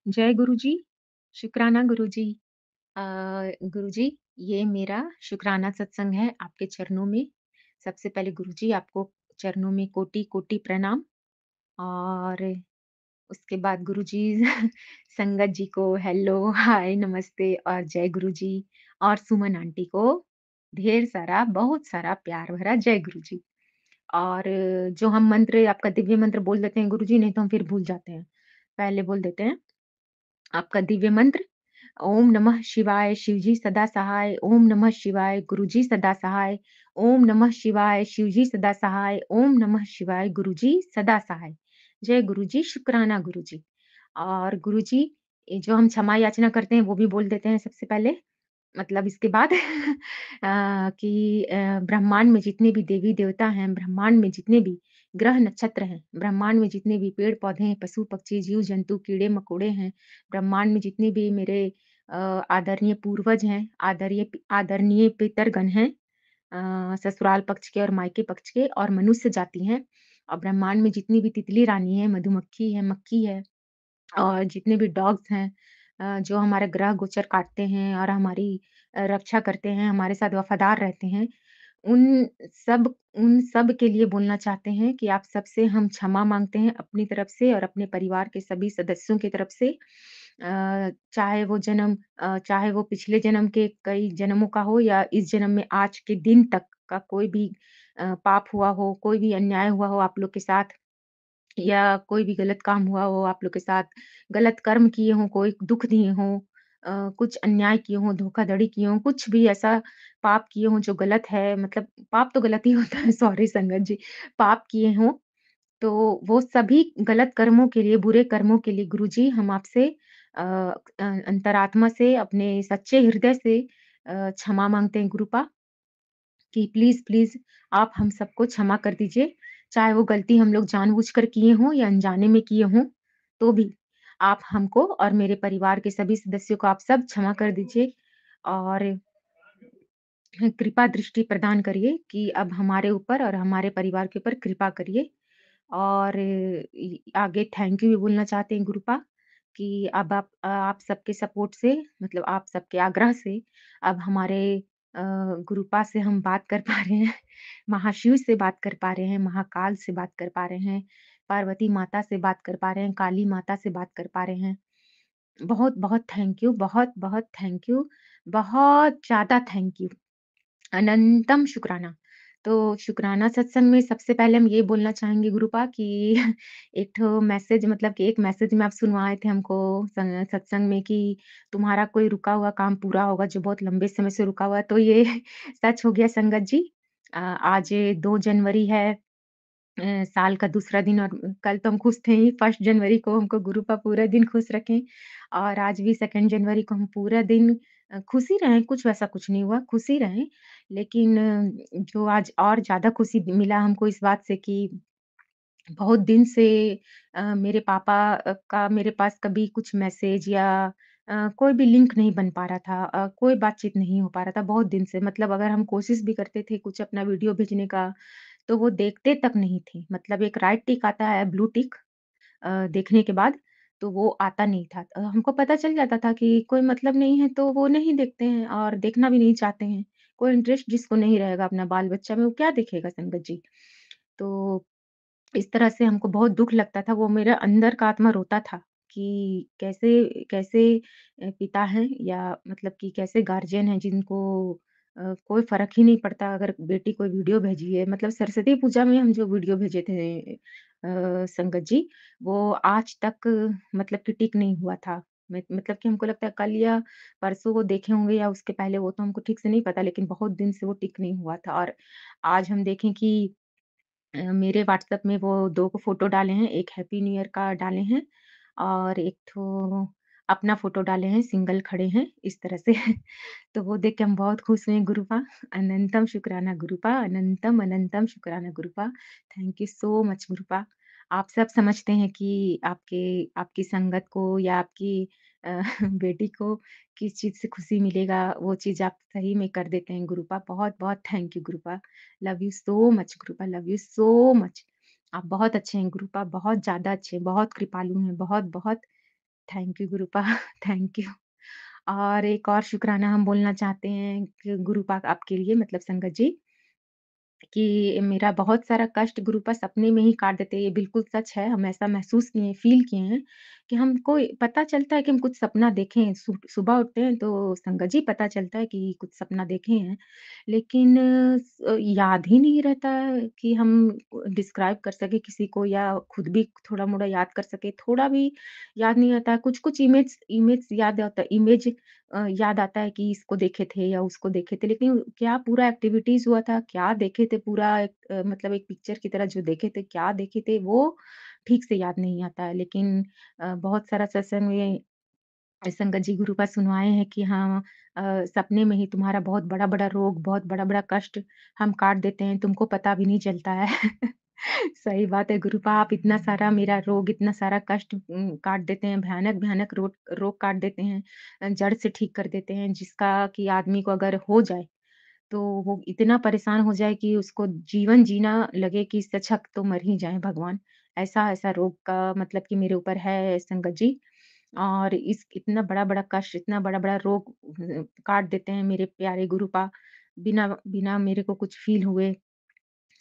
जय गुरुजी, शुक्राना गुरुजी। अ, गुरुजी, ये मेरा शुक्राना सत्संग है आपके चरणों में। सबसे पहले गुरुजी आपको चरणों में कोटि-कोटि प्रणाम और उसके बाद गुरुजी संगत जी को हेलो, हाय, नमस्ते और जय गुरुजी और सुमन आंटी को ढेर सारा, बहुत सारा प्यार भरा जय गुरुजी। और जो हम मंत्र आपका दिव्य मंत्र बोल देते हैं गुरुजी, नहीं तो हम फिर भूल जाते हैं। पहले बोल देते हैं आपका दिव्य मंत्र ओम नमः शिवाय शिवजी सदा सहाय, ओम नमः शिवाय गुरुजी सदा सहाय, ओम नमः शिवाय शिवजी सदा सहाय, ओम नमः शिवाय गुरुजी सदा सहाय। जय गुरुजी, शुक्राना गुरुजी। और गुरुजी, ये जो हम क्षमा याचना करते हैं वो भी बोल देते हैं सबसे पहले। मतलब इसके बाद कि ब्रह्मांड में जितने भी देवी-देवता हैं, ब्रह्मांड में जितने भी ग्रह नक्षत्र हैं, ब्रह्मांड में जितने भी पेड़-पौधे हैं, पशु-पक्षी, जीव-जंतु, कीड़े-मकोड़े हैं, ब्रह्मांड में जितने भी मेरे अ, आदरणीय पूर्वज हैं, आदरणीय पितरगण हैं, ससुराल पक्ष के और मायके पक्ष के और मनुष्य जाति हैं और ब्रह्मांड में जितनी भी तितली रानी है, मधुमक्खी है, मक्खी है और जितने भी डॉग्स हैं जो हमारे ग्रह गोचर काटते हैं और हमारी रक्षा करते हैं, हमारे साथ वफ़ादार रहते हैं, उन सब के लिए बोलना चाहते हैं कि आप सबसे हम क्षमा माँगते हैं अपनी तरफ से और अपने परिवार के सभी सदस्यों की तरफ से। चाहे वो पिछले जन्म के कई जन्मों का हो या इस जन्म में आज के दिन तक का कोई भी पाप हुआ हो, कोई भी अन्याय हुआ हो आप लोग के साथ या कोई भी गलत काम हुआ हो आप लोग के साथ, गलत कर्म किए हों, कोई दुःख दिए हों, कुछ अन्याय किए हों, धोखाधड़ी किए हों, कुछ भी ऐसा पाप किए हों जो गलत है, मतलब पाप तो गलत ही होता है, सॉरी संगत जी, पाप किए हों, तो वो सभी गलत कर्मों के लिए, बुरे कर्मों के लिए गुरुजी हम आपसे अंतरात्मा से, अपने सच्चे हृदय से क्षमा माँगते हैं गुरुपा। कि प्लीज़, प्लीज़ आप हम सबको क्षमा कर दीजिए। चाहे वो गलती हम लोग जानबूझकर किए हों या अनजाने में किए हों, तो भी आप हमको और मेरे परिवार के सभी सदस्यों को आप सब क्षमा कर दीजिए और कृपा दृष्टि प्रदान करिए कि अब हमारे ऊपर और हमारे परिवार के ऊपर कृपा करिए। और आगे थैंक यू भी बोलना चाहते हैं गुरुपा कि अब आप सबके सपोर्ट से मतलब आप सबके आग्रह से अब हमारे गुरुपा से हम बात कर पा रहे हैं, महाशिव से बात कर पा रहे हैं, महाकाल से बात कर पा रहे हैं, पार्वती माता से बात कर पा रहे हैं, काली माता से बात कर पा रहे हैं। बहुत-बहुत थैंक यू, बहुत-बहुत थैंक यू, बहुत ज़्यादा थैंक यू। अनंतम शुक्राना। तो शुक्राना सत्संग में सबसे पहले हम ये बोलना चाहेंगे गुरुपा कि एक ठो मैसेज मतलब कि एक मैसेज में आप सुनवाए थे हमको सत्संग में कि तुम्हारा कोई रुका हुआ काम पूरा होगा जो बहुत लंबे समय से रुका हुआ है। तो ये सच हो गया संगत जी। आज 2 जनवरी है साल का दूसरा दिन और कल तो हम खुश थे ही, 1 जनवरी को हमको गुरु का पूरा दिन खुश रखें और आज भी 2 जनवरी को हम पूरा दिन खुश ही रहें, कुछ वैसा कुछ नहीं हुआ, खुश ही रहें। लेकिन जो आज और ज़्यादा खुशी मिला हमको इस बात से कि बहुत दिन से मेरे पापा का मेरे पास कभी कुछ मैसेज या कोई भी लिंक नहीं बन पा रहा था कोई बातचीत नहीं हो पा रहा था बहुत दिन से। मतलब अगर हम कोशिश भी करते थे कुछ अपना वीडियो भेजने का, तो वो देखते तक नहीं थे। मतलब एक राइट टिक आता है, ब्लू टिक देखने के बाद, तो वो आता नहीं था। हमको पता चल जाता था कि कोई मतलब नहीं है, तो वो नहीं देखते हैं और देखना भी नहीं चाहते हैं। कोई इंटरेस्ट जिसको नहीं रहेगा अपना बाल-बच्चा में, वो क्या देखेगा संगत जी? तो इस तरह से हमको बहुत दुःख लगता था, वो मेरे अंदर का आत्मा रोता था कि कैसे कैसे पिता हैं या मतलब कि कैसे गार्जियन हैं जिनको कोई फ़र्क ही नहीं पड़ता अगर बेटी कोई वीडियो भेजी है। मतलब सरस्वती पूजा में हम जो वीडियो भेजे थे संगत जी, वो आज तक मतलब कि टिक नहीं हुआ था। मतलब कि हमको लगता है कल या परसों वो देखे होंगे या उसके पहले वो तो हमको ठीक से नहीं पता, लेकिन बहुत दिन से वो टिक नहीं हुआ था और आज हम देखें कि मेरे व्हाट्सएप में वो 2 फ़ोटो डाले हैं, एक हैप्पी न्यू ईयर का डाले हैं और एक ठो अपना फ़ोटो डाले हैं, सिंगल खड़े हैं, इस तरह से। तो वो देख के हम बहुत खुश हुए गुरुपा। अनंतम शुक्राना गुरुपा, अनंतम, अनंतम शुक्राना गुरुपा। Thank you so much गुरुपा। आप सब समझते हैं कि आपकी संगत को या आपकी अ, बेटी को किस चीज़ से खुशी मिलेगा, वो चीज़ आप सही में कर देते हैं गुरुपा। बहुत-बहुत thank you गुरुपा। Love you so much कृपा लव यू सो मच। आप बहुत अच्छे हैं गुरुपा, बहुत ज़्यादा अच्छे, बहुत कृपालु हैं, बहुत-बहुत थैंक यू गुरुपा थैंक यू। और एक और शुक्राना हम बोलना चाहते हैं कि गुरुपा आपके लिए मतलब संगत जी कि मेरा बहुत सारा कष्ट गुरुपा सपने में ही काट देते हैं, ये बिल्कुल सच है। हम ऐसा महसूस किए हैं, फ़ील किए हैं कि हमको पता चलता है कि हम कुछ सपना देखे हैं। सुबह उठते हैं तो संगत जी पता चलता है कि कुछ सपना देखे हैं। लेकिन याद ही नहीं रहता है कि हम डिस्क्राइब कर सकें किसी को या खुद भी थोड़ा-मोड़ा याद कर सकें। थोड़ा भी याद नहीं आता है। कुछ-कुछ इमेज इमेज याद आता है इमेज याद आता है कि इसको देखे थे या उसको देखे थे, लेकिन क्या पूरा एक्टिविटीज़ हुआ था, क्या देखे थे पूरा एक मतलब एक पिक्चर की तरह जो देखे थे, क्या देखे थे, वो ठीक से याद नहीं आता है। लेकिन बहुत सारा सत्संग में संगत जी गुरु पास सुनवाए हैं कि हाँ सपने में ही तुम्हारा बहुत बड़ा-बड़ा रोग, बहुत बड़ा-बड़ा कष्ट हम काट देते हैं, तुमको पता भी नहीं चलता है। सही बात है गुरुपा आप इतना सारा मेरा रोग, इतना सारा कष्ट काट देते हैं, भयानक-भयानक रोग काट देते हैं, जड़ से ठीक कर देते हैं, जिसका कि आदमी को अगर हो जाए, तो वो इतना परेशान हो जाए कि उसको जीवन जीना लगे कि इससे अच्छा तो मर ही जाएँ भगवान। ऐसा-ऐसा रोग का मतलब कि मेरे ऊपर है संगत जी। और इस इतना बड़ा-बड़ा कष्ट, इतना बड़ा-बड़ा रोग काट देते हैं मेरे प्यारे गुरुपा, बिना बिना मेरे को कुछ फ़ील हुए,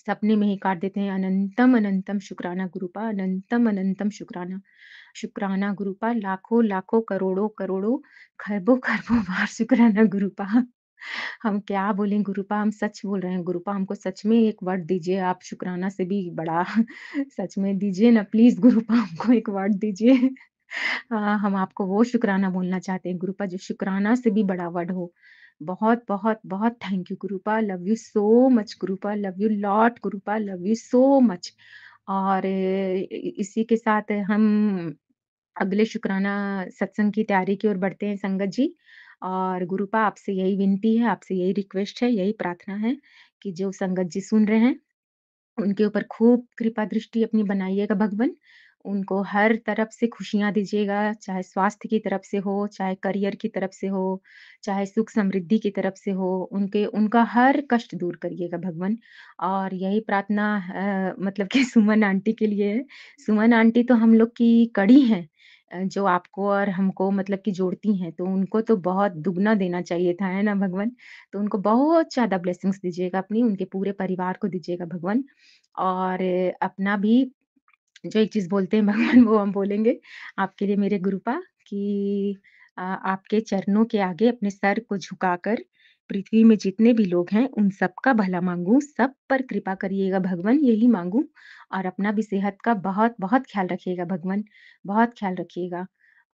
सपने में ही काट देते हैं। अनंतम अनंतम शुक्राना गुरुपा, अनंतम अनंतम शुक्राना। शुक्राना गुरुपा, लाखों-लाखों, करोड़ों-करोड़ों, खरबों-खरबों बार शुक्राना गुरुपा। हम क्या बोलें गुरुपा, हम सच बोल रहे हैं गुरुपा, हमको सच में एक वर्ड दीजिए आप शुक्राना से भी बड़ा सच में दीजिए ना प्लीज़ गुरुपा हमको एक वर्ड दीजिए। हाँ, हम आपको वो शुकराना बोलना चाहते हैं गुरुपा जो शुकराना से भी बड़ा वर्ड हो। बहुत, बहुत, बहुत thank you गुरुपा, love you so much गुरुपा, love you lot गुरुपा, love you so much. और इसी के साथ हम अगले शुकराना सत्संग की तैयारी की ओर बढ़ते हैं संगत जी। और गुरुपा आपसे यही विनती है, आपसे यही रिक्वेस्ट है, यही प्रार्थना है कि जो संगत जी सुन रहे हैं उनके ऊपर खूब कृपा दृष्टि अपनी बनाइएगा भगवन। उनको हर तरफ से खुशियाँ दीजिएगा, चाहे स्वास्थ्य की तरफ से हो, चाहे करियर की तरफ से हो, चाहे सुख समृद्धि की तरफ से हो, उनके उनका हर कष्ट दूर करिएगा भगवन। और यही प्रार्थना मतलब कि सुमन आंटी के लिए है। सुमन आंटी तो हम लोग की कड़ी हैं जो आपको और हमको मतलब कि जोड़ती हैं, तो उनको तो बहुत दुगना देना चाहिए था, है ना भगवन? तो उनको बहुत ज़्यादा ब्लेसिंग्स दीजिएगा अपनी, उनके पूरे परिवार को दीजिएगा भगवन। और अपना भी जो एक चीज़ बोलते हैं भगवान वो हम बोलेंगे आपके लिए मेरे गुरुपा कि आपके चरणों के आगे अपने सर को झुकाकर पृथ्वी में जितने भी लोग हैं उन सबका भला माँगूँ, सब पर कृपा करिएगा भगवन यही माँगूँ और अपना भी सेहत का बहुत-बहुत ख़्याल रखिएगा भगवन, बहुत ख़्याल रखिएगा।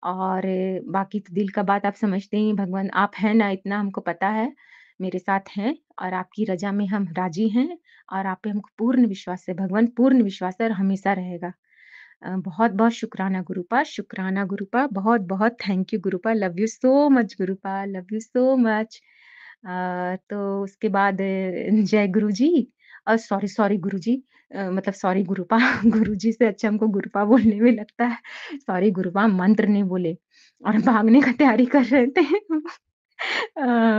और बाकी तो दिल का बात आप समझते ही हैं भगवन, आप हैं ना इतना हमको पता है, मेरे साथ हैं और आपकी रज़ा में हम राज़ी हैं और आप पे हमको पूर्ण विश्वास है भगवान, पूर्ण विश्वास है और हमेशा रहेगा। बहुत-बहुत शुक्राना गुरुपा, बहुत-बहुत thank you गुरुपा, love you so much गुरुपा, love you so much. तो उसके बाद जय गुरुजी सॉरी सॉरी गुरुजी मतलब सॉरी गुरुपा गुरुजी से अच्छा हमको गुरुपा बोलने में लगता है। सॉरी गुरुपा मंत्र नहीं बोले और भागने का तैयारी कर रहे थे।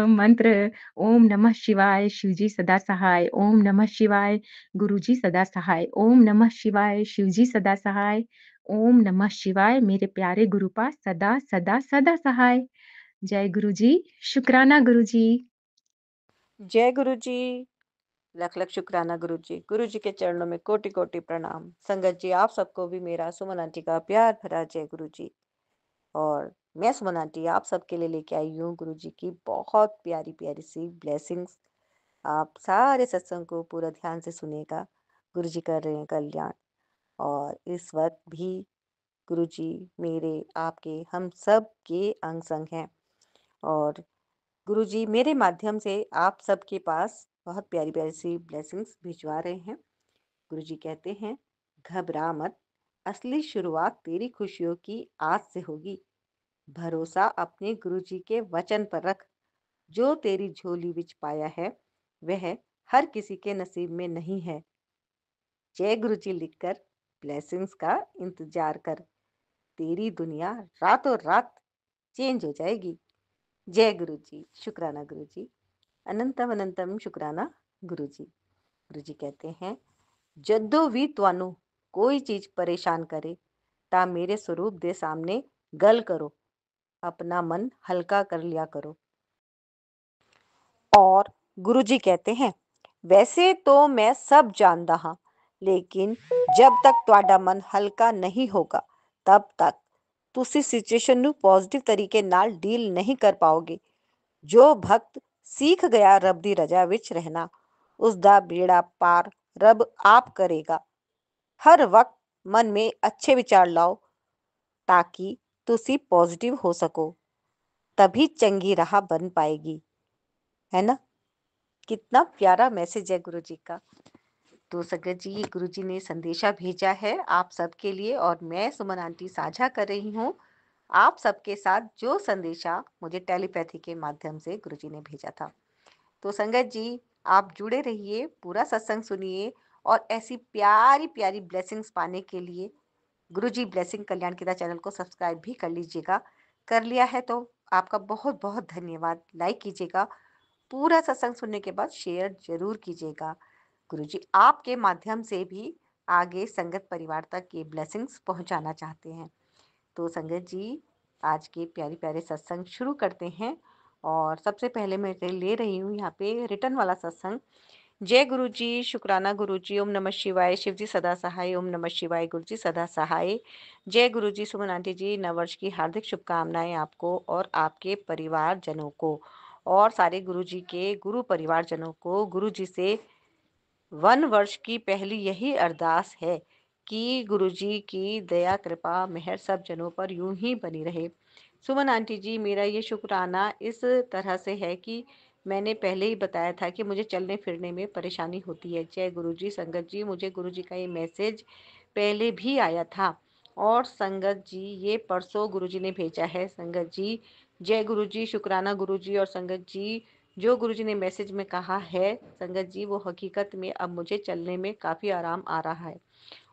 मंत्र ओम नमः शिवाय शिवजी सदा सहाय, ओम नमः शिवाय गुरुजी सदा सहाय, ओम नमः शिवाय शिवजी सदा सहाय, ओम नमः शिवाय मेरे प्यारे गुरुपा सदा, सदा, सदा सहाय। जय गुरुजी, शुक्राना गुरुजी। जय गुरु जी। लख लख शुक्राना गुरु जी। गुरु जी के चरणों में कोटि कोटि प्रणाम। संगत जी आप सबको भी मेरा सुमन आंटी का प्यार भरा जय गुरु जी। और मैं सुमन आंटी आप सबके लिए लेके आई हूँ गुरु जी की बहुत प्यारी प्यारी सी ब्लेसिंग्स। आप सारे सत्संग को पूरा ध्यान से सुनेगा। गुरु जी कर रहे हैं कल्याण। और इस वक्त भी गुरु जी मेरे आपके हम सब के अंग संग हैं। और गुरुजी मेरे माध्यम से आप सबके पास बहुत प्यारी प्यारी सी ब्लेसिंग्स भिजवा रहे हैं। गुरुजी कहते हैं घबरा मत, असली शुरुआत तेरी खुशियों की आज से होगी। भरोसा अपने गुरुजी के वचन पर रख। जो तेरी झोली विच पाया है वह हर किसी के नसीब में नहीं है। जय गुरुजी लिखकर ब्लेसिंग्स का इंतजार कर। तेरी दुनिया रातों रात चेंज हो जाएगी। जय गुरु जी। शुक्राना गुरु जी। अनंतम अनंतम शुक्राना गुरु जी। गुरु जी कहते हैं जद्दो भी ਤੁਹਾਨੂੰ ਕੋਈ ਚੀਜ਼ ਪਰੇਸ਼ਾਨ ਕਰੇ ਤਾਂ ਮੇਰੇ ਸਰੂਪ ਦੇ ਸਾਹਮਣੇ गल करो, अपना मन हल्का कर लिया करो। और गुरुजी कहते हैं, वैसे तो मैं सब जानदा हाँ, लेकिन जब तक ਤੁਹਾਡਾ ਮਨ ਹਲਕਾ ਨਹੀਂ ਹੋਗਾ ਤਬ ਤੱਕ ਤੁਸੀਂ ਸਿਚੁਏਸ਼ਨ ਨੂੰ ਪੋਜ਼ਿਟਿਵ ਤਰੀਕੇ ਨਾਲ ਡੀਲ ਨਹੀਂ ਕਰ ਪਾਓਗੇ। ਜੋ ਭਗਤ सीख गया रब दी रजा विच रहना, उसका बेड़ा पार रब आप करेगा। हर वक्त मन में अच्छे विचार लाओ ताकि तुसी पॉजिटिव हो सको, तभी चंगी राह बन पाएगी। है ना? कितना प्यारा मैसेज है गुरु जी का। तो संगत जी, ये गुरु जी ने संदेशा भेजा है आप सबके लिए और मैं सुमन आंटी साझा कर रही हूँ आप सबके साथ जो संदेशा मुझे टेलीपैथी के माध्यम से गुरु जी ने भेजा था। तो संगत जी, आप जुड़े रहिए, पूरा सत्संग सुनिए और ऐसी प्यारी प्यारी ब्लेसिंग्स पाने के लिए गुरु जी ब्लेसिंग कल्याण गीता चैनल को सब्सक्राइब भी कर लीजिएगा। कर लिया है तो आपका बहुत बहुत धन्यवाद। लाइक कीजिएगा, पूरा सत्संग सुनने के बाद शेयर जरूर कीजिएगा। गुरु जी आपके माध्यम से भी आगे संगत परिवार तक ये ब्लेसिंग्स पहुंचाना चाहते हैं। तो संगत जी, आज के प्यारे प्यारे सत्संग शुरू करते हैं। और सबसे पहले मैं ले रही हूँ यहाँ पे रिटर्न वाला सत्संग। जय गुरु जी, शुक्राना गुरु जी, ओम नमः शिवाय, शिव जी सदा सहाय, ओम नमः शिवाय, गुरु जी सदा सहाय। जय गुरु जी, सुमन आंटी जी, नववर्ष की हार्दिक शुभकामनाएं आपको और आपके परिवारजनों को और सारे गुरु जी के गुरु परिवारजनों को। गुरु जी से 1 वर्ष की पहली यही अरदास है कि गुरुजी की दया कृपा मेहर सब जनों पर यूं ही बनी रहे। सुमन आंटी जी, मेरा ये शुक्राना इस तरह से है कि मैंने पहले ही बताया था कि मुझे चलने फिरने में परेशानी होती है। जय गुरुजी। संगत जी, मुझे गुरुजी का ये मैसेज पहले भी आया था और संगत जी ये परसों गुरुजी ने भेजा है। संगत जी, जय गुरुजी, शुक्राना गुरुजी। और संगत जी, जो गुरुजी ने मैसेज में कहा है संगत जी, वो हकीकत में अब मुझे चलने में काफ़ी आराम आ रहा है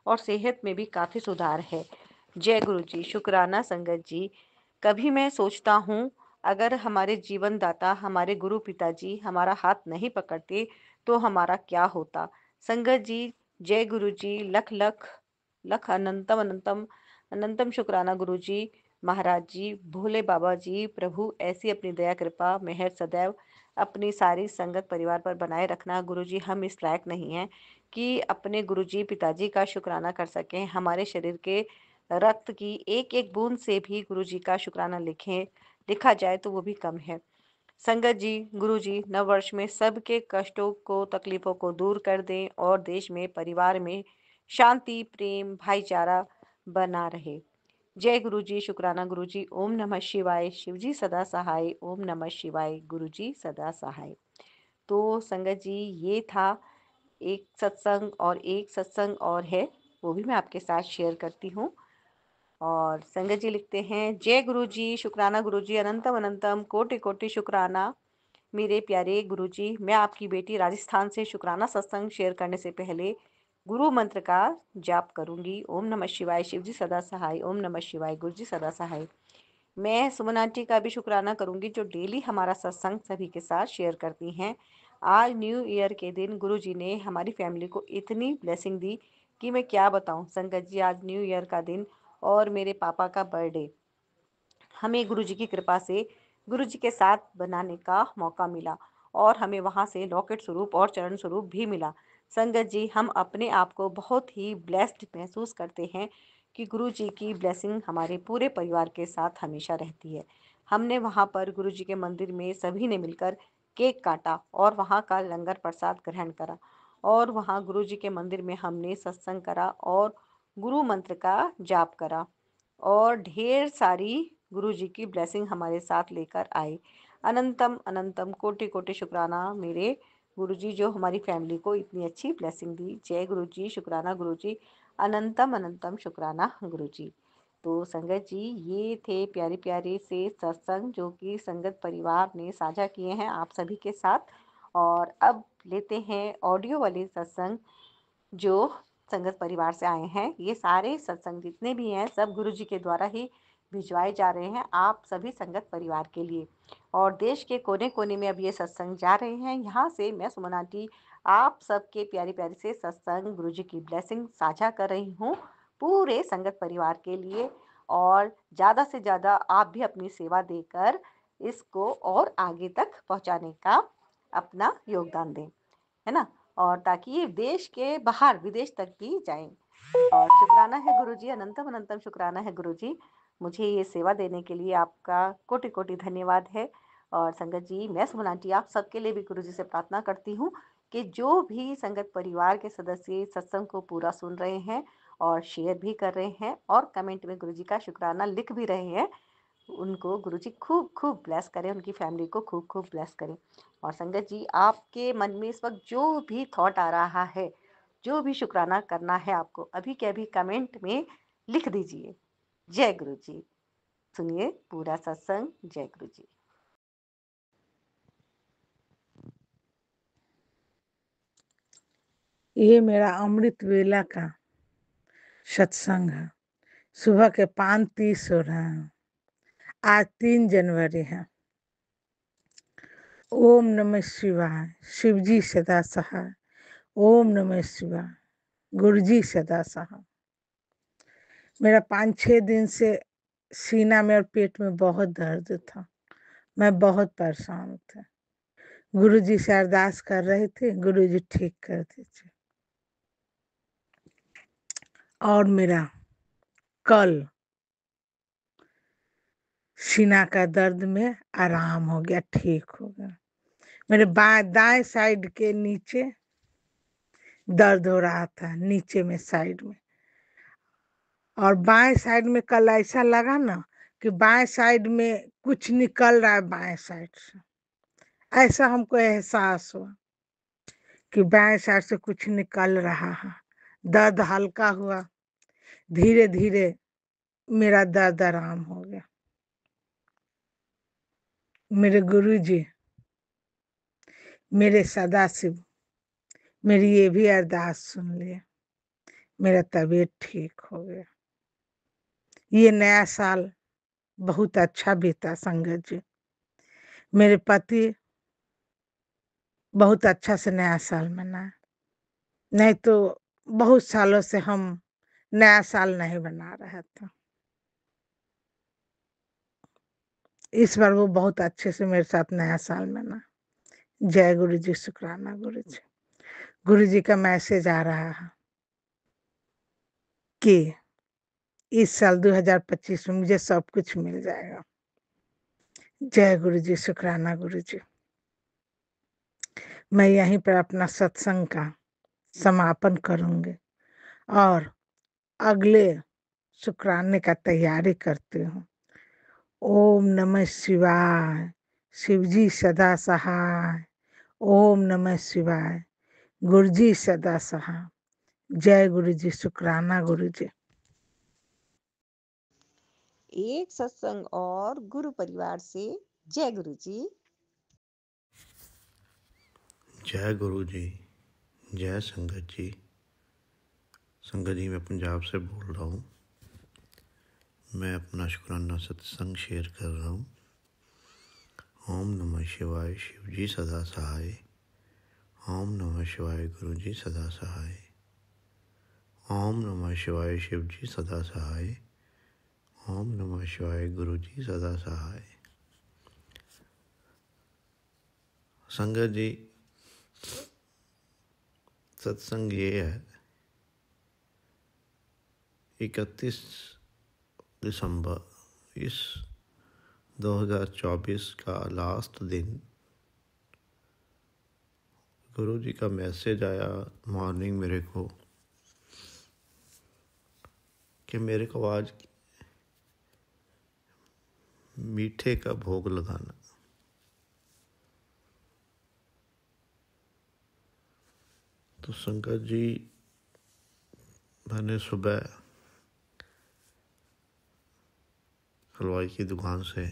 और सेहत में भी काफ़ी सुधार है। जय गुरु जी, शुक्राना संगत जी। कभी मैं सोचता हूँ, अगर हमारे जीवन दाता हमारे गुरु पिताजी हमारा हाथ नहीं पकड़ते तो हमारा क्या होता। संगत जी, जय गुरु जी, लख लख लख अनंतम अनंतम अनंतम शुक्राना गुरु जी, महाराज जी, भोले बाबा जी। प्रभु ऐसी अपनी दया कृपा मेहर सदैव अपनी सारी संगत परिवार पर बनाए रखना। गुरु जी, हम इस लायक नहीं हैं कि अपने गुरुजी पिताजी का शुक्राना कर सकें। हमारे शरीर के रक्त की एक एक बूंद से भी गुरुजी का शुक्राना लिखा जाए तो वो भी कम है। संगत जी, गुरुजी नववर्ष में सबके कष्टों को तकलीफों को दूर कर दें और देश में परिवार में शांति प्रेम भाईचारा बना रहे। जय गुरुजी, शुक्राना गुरुजी। ओम नमः शिवाय, शिवजी सदा सहाय, ओम नमः शिवाय, गुरुजी सदा सहाय। तो संगत जी, ये था एक सत्संग और एक सत्संग और है, वो भी मैं आपके साथ शेयर करती हूँ। और संगत जी लिखते हैं, जय गुरु जी, शुक्राना गुरु जी, अनंतम अनंतम कोटि कोटि शुक्राना मेरे प्यारे गुरु जी। मैं आपकी बेटी राजस्थान से शुक्राना सत्संग शेयर करने से पहले गुरु मंत्र का जाप करूंगी। ओम नमः शिवाय, शिव जी सदा सहाय, ओम नमः शिवाय, गुरु जी सदा सहाय। मैं सुमन आंटी का भी शुक्राना करूंगी जो डेली हमारा सत्संग सभी के साथ शेयर करती हैं। आज न्यू ईयर के दिन गुरुजी ने हमारी फैमिली को इतनी ब्लेसिंग दी कि मैं क्या बताऊं। संगत जी, आज न्यू ईयर का दिन और मेरे पापा का बर्थडे हमें गुरुजी की कृपा से गुरुजी के साथ बनाने का मौका मिला और हमें वहां से लॉकेट स्वरूप और चरण स्वरूप भी मिला। संगत जी, हम अपने आप को बहुत ही ब्लेस्ड महसूस करते हैं कि गुरुजी की ब्लेसिंग हमारे पूरे परिवार के साथ हमेशा रहती है। हमने वहां पर गुरुजी के मंदिर में सभी ने मिलकर केक काटा और वहां का लंगर प्रसाद ग्रहण करा और वहां गुरुजी के मंदिर में हमने सत्संग करा और गुरु मंत्र का जाप करा और ढेर सारी गुरु जी की ब्लेसिंग हमारे साथ लेकर आए। अनंतम अनंतम कोटि कोटि शुक्राना मेरे गुरु जी जो हमारी फैमिली को इतनी अच्छी ब्लेसिंग दी। जय गुरु जी, शुक्राना गुरु जी, अनंतम अनंतम शुक्राना गुरु जी। तो संगत जी, ये थे प्यारे प्यारे से सत्संग जो कि संगत परिवार ने साझा किए हैं आप सभी के साथ। और अब लेते हैं ऑडियो वाले सत्संग जो संगत परिवार से आए हैं। ये सारे सत्संग जितने भी हैं सब गुरु जी के द्वारा ही भिजवाए जा रहे हैं आप सभी संगत परिवार के लिए। और देश के कोने कोने में अब ये सत्संग जा रहे हैं। यहाँ से मैं सुमन आंटी आप सबके प्यारे प्यारे से सत्संग गुरु जी की ब्लेसिंग साझा कर रही हूँ पूरे संगत परिवार के लिए। और ज़्यादा से ज़्यादा आप भी अपनी सेवा देकर इसको और आगे तक पहुंचाने का अपना योगदान दें, है ना? और ताकि ये देश के बाहर विदेश तक भी जाए। और शुक्राना है गुरुजी, अनंतम अनंतम शुक्राना है गुरुजी, मुझे ये सेवा देने के लिए आपका कोटि कोटि धन्यवाद है। और संगत जी, मैं सुमन आंटी आप सबके लिए भी गुरुजी से प्रार्थना करती हूँ कि जो भी संगत परिवार के सदस्य सत्संग को पूरा सुन रहे हैं और शेयर भी कर रहे हैं और कमेंट में गुरुजी का शुक्राना लिख भी रहे हैं, उनको गुरुजी खूब खूब ब्लेस करें, उनकी फैमिली को खूब खूब ब्लेस करें। और संगत जी, आपके मन में इस वक्त जो भी थॉट आ रहा है, जो भी शुक्राना करना है आपको, अभी के अभी कमेंट में लिख दीजिए। जय गुरु जी। सुनिए पूरा सत्संग। जय गुरु जी। ये मेरा अमृत वेला का सत्संग है। सुबह के 5:30 हो रहे हैं। आज 3 जनवरी है। ओम नमः शिवाय। शिवजी सदा सहाय। ओम नमः शिवाय। गुरुजी सदा सहाय। मेरा 5-6 दिन से सीना में और पेट में बहुत दर्द था। मैं बहुत परेशान था। गुरुजी से अरदास कर रहे थे, गुरुजी ठीक कर दीजिए। और मेरा कल सीना का दर्द में आराम हो गया, ठीक हो गया। मेरे दाएं साइड के नीचे दर्द हो रहा था, नीचे में साइड में, और बाएं साइड में कल ऐसा लगा ना कि बाएं साइड में कुछ निकल रहा है बाएं साइड से। ऐसा हमको एहसास हुआ कि बाएं साइड से कुछ निकल रहा है। दर्द हल्का हुआ, धीरे धीरे मेरा दर्द आराम हो गया। मेरे गुरुजी, मेरे सदाशिव मेरी ये भी अरदास सुन लिया, मेरा तबीयत ठीक हो गया। ये नया साल बहुत अच्छा बीता संगत जी। मेरे पति बहुत अच्छा से नया साल मनाए, नहीं तो बहुत सालों से हम नया साल नहीं बना रहे थे। इस बार वो बहुत अच्छे से मेरे साथ नया साल मना। जय गुरु जी, शुक्राना गुरु जी। गुरु जी का मैसेज आ रहा है कि इस साल 2025 में मुझे सब कुछ मिल जाएगा। जय गुरु जी, शुक्राना गुरु जी। मैं यहीं पर अपना सत्संग का समापन करूंगी और अगले शुक्राने का तैयारी करती हूँ। ओम नमः शिवाय। शिवजी सदा सहाय। ओम नमः शिवाय। गुरुजी सदा सहाय। जय गुरु जी, शुक्राना गुरु जी। एक सत्संग और गुरु परिवार से जय गुरु जी। जय गुरु जी। जय संगत जी। संगत जी, मैं पंजाब से बोल रहा हूँ। मैं अपना शुक्राना सत्संग शेयर कर रहा हूँ। ओम नमः शिवाय। शिव जी सदा सहाय। ओम नमः शिवाय। गुरु जी सदा सहाय। ओम नमः शिवाय। शिव जी सदा सहाय। ओम नमः शिवाय। गुरु जी सदा सहाय। संगत जी, सत्संग ये है, 31 दिसंबर इस 2024 का लास्ट दिन गुरु जी का मैसेज आया मॉर्निंग मेरे को कि मेरे को आज मीठे का भोग लगाना। तो संगत जी, मैंने सुबह हलवाई की दुकान से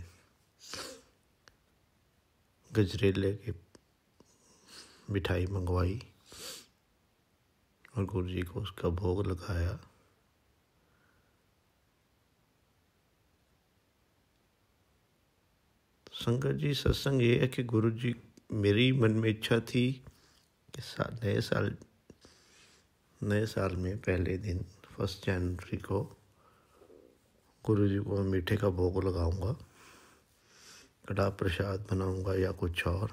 गजरेले की मिठाई मंगवाई और गुरु जी को उसका भोग लगाया। संगत जी, सत्संग ये है कि गुरु जी, मेरी मन में इच्छा थी कि नए साल में पहले दिन 1 जनवरी को गुरु जी को मीठे का भोग लगाऊंगा, कड़ा प्रसाद बनाऊंगा या कुछ और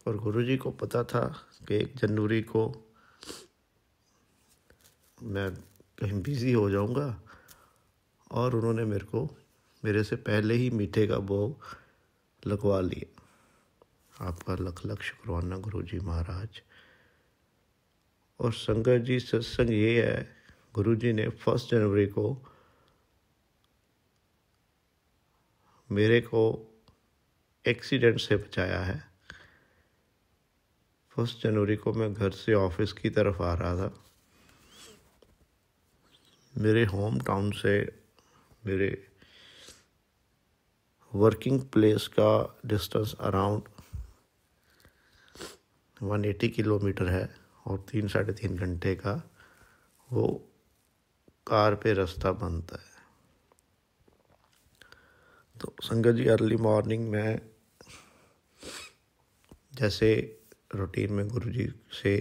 गुरु जी को पता था कि 1 जनवरी को मैं कहीं बिज़ी हो जाऊंगा और उन्होंने मेरे से पहले ही मीठे का भोग लगवा लिया। आपका लख लख शुक्राना गुरु जी महाराज। और संगत जी, सत्संग ये है, गुरु जी ने 1 जनवरी को मेरे को एक्सीडेंट से बचाया है। 1 जनवरी को मैं घर से ऑफिस की तरफ आ रहा था। मेरे होम टाउन से मेरे वर्किंग प्लेस का डिस्टेंस अराउंड 180 किलोमीटर है और 3-3.5 घंटे का वो कार पे रास्ता बनता है। तो संगत जी, अर्ली मॉर्निंग में जैसे रूटीन में गुरु जी से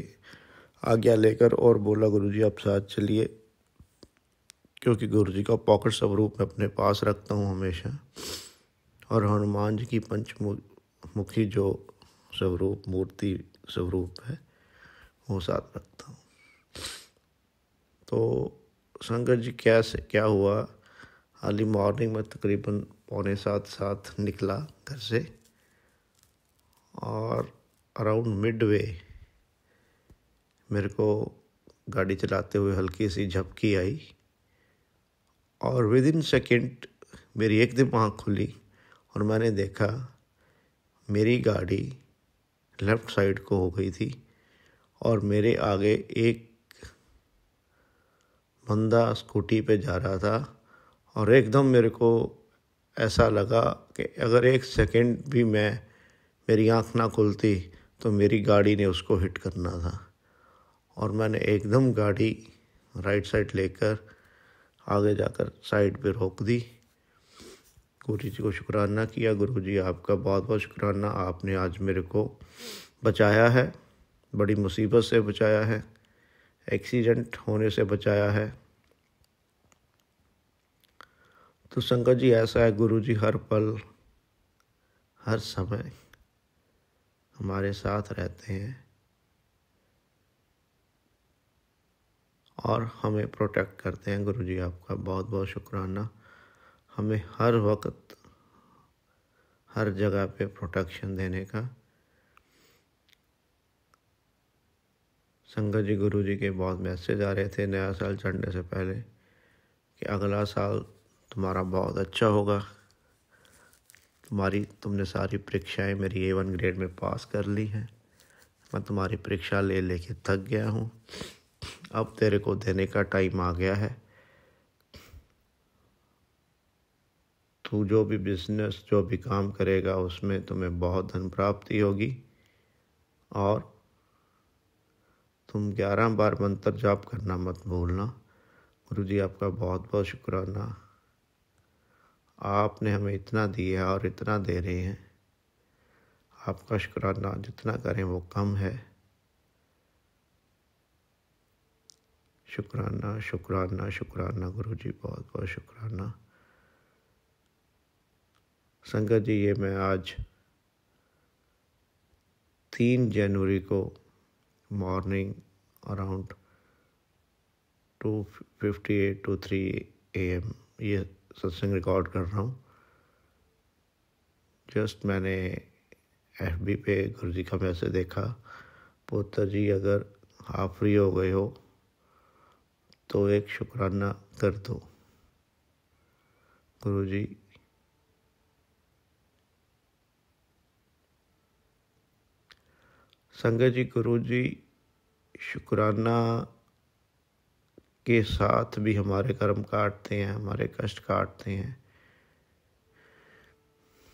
आज्ञा लेकर और बोला, गुरु जी आप साथ चलिए, क्योंकि गुरु जी का पॉकेट स्वरूप मैं अपने पास रखता हूँ हमेशा, और हनुमान जी की पंचमुखी जो स्वरूप मूर्ति स्वरूप है वो साथ रखता हूँ। तो संगत जी क्या हुआ, अर्ली मॉर्निंग में तकरीबन 6:45 निकला घर से और अराउंड मिडवे मेरे को गाड़ी चलाते हुए हल्की सी झपकी आई और विदिन सेकंड मेरी एकदम आँख खुली और मैंने देखा मेरी गाड़ी लेफ़्ट साइड को हो गई थी और मेरे आगे एक बंदा स्कूटी पे जा रहा था और एकदम मेरे को ऐसा लगा कि अगर 1 सेकंड भी मेरी आँख ना खुलती तो मेरी गाड़ी ने उसको हिट करना था। और मैंने एकदम गाड़ी राइट साइड लेकर आगे जाकर साइड पे रोक दी। गुरु जी को शुक्राना किया, गुरु जी आपका बहुत बहुत शुक्राना, आपने आज मेरे को बचाया है, बड़ी मुसीबत से बचाया है, एक्सीडेंट होने से बचाया है। तो संगत जी ऐसा है, गुरु जी हर पल हर समय हमारे साथ रहते हैं और हमें प्रोटेक्ट करते हैं। गुरु जी आपका बहुत बहुत शुक्राना, हमें हर वक्त हर जगह पे प्रोटेक्शन देने का। संगत जी, गुरु जी के बहुत मैसेज आ रहे थे नया साल चढ़ने से पहले कि अगला साल तुम्हारा बहुत अच्छा होगा, तुमने सारी परीक्षाएं मेरी A1 ग्रेड में पास कर ली हैं, मैं तुम्हारी परीक्षा ले लेके थक गया हूँ, अब तेरे को देने का टाइम आ गया है। तू जो भी बिजनेस जो भी काम करेगा उसमें तुम्हें बहुत धन प्राप्ति होगी और तुम 11 बार मंत्र जाप करना मत भूलना। गुरु जी आपका बहुत बहुत शुक्राना, आपने हमें इतना दिया और इतना दे रहे हैं, आपका शुक्राना जितना करें वो कम है। शुक्राना शुक्राना शुक्राना गुरु जी, बहुत बहुत शुक्राना। संगत जी, ये मैं आज 3 जनवरी को मॉर्निंग अराउंड 2:58 to 3 AM ये सत्संग रिकॉर्ड कर रहा हूँ। जस्ट मैंने FB पे गुरु जी का मैसेज देखा, पुत्र जी अगर आप फ्री हो गए हो तो एक शुक्राना कर दो। गुरु जी संगत जी, गुरु जी शुक्राना के साथ भी हमारे कर्म काटते हैं, हमारे कष्ट काटते हैं।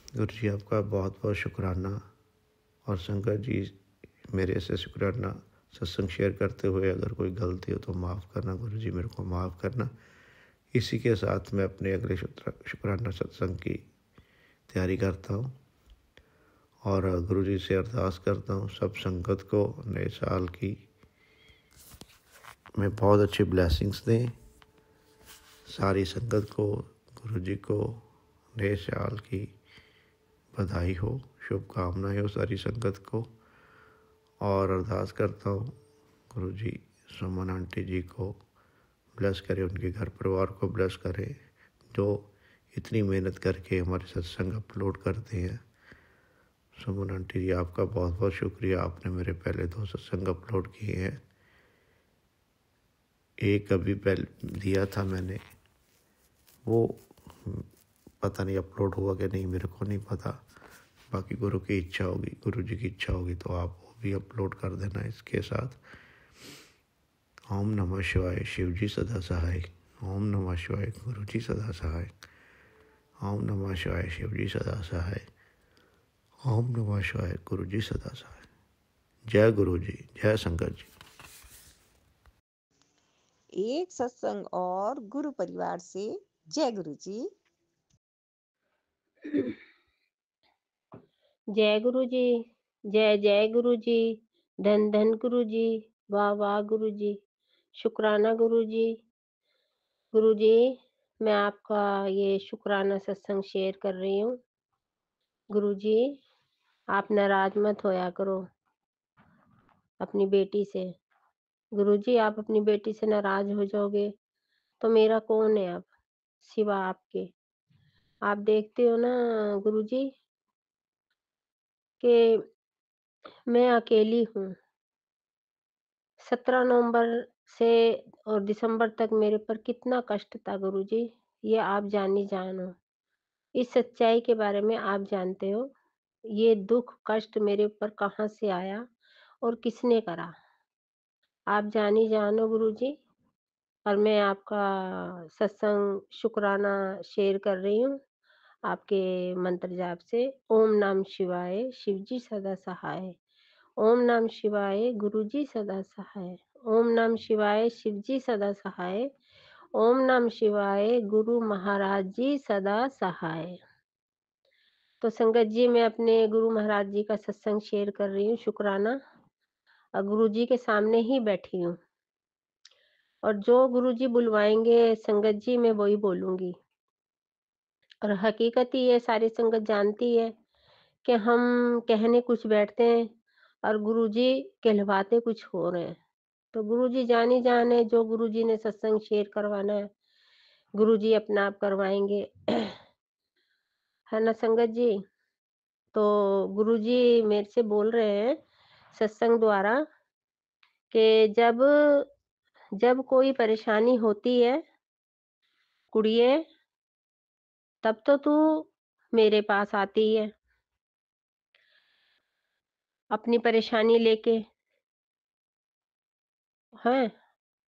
गुरु जी आपका बहुत बहुत शुक्राना। और संगत जी, मेरे से शुक्राना सत्संग शेयर करते हुए अगर कोई गलती हो तो माफ़ करना, गुरु जी मेरे को माफ़ करना। इसी के साथ मैं अपने अगले शुक्राना सत्संग की तैयारी करता हूँ और गुरु जी से अरदास करता हूँ सब संगत को नए साल की में बहुत अच्छी ब्लेसिंग्स दें सारी संगत को, गुरुजी को नए साल की बधाई हो, शुभकामनाएं हो सारी संगत को। और अरदास करता हूँ गुरुजी सुमन आंटी जी को ब्लेस करें, उनके घर परिवार को ब्लेस करें, जो इतनी मेहनत करके हमारे सत्संग अपलोड करते हैं। सुमन आंटी जी, आपका बहुत बहुत शुक्रिया। आपने मेरे पहले 2 सत्संग अपलोड किए हैं। एक अभी पहले दिया था मैंने, वो पता नहीं अपलोड हुआ कि नहीं, मेरे को नहीं पता। बाकी गुरु की इच्छा होगी, गुरु जी की इच्छा होगी तो आप वो भी अपलोड कर देना इसके साथ। ओम नमः शिवाय, शिव जी सदा सहाय। ओम नमः शिवाय, गुरु जी सदा सहाय। ओम नमः शिवाय, शिव जी सदा सहाय। ओम नमः शिवाय, गुरु जी सदा सहाय। जय गुरु जी, जय शंकर जी। एक सत्संग और गुरु परिवार से जय गुरु जी। जय गुरु जी, जय जय गुरु जी, धन धन गुरु जी, वाह वाह गुरु जी, शुक्राना गुरु जी। गुरु जी, मैं आपका ये शुक्राना सत्संग शेयर कर रही हूँ। गुरु जी, आप नाराज मत होया करो अपनी बेटी से। गुरु जी, आप अपनी बेटी से नाराज हो जाओगे तो मेरा कौन है अब सिवा आपके। आप देखते हो ना गुरु जी कि मैं अकेली हूँ। 17 नवंबर से और दिसंबर तक मेरे पर कितना कष्ट था गुरु जी, ये आप जानी जान हो। इस सच्चाई के बारे में आप जानते हो। ये दुख कष्ट मेरे ऊपर कहाँ से आया और किसने करा, आप जानी जान हो गुरु जी। और मैं आपका सत्संग शुक्राना शेयर कर रही हूँ आपके मंत्र जाप से। ओम नमः शिवाय, शिवजी सदा सहाय। ओम नमः शिवाय, गुरुजी सदा सहाय। ओम नमः शिवाय, शिवजी सदा सहाय। ओम नमः शिवाय, गुरु महाराज जी सदा सहाय। तो संगत जी, मैं अपने गुरु महाराज जी का सत्संग शेयर कर रही हूँ शुक्राना, और गुरु जी के सामने ही बैठी हूँ। और जो गुरु जी बुलवाएंगे संगत जी, मैं वही बोलूंगी। और हकीकत ही ये सारी संगत जानती है कि हम कहने कुछ बैठते हैं और गुरुजी कहलवाते कुछ हो रहे हैं। तो गुरुजी जानी जान है, जो गुरुजी ने सत्संग शेयर करवाना है गुरुजी अपना आप करवाएंगे। है ना संगत जी। तो गुरुजी मेरे से बोल रहे हैं सत्संग द्वारा कि जब जब कोई परेशानी होती है कुड़िए, तब तो तू मेरे पास आती है अपनी परेशानी लेके, हैं।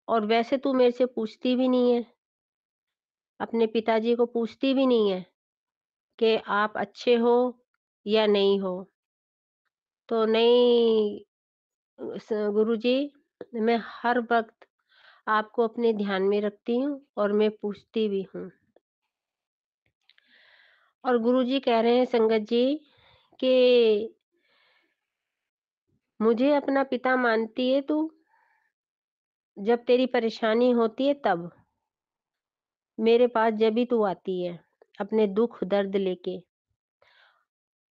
और वैसे तू मेरे से पूछती भी नहीं है, अपने पिताजी को पूछती भी नहीं है कि आप अच्छे हो या नहीं हो। तो नहीं गुरुजी, मैं हर वक्त आपको अपने ध्यान में रखती हूँ और मैं पूछती भी हूँ। और गुरुजी कह रहे हैं संगत जी कि मुझे अपना पिता मानती है तू, जब तेरी परेशानी होती है तब मेरे पास जब भी तू आती है अपने दुख दर्द लेके।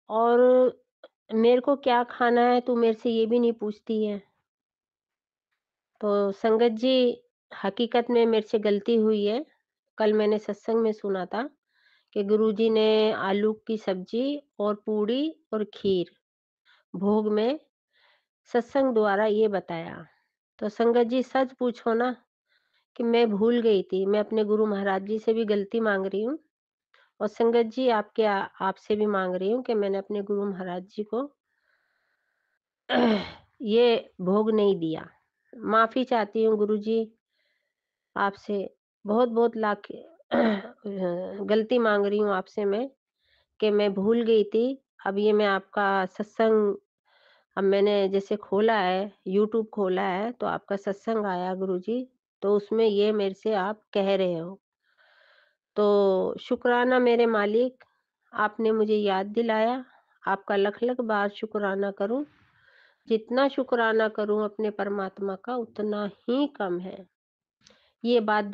और मेरे को क्या खाना है तू मेरे से ये भी नहीं पूछती है। तो संगत जी, हकीकत में मेरे से गलती हुई है। कल मैंने सत्संग में सुना था कि गुरुजी ने आलू की सब्जी और पूड़ी और खीर भोग में सत्संग द्वारा ये बताया। तो संगत जी, सच पूछो ना कि मैं भूल गई थी। मैं अपने गुरु महाराज जी से भी गलती मांग रही हूँ, और संगत जी आपसे भी मांग रही हूँ कि मैंने अपने गुरु महाराज जी को ये भोग नहीं दिया। माफी चाहती हूँ गुरु जी आपसे, बहुत बहुत लाख गलती मांग रही हूँ आपसे मैं कि मैं भूल गई थी। अब ये मैं आपका सत्संग, अब मैंने जैसे खोला है यूट्यूब खोला है तो आपका सत्संग आया गुरुजी, तो उसमें ये मेरे से आप कह रहे हो, तो शुक्राना मेरे मालिक, आपने मुझे याद दिलाया। आपका लख लख बार शुक्राना करूं। जितना शुक्राना करूं अपने परमात्मा का उतना ही कम है। ये बात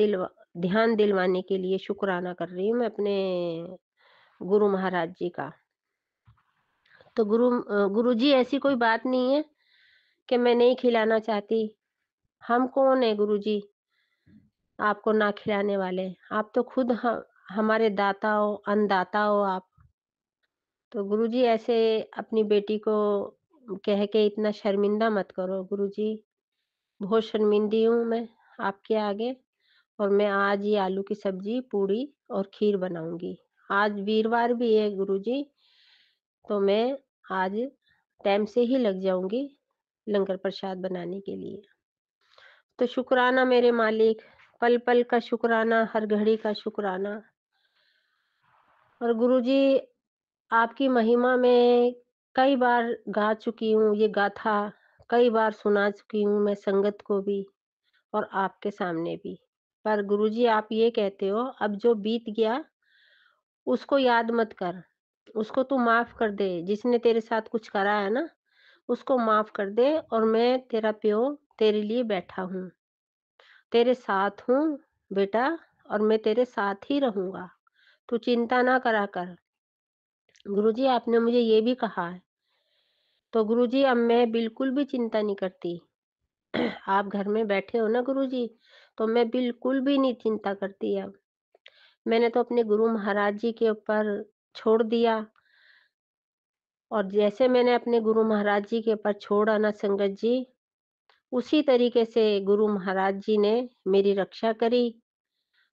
ध्यान दिलवाने के लिए शुक्राना कर रही हूँ मैं अपने गुरु महाराज जी का। तो गुरुजी ऐसी कोई बात नहीं है कि मैं नहीं खिलाना चाहती। हम कौन है गुरुजी आपको ना खिलाने वाले? आप तो खुद हमारे दाता हो, अन्नदाता हो आप। तो गुरुजी ऐसे अपनी बेटी को कह के इतना शर्मिंदा मत करो गुरुजी। बहुत शर्मिंदी हूँ मैं आपके आगे, और मैं आज ही आलू की सब्जी, पूड़ी और खीर बनाऊँगी। आज वीरवार भी है गुरुजी, तो मैं आज टाइम से ही लग जाऊँगी लंगर प्रसाद बनाने के लिए। तो शुक्राना मेरे मालिक, पल-पल का शुक्राना, हर घड़ी का शुक्राना। और गुरुजी आपकी महिमा में कई बार गा चुकी हूँ ये गाथा, कई बार सुना चुकी हूँ मैं संगत को भी और आपके सामने भी। पर गुरुजी आप ये कहते हो अब जो बीत गया उसको याद मत कर, उसको तू माफ़ कर दे, जिसने तेरे साथ कुछ करा है ना, उसको माफ़ कर दे और मैं तेरा प्यो तेरे लिए बैठा हूँ। तेरे साथ हूँ बेटा, और मैं तेरे साथ ही रहूँगा, तू चिंता ना करा कर। गुरुजी आपने मुझे ये भी कहा है, तो गुरुजी अब मैं बिल्कुल भी चिंता नहीं करती। आप घर में बैठे हो ना गुरुजी, तो मैं बिल्कुल भी नहीं चिंता करती अब। मैंने तो अपने गुरु महाराज जी के ऊपर छोड़ दिया, और जैसे मैंने अपने गुरु महाराज जी के ऊपर छोड़ा ना संगत जी, उसी तरीके से गुरु महाराज जी ने मेरी रक्षा करी।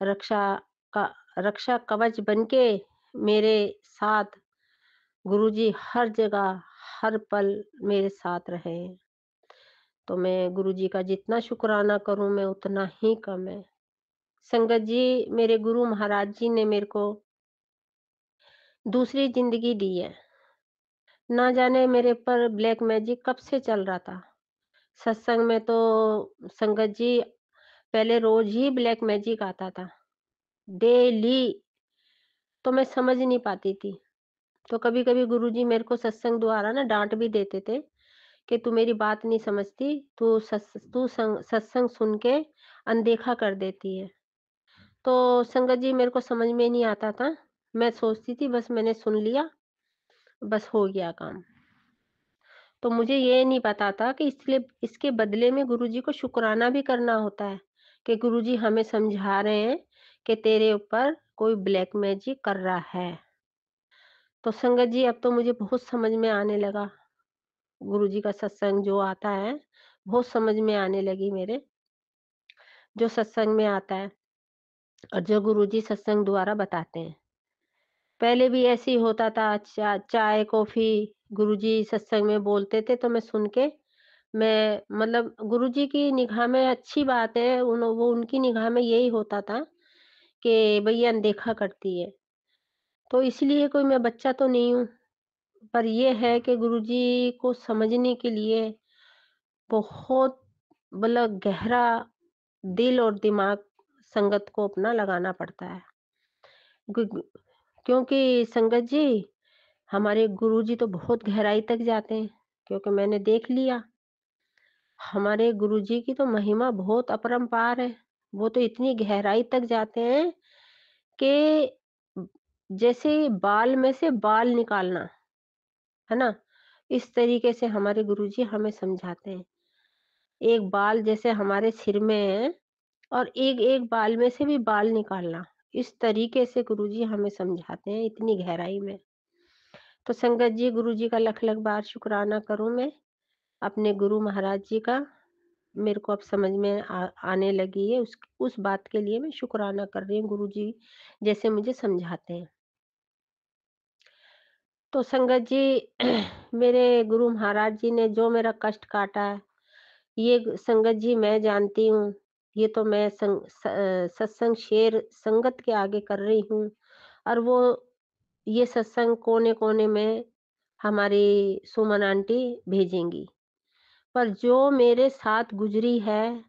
रक्षा का रक्षा कवच बनके मेरे साथ गुरुजी हर जगह, हर पल मेरे साथ रहे। तो मैं गुरुजी का जितना शुक्राना करूँ मैं उतना ही कम है। संगत जी, मेरे गुरु महाराज जी ने मेरे को दूसरी ज़िंदगी दी है। ना जाने मेरे पर ब्लैक मैजिक कब से चल रहा था। सत्संग में तो संगत जी पहले रोज़ ही ब्लैक मैजिक आता था, डेली। तो मैं समझ नहीं पाती थी। तो कभी-कभी गुरुजी मेरे को सत्संग द्वारा ना डाँट भी देते थे कि तू मेरी बात नहीं समझती, तू सत्संग सुन के अनदेखा कर देती है। तो संगत जी मेरे को समझ में नहीं आता था। मैं सोचती थी बस मैंने सुन लिया, बस हो गया काम। तो मुझे ये नहीं पता था कि इसलिए इसके बदले में गुरुजी को शुक्राना भी करना होता है, कि गुरुजी हमें समझा रहे हैं कि तेरे ऊपर कोई ब्लैक मैजिक कर रहा है। तो संगत जी अब तो मुझे बहुत समझ में आने लगा। गुरुजी का सत्संग जो आता है, बहुत समझ में आने लगी मेरे, जो सत्संग में आता है और जो गुरुजी सत्संग द्वारा बताते हैं। पहले भी ऐसे ही होता था, चाय, कॉफ़ी गुरुजी सत्संग में बोलते थे तो मैं सुन के, मैं मतलब गुरुजी की निगाह में अच्छी बात है, वो उनकी निगाह में यही होता था कि भई अनदेखा करती है। तो इसलिए कोई मैं बच्चा तो नहीं हूँ, पर ये है कि गुरुजी को समझने के लिए बहुत मतलब गहरा दिल और दिमाग संगत को अपना लगाना पड़ता है। गु गु क्योंकि संगत जी, हमारे गुरुजी तो बहुत गहराई तक जाते हैं, क्योंकि मैंने देख लिया, हमारे गुरुजी की तो महिमा बहुत अपरंपार है। वो तो इतनी गहराई तक जाते हैं कि जैसे बाल में से बाल निकालना, है ना? इस तरीके से हमारे गुरुजी हमें समझाते हैं। एक बाल जैसे हमारे सिर में है और एक-एक बाल में से भी बाल निकालना, इस तरीके से गुरुजी हमें समझाते हैं इतनी गहराई में। तो संगत जी, गुरुजी का लख-लख बार शुक्राना करूँ मैं, अपने गुरु महाराज जी का। मेरे को अब समझ में आने लगी है, उस बात के लिए मैं शुक्राना कर रही हूँ गुरुजी जैसे मुझे समझाते हैं। तो संगत जी मेरे गुरु महाराज जी ने जो मेरा कष्ट काटा है, ये संगत जी मैं जानती हूँ। ये तो मैं सत्संग शेयर संगत के आगे कर रही हूँ, और वो ये सत्संग कोने-कोने में हमारी सुमन आंटी भेजेंगी। पर जो मेरे साथ गुज़री है,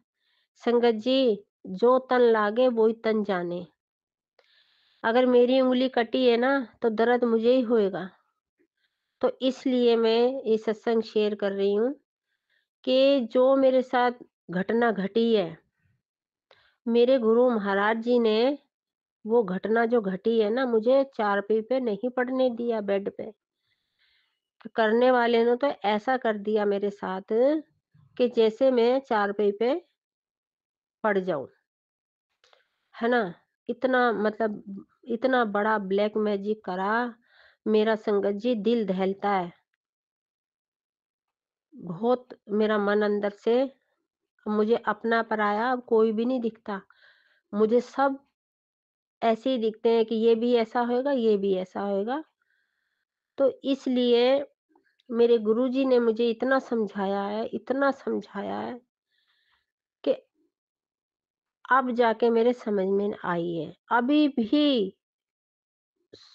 संगत जी, जो तन लागे वोई तन जाने। अगर मेरी उँगली कटी है ना, तो दर्द मुझे ही होएगा। तो इसलिए मैं ये सत्संग शेयर कर रही हूँ कि जो मेरे साथ घटना घटी है, मेरे गुरु महाराज जी ने वो घटना जो घटी है ना, मुझे चारपाई पे नहीं पड़ने दिया, बेड पे। तो करने वाले ने तो ऐसा कर दिया मेरे साथ कि जैसे मैं चारपाई पे पड़ जाऊँ, है ना? इतना मतलब इतना बड़ा ब्लैक मैजिक करा, मेरा संगत जी दिल दहलता है। बहुत मेरा मन अंदर से मुझे अपना पराया अब कोई भी नहीं दिखता। मुझे सब ऐसे ही दिखते हैं कि ये भी ऐसा होएगा, ये भी ऐसा होएगा। तो इसलिए मेरे गुरुजी ने मुझे इतना समझाया है कि अब जाके मेरे समझ में आई है। अभी भी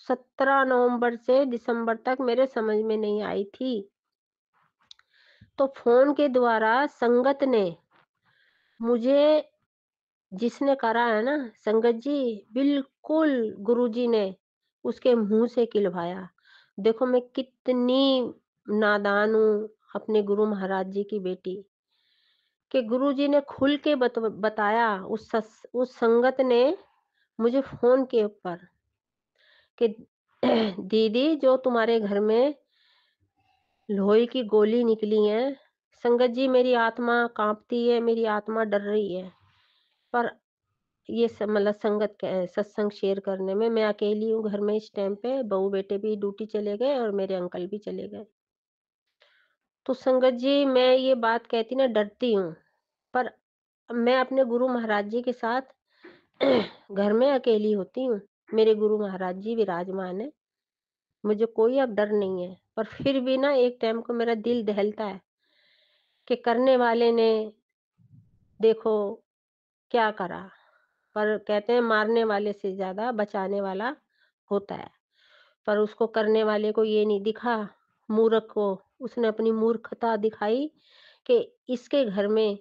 17 नवंबर से दिसंबर तक मेरे समझ में नहीं आई थी। तो फ़ोन के द्वारा संगत ने मुझे जिसने करा है ना संगत जी, बिल्कुल गुरुजी ने उसके मुँह से किलवाया। देखो मैं कितनी नादान हूँ अपने गुरु महाराज जी की बेटी, कि गुरुजी ने खुल के बताया उस संगत ने मुझे फ़ोन के ऊपर कि दीदी जो तुम्हारे घर में लोहे की गोली निकली है, संगत जी मेरी आत्मा काँपती है, मेरी आत्मा डर रही है। पर ये मतलब संगत सत्संग शेयर करने में मैं अकेली हूँ घर में इस टाइम पे, बहू-बेटे भी ड्यूटी चले गए और मेरे अंकल भी चले गए। तो संगत जी मैं ये बात कहती ना डरती हूँ, पर मैं अपने गुरु महाराज जी के साथ घर में अकेली होती हूँ। मेरे गुरु महाराज जी विराजमान हैं, मुझे कोई अब डर नहीं है। पर फिर भी ना एक टाइम को मेरा दिल दहलता है कि करने वाले ने देखो क्या करा। पर कहते हैं मारने वाले से ज़्यादा बचाने वाला होता है। पर उसको करने वाले को ये नहीं दिखा, मूर्ख को उसने अपनी मूर्खता दिखाई कि इसके घर में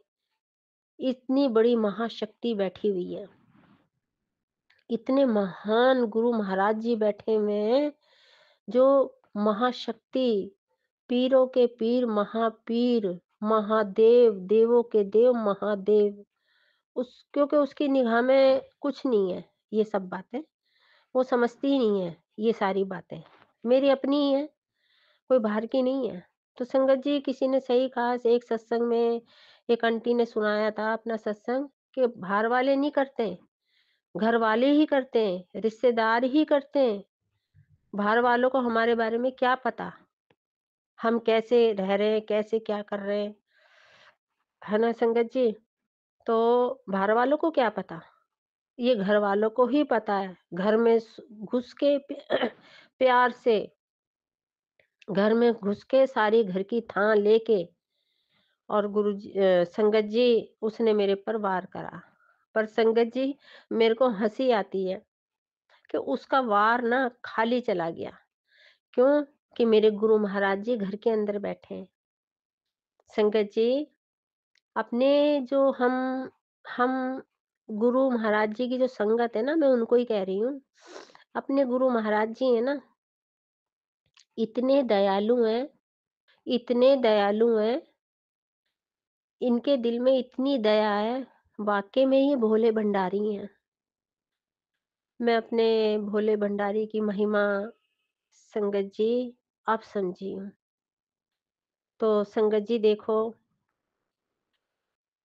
इतनी बड़ी महाशक्ति बैठी हुई है। इतने महान गुरु महाराज जी बैठे हुए हैं, जो महाशक्ति, पीरों के पीर, महापीर, महादेव, देवों के देव, महादेव। क्योंकि उसकी निगाह में कुछ नहीं है ये सब बातें, वो समझती ही नहीं है ये सारी बातें। मेरी अपनी ही है, कोई बाहर की नहीं है। तो संगत जी किसी ने सही कहा, एक सत्संग में एक आंटी ने सुनाया था अपना सत्संग कि बाहर वाले नहीं करते, घर वाले ही करते हैं, रिश्तेदार ही करते हैं। बाहर वालों को हमारे बारे में क्या पता, हम कैसे रह रहे हैं, कैसे क्या कर रहे हैं, है ना संगत जी? तो बाहर वालों को क्या पता, ये घर वालों को ही पता है। घर में घुस के प्यार से घर में घुस के सारी घर की थाह लेके और संगत जी उसने मेरे पर वार करा। पर संगत जी मेरे को हंसी आती है कि उसका वार ना खाली चला गया। क्यों? कि मेरे गुरु महाराज जी घर के अंदर बैठे हैं। संगत जी अपने जो हम गुरु महाराज जी की जो संगत है ना, मैं उनको ही कह रही हूँ। अपने गुरु महाराज जी है ना, इतने दयालु हैं, इतने दयालु हैं, इनके दिल में इतनी दया है, वाक़ई में ये भोले भंडारी हैं। मैं अपने भोले भंडारी की महिमा संगत जी अब समझी हूँ। तो संगत जी देखो,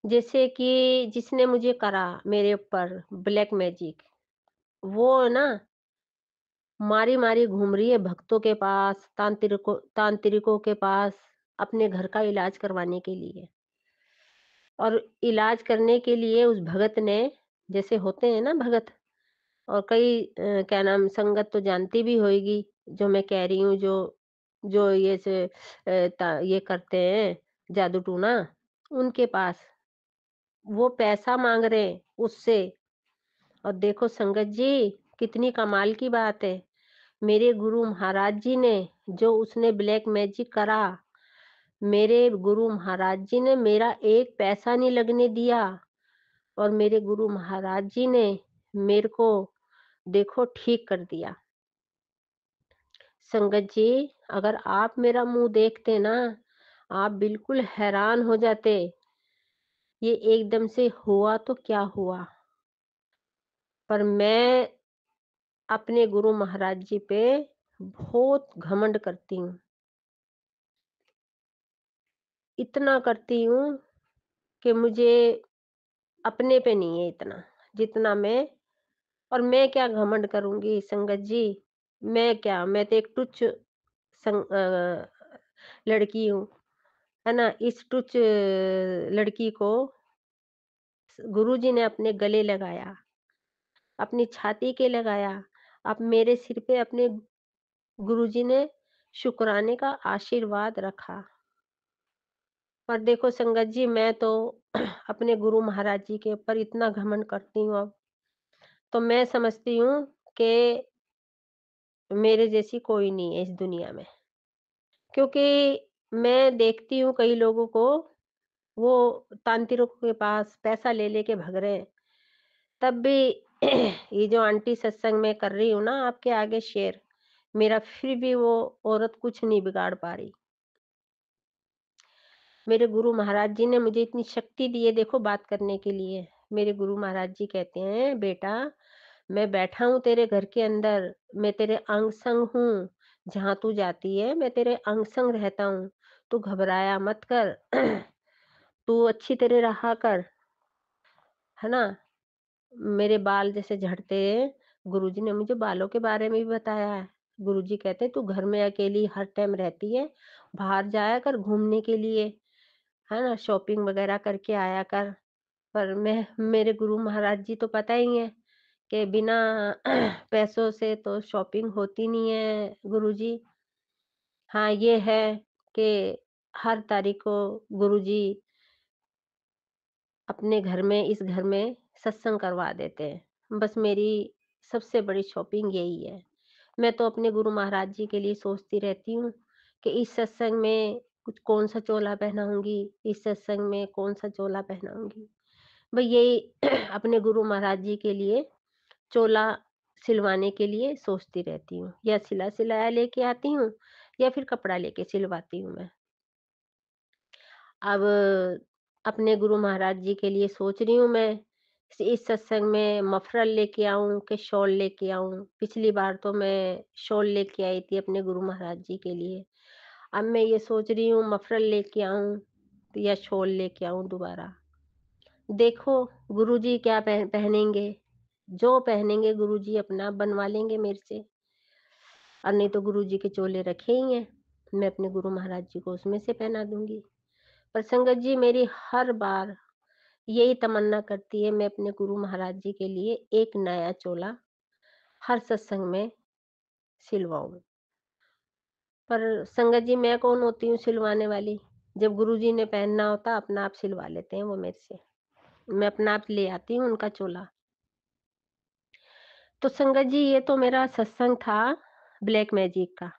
जैसे कि जिसने मुझे करा मेरे ऊपर ब्लैक मैजिक, वो ना मारी-मारी घूम रही है भक्तों के पास, तांत्रिकों के पास, अपने घर का इलाज करवाने के लिए। और इलाज करने के लिए उस भगत ने, जैसे होते हैं ना भगत, और कई क्या नाम संगत तो जानती भी होएगी, जो मैं कह रही हूँ, जो जो ये करते हैं जादू टूना, उनके पास वो पैसा माँग रहे हैं उससे। और देखो संगत जी कितनी कमाल की बात है, मेरे गुरु महाराज जी ने जो उसने ब्लैक मैजिक करा, मेरे गुरु महाराज जी ने मेरा एक पैसा नहीं लगने दिया। और मेरे गुरु महाराज जी ने मेरे को देखो ठीक कर दिया। संगत जी अगर आप मेरा मुंह देखते ना, आप बिल्कुल हैरान हो जाते, ये एकदम से हुआ तो क्या हुआ। पर मैं अपने गुरु महाराज जी पे बहुत घमंड करती हूँ। इतना करती हूँ कि मुझे अपने पे नहीं है इतना, जितना मैं क्या घमंड करूँगी संगत जी, मैं तो एक तुच्छ लड़की हूँ, है ना? इस तुच्छ लड़की को गुरुजी ने अपने गले लगाया, अपनी छाती के लगाया। अब मेरे सिर पे अपने गुरुजी ने शुक्राने का आशीर्वाद रखा। पर देखो संगत जी, मैं तो अपने गुरु महाराज जी के ऊपर इतना घमंड करती हूँ अब, तो मैं समझती हूँ कि मेरे जैसी कोई नहीं है इस दुनिया में। क्योंकि मैं देखती हूँ कई लोगों को, वो तांत्रिकों के पास पैसा ले लेके भग रहे हैं। तब भी ये जो आंटी सत्संग में कर रही हूँ ना आपके आगे शेयर, मेरा फिर भी वो औरत कुछ नहीं बिगाड़ पा रही। मेरे गुरु महाराज जी ने मुझे इतनी शक्ति दी है देखो बात करने के लिए। मेरे गुरु महाराज जी कहते हैं, बेटा मैं बैठा हूँ तेरे घर के अंदर, मैं तेरे अंग संग हूँ। जहाँ तू जाती है मैं तेरे अंग संग रहता हूँ। तू घबराया मत कर। तू अच्छी तरह रहा कर, है ना? मेरे बाल जैसे झड़ते हैं, गुरुजी ने मुझे बालों के बारे में भी बताया है। गुरुजी कहते हैं तू घर में अकेली हर टाइम रहती है, बाहर जाया कर घूमने के लिए, है ना? शॉपिंग वगैरह करके आया कर। पर मेरे गुरु महाराज जी तो पता ही है कि बिना पैसों से तो शॉपिंग होती नहीं है गुरुजी। हाँ, ये है कि हर तारीख को गुरुजी अपने घर में, इस घर में सत्संग करवा देते हैं। बस मेरी सबसे बड़ी शॉपिंग यही है। मैं तो अपने गुरु महाराज जी के लिए सोचती रहती हूँ कि इस सत्संग में कुछ कौन-सा चोला पहनाऊँगी, इस सत्संग में कौन-सा चोला पहनाऊँगी। भई यही अपने गुरु महाराज जी के लिए चोला सिलवाने के लिए सोचती रहती हूँ। या सिला-सिलाया लेके आती हूँ या फिर कपड़ा लेके सिलवाती हूँ मैं। अब अपने गुरु महाराज जी के लिए सोच रही हूँ मैं, इस सत्संग में मफरल लेके आऊँ कि शॉल लेके आऊँ। पिछली बार तो मैं शॉल लेके आई थी अपने गुरु महाराज जी के लिए। अब मैं ये सोच रही हूँ मफरल लेके आऊँ या शॉल लेके आऊँ दोबारा। देखो गुरुजी क्या पहनेंगे, जो पहनेंगे गुरुजी अपना बनवा लेंगे मेरे से। और नहीं तो गुरुजी के चोले रखे ही हैं, मैं अपने गुरु महाराज जी को उसमें से पहना दूँगी। पर संगत जी मेरी हर बार यही तमन्ना करती है, मैं अपने गुरु महाराज जी के लिए एक नया चोला हर सत्संग में सिलवाऊँ। पर संगत जी मैं कौन होती हूँ सिलवाने वाली? जब गुरुजी ने पहनना होता अपना आप सिलवा लेते हैं वो मेरे से। मैं अपना आप ले आती हूँ उनका चोला। तो संगत जी ये तो मेरा सत्संग था ब्लैक मैजिक का।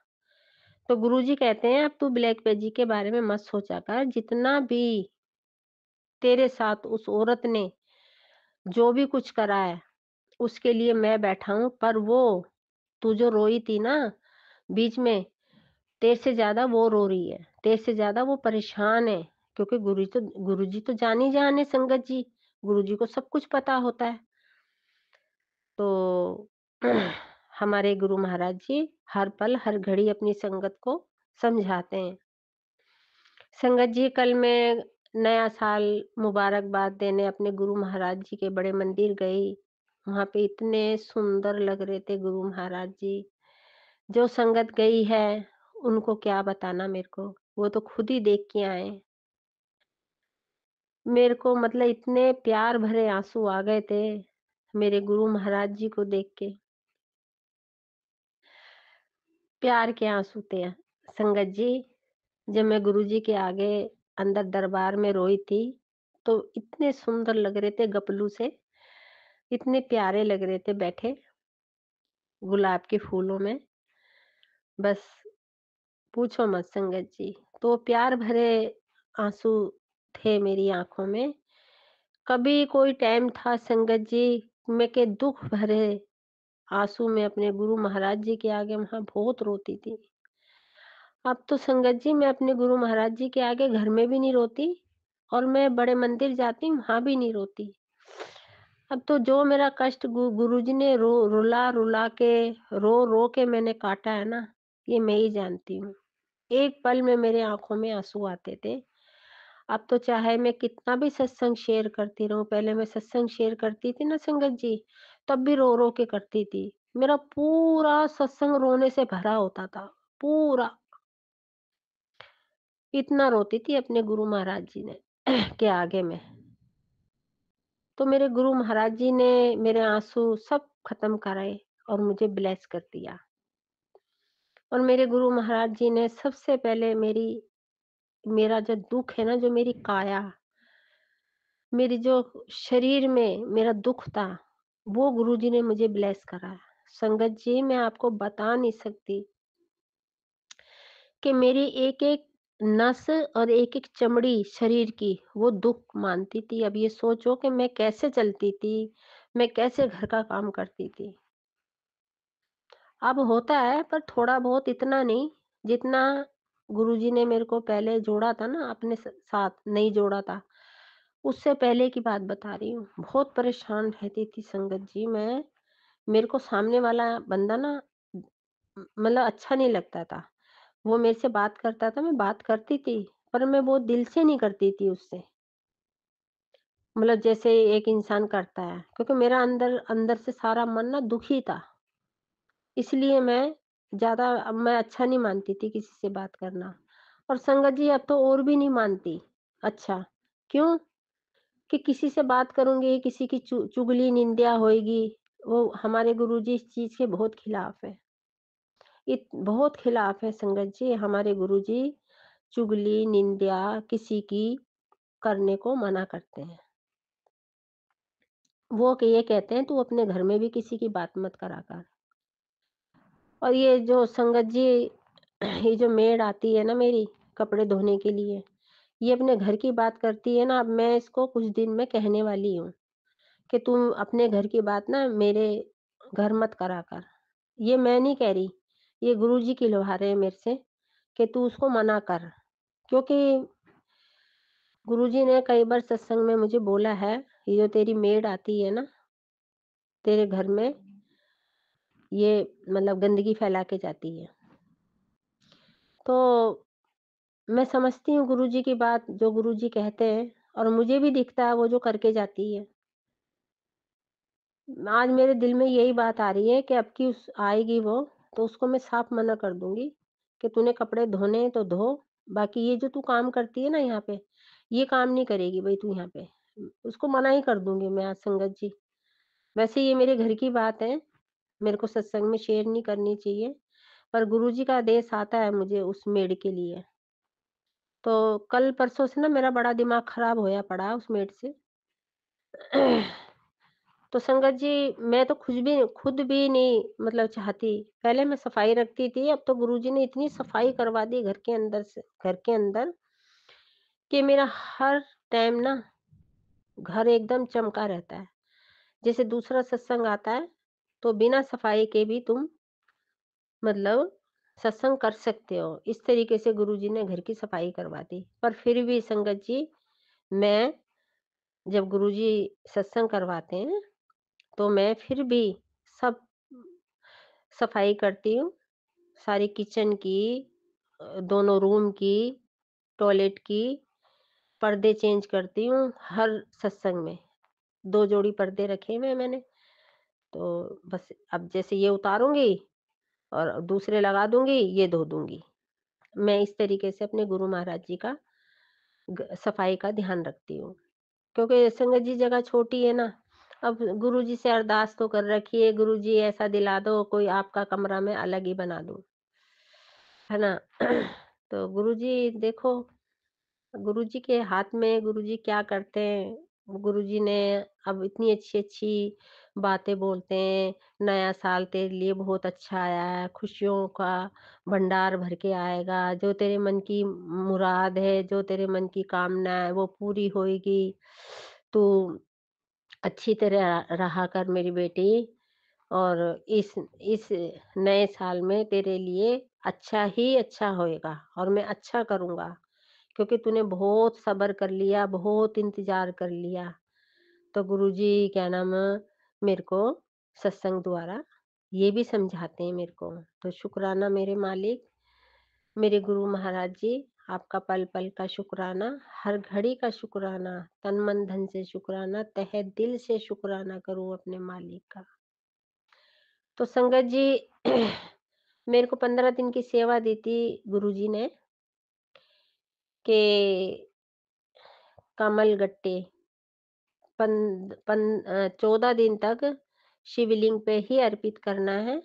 तो गुरुजी कहते हैं अब तू ब्लैक मैजिक के बारे में मत सोचा कर, जितना भी तेरे साथ उस औरत ने जो भी कुछ करा है, उसके लिए मैं बैठा हूँ। पर वो तू जो रोई थी ना बीच में, तेरे से ज़्यादा वो रो रही है, तेरे से ज़्यादा वो परेशान है। क्योंकि गुरुजी तो जान ही जान है संगत जी, गुरुजी को सब कुछ पता होता है। तो हमारे गुरु महाराज जी हर पल, हर घड़ी अपनी संगत को समझाते हैं। संगत जी कल मैं नया साल मुबारकबाद देने अपने गुरु महाराज जी के बड़े मंदिर गई। वहाँ पे इतने सुंदर लग रहे थे गुरु महाराज जी। जो संगत गई है उनको क्या बताना मेरे को, वो तो खुद ही देख के आए। मेरे को मतलब इतने प्यार भरे आंसू आ गए थे मेरे गुरु महाराज जी को देख के। प्यार के आंसू थे संगत जी। जब मैं गुरुजी के आगे अंदर दरबार में रोई थी, तो इतने सुंदर लग रहे थे गपलू से, इतने प्यारे लग रहे थे बैठे गुलाब के फूलों में। बस पूछो मत संगत जी। तो प्यार भरे आंसू थे मेरी आंखों में। कभी कोई टाइम था संगत जी मैं के दुख भरे आंसू में अपने गुरु महाराज जी के आगे वहां बहुत रोती थी। अब तो संगत जी मैं अपने गुरु महाराज जी के आगे घर में भी नहीं रोती और मैं बड़े मंदिर जाती हूँ वहां भी नहीं रोती। अब तो जो मेरा कष्ट गुरुजी ने रुला के, रो के मैंने काटा है ना, ये मैं ही जानती हूँ। एक पल में मेरे आँखों में आँसू आते थे। अब तो चाहे मैं कितना भी सत्संग शेयर करती रहूं, पहले मैं सत्संग शेयर करती थी ना संगत जी, तब भी रो रो के करती थी। मेरा पूरा सत्संग रोने से भरा होता था, पूरा। इतना रोती थी अपने गुरु महाराज जी ने के आगे में। तो मेरे गुरु महाराज जी ने मेरे आंसू सब खत्म कराए और मुझे ब्लेस कर दिया। और मेरे गुरु महाराज जी ने सबसे पहले मेरा जो दुख है ना, जो मेरी काया, मेरी जो शरीर में मेरा दुख था, वो गुरुजी ने मुझे ब्लेस करा। संगत जी, मैं आपको बता नहीं सकती कि मेरी एक एक नस और एक एक चमड़ी शरीर की वो दुख मानती थी। अब ये सोचो कि मैं कैसे चलती थी, मैं कैसे घर का काम करती थी। अब होता है पर थोड़ा बहुत, इतना नहीं जितना गुरुजी ने मेरे को पहले जोड़ा था ना अपने साथ, नहीं जोड़ा था। उससे पहले की बात बता रही हूँ। बहुत परेशान रहती थी संगत जी मैं। मेरे को सामने वाला बंदा ना मतलब अच्छा नहीं लगता था। वो मेरे से बात करता था, मैं बात करती थी, पर मैं वो दिल से नहीं करती थी उससे। मतलब जैसे एक इंसान करता है, क्योंकि मेरा अंदर अंदर से सारा मन ना दुखी था। इसलिए मैं अच्छा नहीं मानती थी किसी से बात करना। और संगत जी अब तो और भी नहीं मानती। अच्छा, क्यों? कि किसी से बात करूँगी, किसी की चुगली निंदा होएगी। वो हमारे गुरुजी इस चीज़ के बहुत खिलाफ है। बहुत खिलाफ है संगत जी, हमारे गुरुजी चुगली, निंदा किसी की करने को मना करते हैं। वो ये कहते हैं, तू अपने घर में भी किसी की बात मत करा कर। और ये जो संगत जी ये जो मेड आती है ना मेरी कपड़े धोने के लिए, ये अपने घर की बात करती है ना। अब मैं इसको कुछ दिन में कहने वाली हूँ कि तुम अपने घर की बात ना मेरे घर मत करा कर। ये मैं नहीं कह रही, ये गुरुजी कहलवा रहे हैं मेरे से कि तू उसको मना कर। क्योंकि गुरुजी ने कई बार सत्संग में मुझे बोला है, ये जो तेरी मेड आती है ना तेरे घर में, ये मतलब गंदगी फैला के जाती है। तो मैं समझती हूँ गुरुजी की बात, जो गुरुजी कहते हैं, और मुझे भी दिखता है वो जो करके जाती है। आज मेरे दिल में यही बात आ रही है कि अब की उस आएगी वो, तो उसको मैं साफ मना कर दूंगी कि तूने कपड़े धोने हैं तो धो, बाकी ये जो तू काम करती है ना यहाँ पे, ये काम नहीं करेगी भाई तू यहाँ पे। उसको मना ही कर दूंगी मैं आज संगत जी। वैसे ये मेरे घर की बात है, मेरे को सत्संग में शेयर नहीं करनी चाहिए, पर गुरुजी का आदेश आता है मुझे उस मेड के लिए। तो कल परसों से ना मेरा बड़ा दिमाग खराब होया पड़ा उस मेड से। तो संगत जी, मैं तो खुद भी नहीं मतलब चाहती। पहले मैं सफाई रखती थी, अब तो गुरुजी ने इतनी सफाई करवा दी घर के अंदर, कि मेरा हर टाइम ना घर एकदम चमका रहता है। जैसे दूसरा सत्संग आता है, तो बिना सफाई के भी तुम मतलब सत्संग कर सकते हो। इस तरीके से गुरुजी ने घर की सफाई करवा दी। पर फिर भी संगत जी, मैं जब गुरुजी सत्संग करवाते हैं, तो मैं फिर भी सब सफाई करती हूँ। सारी किचन की, दोनों रूम की, टॉयलेट की, पर्दे चेंज करती हूँ हर सत्संग में। 2 जोड़ी पर्दे रखे हुए हैं मैंने। तो बस अब जैसे ये उतारूँगी और दूसरे लगा दूँगी, ये धो दूँगी। मैं इस तरीके से अपने गुरु महाराज जी का सफाई का ध्यान रखती हूँ। क्योंकि संगत जी जगह छोटी है ना। अब गुरुजी से अरदास तो कर रखी है, गुरुजी ऐसा दिला दो कोई आपका कमरा मैं अलग ही बना दूँ, है ना? तो गुरुजी देखो, गुरुजी के हाथ में गुरुजी क्या करते हैं। गुरुजी ने अब इतनी अच्छी-अच्छी बातें बोलते हैं, नया साल तेरे लिए बहुत अच्छा आया है, खुशियों का भंडार भर के आएगा, जो तेरे मन की मुराद है, जो तेरे मन की कामना है वो पूरी होएगी। तू अच्छी तरह रहा कर मेरी बेटी, और इस नए साल में तेरे लिए अच्छा ही अच्छा होएगा और मैं अच्छा करूँगा। क्योंकि तूने बहुत सब्र कर लिया, बहुत इंतज़ार कर लिया। तो गुरुजी क्या नाम मेरे को सत्संग द्वारा ये भी समझाते हैं मेरे को। तो शुक्राना मेरे मालिक, मेरे गुरु महाराज जी, आपका पल पल का शुक्राना, हर घड़ी का शुक्राना, तन मन धन से शुक्राना, तहे दिल से शुक्राना करूं अपने मालिक का। तो संगत जी मेरे को 15 दिन की सेवा दी थी गुरुजी ने कि कमल गट्टे 14 दिन तक शिवलिंग पे ही अर्पित करना है।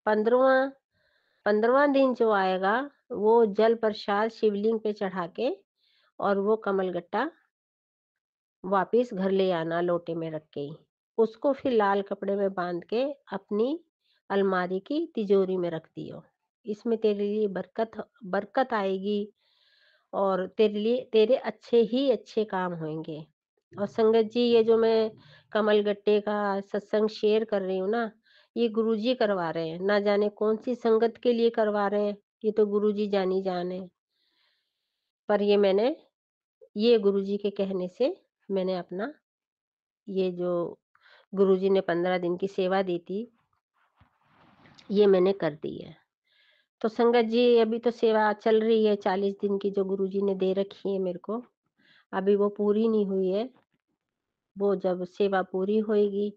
15वां दिन जो आएगा वो जल प्रसाद शिवलिंग पे चढ़ा के और वो कमल गट्टा वापिस घर ले आना लोटे में रख के ही। उसको फिर लाल कपड़े में बांध के अपनी अलमारी की तिजोरी में रख दियो। इसमें तेरे लिए बरकत आएगी और तेरे अच्छे ही अच्छे काम होंगे। और संगत जी ये जो मैं कमल गट्टे का सत्संग शेयर कर रही हूँ ना, ये गुरुजी करवा रहे हैं। ना जाने कौन सी संगत के लिए करवा रहे हैं, ये तो गुरुजी जानी जान है। पर ये गुरुजी के कहने से मैंने अपना ये जो गुरुजी ने 15 दिन की सेवा दी थी, ये मैंने कर दी है। तो संगत जी अभी तो सेवा चल रही है 40 दिन की जो गुरुजी ने दे रखी है मेरे को। अभी वो पूरी नहीं हुई है। वो जब सेवा पूरी होएगी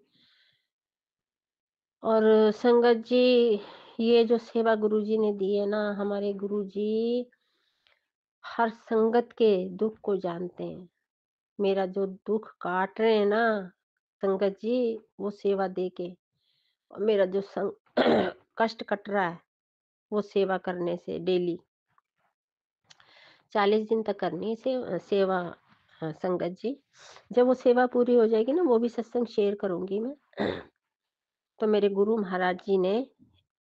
और संगत जी ये जो सेवा गुरुजी ने दी है ना, हमारे गुरुजी हर संगत के दुख को जानते हैं। मेरा जो दुख काट रहे हैं ना संगत जी, वो सेवा दे के, और मेरा जो कष्ट कट रहा है वो सेवा करने से डेली 40 दिन तक करनी है सेवा। संगत जी जब वो सेवा पूरी हो जाएगी ना, वो भी सत्संग शेयर करूंगी मैं। तो मेरे गुरु महाराज जी ने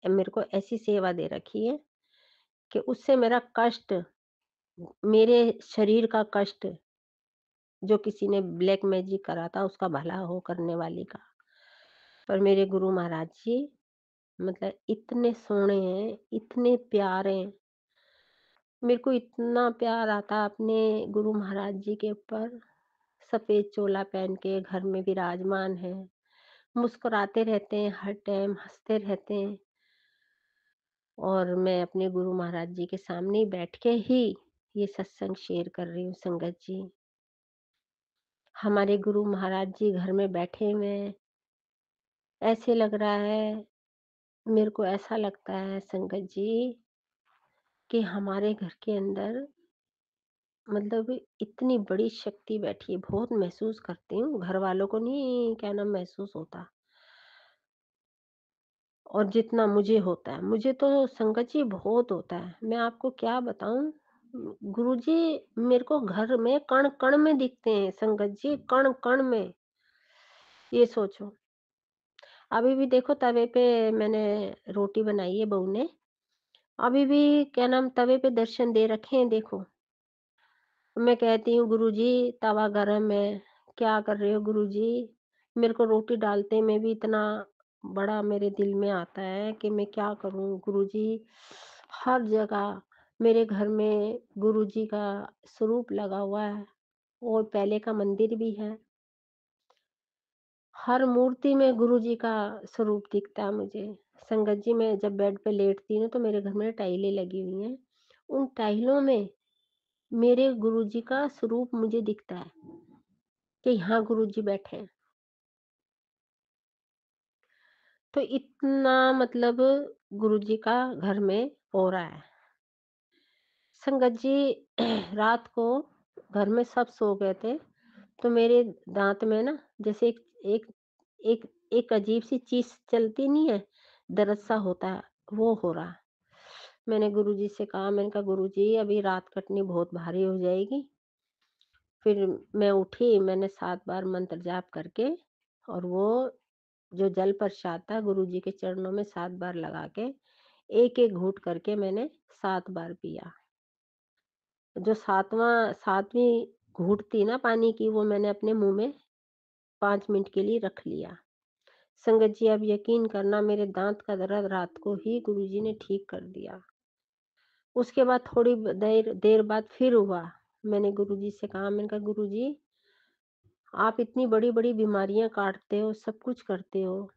मेरे को ऐसी सेवा दे रखी है कि उससे मेरा कष्ट, मेरे शरीर का कष्ट जो किसी ने ब्लैक मैजिक करा था उसका भला हो करने वाली का। पर मेरे गुरु महाराज जी मतलब इतने सोहने हैं, इतने प्यारे हैं। मेरे को इतना प्यार आता अपने गुरु महाराज जी के ऊपर। सफेद चोला पहन के घर में विराजमान है, मुस्कुराते रहते हैं, हर टाइम हंसते रहते हैं। और मैं अपने गुरु महाराज जी के सामने ही बैठ के ही ये सत्संग शेयर कर रही हूँ संगत जी। हमारे गुरु महाराज जी घर में बैठे हुए हैं। ऐसे लग रहा है, मेरे को ऐसा लगता है संगत जी कि हमारे घर के अंदर मतलब इतनी बड़ी शक्ति बैठी है। बहुत महसूस करती हूँ, घर वालों को नहीं क्या नाम महसूस होता। और जितना मुझे होता है, मुझे तो संगत जी बहुत होता है। मैं आपको क्या बताऊं, गुरुजी मेरे को घर में कण कण में दिखते हैं संगत जी, कण कण में। ये सोचो, अभी भी देखो तवे पे मैंने रोटी बनाई है बहू ने, अभी भी क्या नाम तवे पे दर्शन दे रखे हैं देखो। मैं कहती हूँ गुरुजी तवा गरम है, क्या कर रहे हो गुरुजी। मेरे को रोटी डालते में भी इतना बड़ा मेरे दिल में आता है कि मैं क्या करूँ गुरुजी। हर जगह मेरे घर में गुरुजी का स्वरूप लगा हुआ है और पहले का मंदिर भी है। हर मूर्ति में गुरुजी का स्वरूप दिखता है मुझे। संगत जी मैं जब बेड पे लेटती हूँ तो मेरे घर में टाइलें लगी हुई हैं। उन टाइलों में मेरे गुरुजी का स्वरूप मुझे दिखता है कि यहाँ गुरुजी बैठे हैं। तो इतना मतलब गुरुजी का घर में हो रहा है। संगत जी रात को घर में सब सो गए थे, तो मेरे दांत में ना जैसे एक एक एक अजीब सी चीज चलती नहीं है, दर्द सा होता है, वो हो रहा। मैंने गुरुजी से कहा, मैंने कहा गुरुजी अभी रात कटनी बहुत भारी हो जाएगी। फिर मैं उठी, मैंने 7 बार मंत्र जाप करके और वो जो जल प्रसाद था गुरुजी के चरणों में 7 बार लगा के एक एक घूंट करके मैंने 7 बार पिया। जो सातवीं घूंट थी ना पानी की, वो मैंने अपने मुंह में 5 मिनट के लिए रख लिया। संगत जी अब यकीन करना, मेरे दांत का दर्द रात को ही गुरुजी ने ठीक कर दिया। उसके बाद थोड़ी देर बाद फिर हुआ। मैंने गुरुजी से कहा, मैंने कहा गुरुजी आप इतनी बड़ी-बड़ी बीमारियाँ काटते हो, सब कुछ करते हो,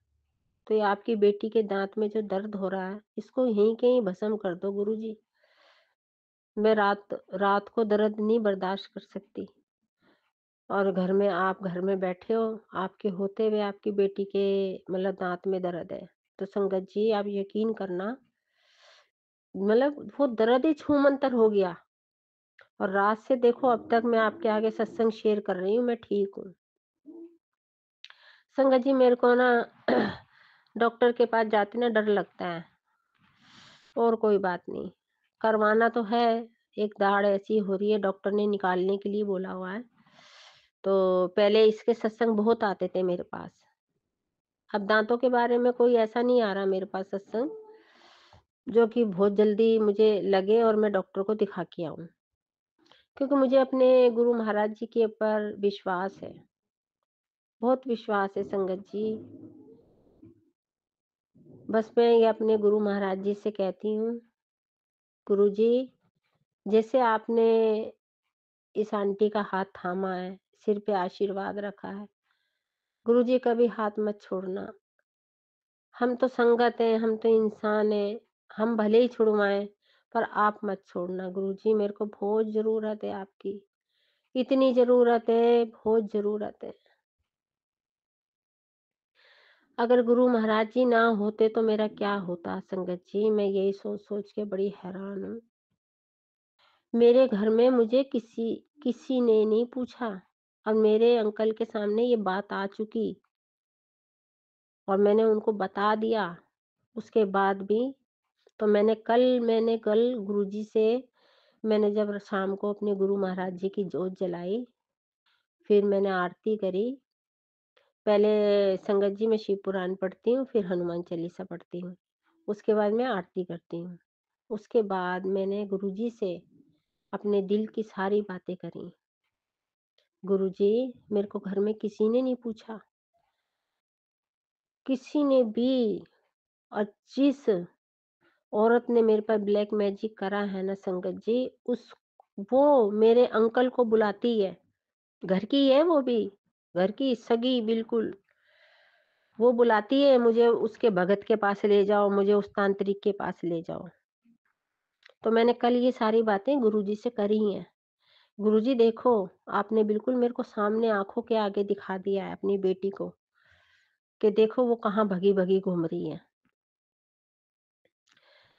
तो ये आपकी बेटी के दाँत में जो दर्द हो रहा है, इसको यहीं के यहीं भस्म कर दो गुरुजी। मैं रात रात को दर्द नहीं बर्दाश्त कर सकती। और आप घर में बैठे हो, आपके होते हुए आपकी बेटी के मतलब दाँत में दर्द है। तो संगत जी आप यकीन करना, मतलब वो दर्द ही छूमंतर हो गया। और रात से देखो अब तक मैं आपके आगे सत्संग शेयर कर रही हूँ, मैं ठीक हूँ। संगत जी मेरे को ना डॉक्टर के पास जाते ना डर लगता है, और कोई बात नहीं। करवाना तो है, एक दाढ़ ऐसी हो रही है, डॉक्टर ने निकालने के लिए बोला हुआ है। तो पहले इसके सत्संग बहुत आते थे मेरे पास। अब दाँतों के बारे में कोई ऐसा नहीं आ रहा मेरे पास सत्संग, जो कि बहुत जल्दी मुझे लगे और मैं डॉक्टर को दिखा के आऊँ। क्योंकि मुझे अपने गुरु महाराज जी के ऊपर विश्वास है, बहुत विश्वास है संगत जी। बस मैं ये अपने गुरु महाराज जी से कहती हूँ, गुरुजी जैसे आपने इस आंटी का हाथ थामा है, सिर पे आशीर्वाद रखा है, गुरुजी कभी हाथ मत छोड़ना। हम तो संगत हैं, हम तो इंसान हैं, हम भले ही छुड़वाएँ, पर आप मत छोड़ना गुरुजी, मेरे को बहुत ज़रूरत है आपकी। इतनी ज़रूरत है, बहुत ज़रूरत है। अगर गुरु महाराज जी ना होते तो मेरा क्या होता संगत जी, मैं यही सोच-सोच के बड़ी हैरान हूँ। मेरे घर में मुझे किसी ने नहीं पूछा, और मेरे अंकल के सामने ये बात आ चुकी और मैंने उनको बता दिया। उसके बाद भी तो मैंने कल गुरुजी से मैंने जब शाम को अपने गुरु महाराज जी की जोत जलाई, फिर मैंने आरती करी। पहले संगत जी मैं शिव पुराण पढ़ती हूँ, फिर हनुमान चालीसा पढ़ती हूँ। उसके बाद मैं आरती करती हूँ। उसके बाद मैंने गुरुजी से अपने दिल की सारी बातें करी। गुरुजी मेरे को घर में किसी ने नहीं पूछा, किसी ने भी। और जिस औरत ने मेरे पर ब्लैक मैजिक करा है ना संगत जी, उस वो मेरे अंकल को बुलाती है। घर की है वो भी, घर की सगी बिल्कुल। वो बुलाती है मुझे, उसके भगत के पास ले जाओ, मुझे उस तांत्रिक के पास ले जाओ। तो मैंने कल ये सारी बातें गुरुजी से करी हैं। गुरुजी देखो, आपने बिल्कुल मेरे को सामने आँखों के आगे दिखा दिया है अपनी बेटी को, कि देखो वो कहाँ भगी-भगी घूम रही है।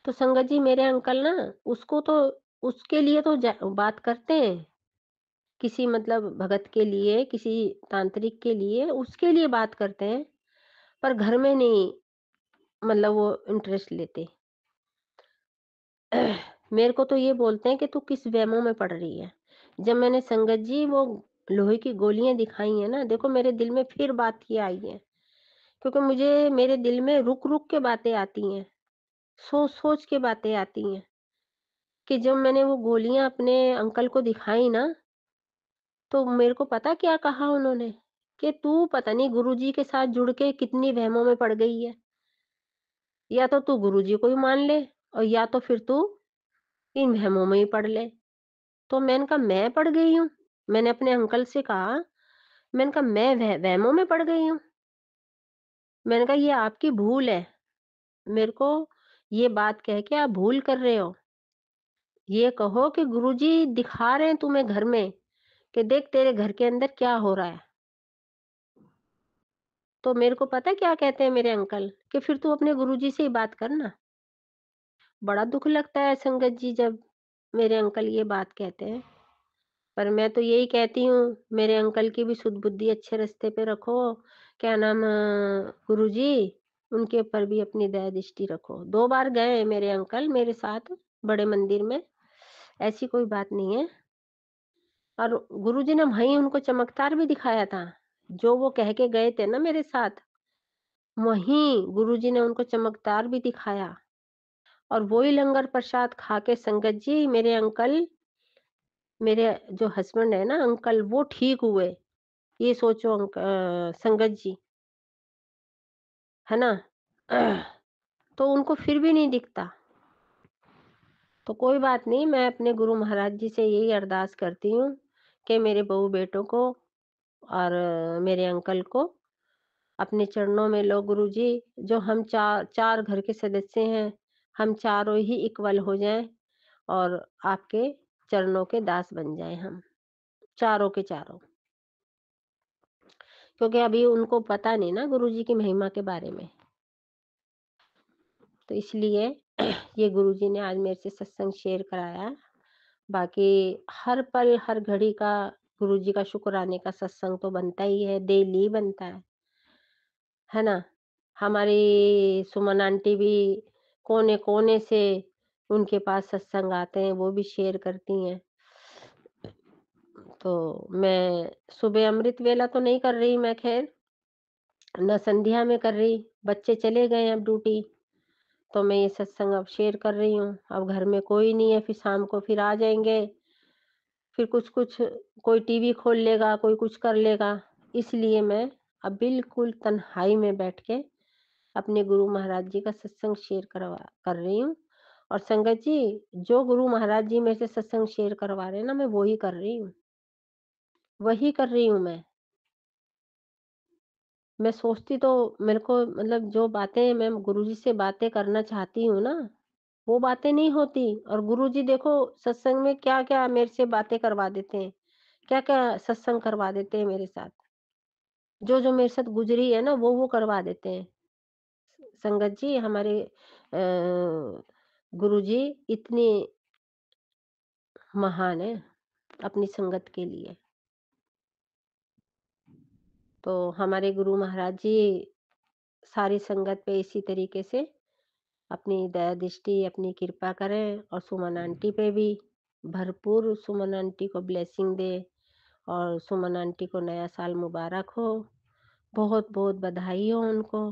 तो संगत जी मेरे अंकल ना उसको तो उसके लिए तो बात करते हैं, किसी मतलब भगत के लिए, किसी तांत्रिक के लिए, उसके लिए बात करते हैं, पर घर में नहीं मतलब वो इंटरेस्ट लेते। मेरे को तो ये बोलते हैं कि तू किस वहमों में पड़ रही है। जब मैंने संगत जी वो लोहे की गोलियाँ दिखाई हैं ना, देखो मेरे दिल में फिर बात ये आई है, क्योंकि मुझे मेरे दिल में रुक-रुक के बातें आती हैं, सोच-सोच के बातें आती हैं, कि जब मैंने वो गोलियाँ अपने अंकल को दिखाई ना, तो मेरे को पता क्या कहा उन्होंने, कि तू पता नहीं गुरुजी के साथ जुड़ के कितनी वहमों में पड़ गई है। या तो तू गुरुजी को ही मान ले, और या तो फिर तू इन वहमों में ही पड़ ले। तो मैंने कहा मैं पड़ गई हूँ? मैंने अपने अंकल से कहा, मैंने कहा मैं वहमों में पड़ गई हूँ? मैंने कहा ये आपकी भूल है। मेरे को ये बात कह के आप भूल कर रहे हो। ये कहो कि गुरुजी दिखा रहे हैं तुम्हें घर में, कि देख तेरे घर के अंदर क्या हो रहा है। तो मेरे को पता है क्या कहते हैं मेरे अंकल, कि फिर तू अपने गुरुजी से ही बात कर ना। बड़ा दुःख लगता है संगत जी जब मेरे अंकल ये बात कहते हैं। पर मैं तो यही कहती हूँ, मेरे अंकल की भी सुध-बुद्धि अच्छे रास्ते पे रखो। क्या नाम गुरुजी, उनके ऊपर भी अपनी दया दृष्टि रखो। 2 बार गए हैं मेरे अंकल मेरे साथ बड़े मंदिर में, ऐसी कोई बात नहीं है। और गुरुजी ने वहीं उनको चमत्कार भी दिखाया था। जो वो कह के गए थे ना मेरे साथ, वहीं गुरुजी ने उनको चमत्कार भी दिखाया। और वही लंगर प्रसाद खा के संगत जी मेरे जो हस्बैंड है ना अंकल, वो ठीक हुए। ये सोचो संगत जी, है ना? तो उनको फिर भी नहीं दिखता। तो कोई बात नहीं, मैं अपने गुरु महाराज जी से यही अरदास करती हूँ कि मेरे बहू-बेटों को और मेरे अंकल को अपने चरणों में लो गुरुजी। जो हम 4 घर के सदस्य हैं, हम चारों ही इक्वल हो जाएँ और आपके चरणों के दास बन जाएँ हम, चारों के चारों। क्योंकि अभी उनको पता नहीं ना गुरुजी की महिमा के बारे में। तो इसलिए ये गुरुजी ने आज मेरे से सत्संग शेयर कराया। बाकी हर पल, हर घड़ी का गुरुजी का शुक्राने का सत्संग तो बनता ही है, डेली बनता है ना? हमारी सुमन आंटी भी कोने-कोने से उनके पास सत्संग आते हैं, वो भी शेयर करती हैं। तो मैं सुबह अमृत वेला तो नहीं कर रही मैं ख़ैर, ना संध्या में कर रही, बच्चे चले गए अब ड्यूटी, तो मैं ये सत्संग अब शेयर कर रही हूँ। अब घर में कोई नहीं है, फिर शाम को फिर आ जाएँगे, फिर कुछ-कुछ कोई टीवी खोल लेगा, कोई कुछ कर लेगा। इसलिए मैं अब बिल्कुल तन्हाई में बैठ के अपने गुरु महाराज जी का सत्संग शेयर कर रही हूँ। और संगत जी, जो गुरु महाराज जी मेरे से सत्संग शेयर करवा रहे हैं ना, मैं वो ही कर रही हूँ, वही कर रही हूँ मैं। मैं सोचती तो मेरे को मतलब जो बातें मैं गुरुजी से बातें करना चाहती हूँ ना, वो बातें नहीं होती। और गुरुजी देखो सत्संग में क्या-क्या मेरे से बातें करवा देते हैं, क्या-क्या सत्संग करवा देते हैं मेरे साथ। जो-जो मेरे साथ गुज़री है ना, वो करवा देते हैं। संगत जी हमारे गुरुजी इतने महान हैं अपनी संगत के लिए। तो हमारे गुरु महाराज जी सारी संगत पे इसी तरीके से अपनी दया दृष्टि, अपनी कृपा करें और सुमन आंटी पे भी भरपूर सुमन आंटी को ब्लेसिंग दे और सुमन आंटी को नया साल मुबारक हो। बहुत-बहुत बधाई हो उनको।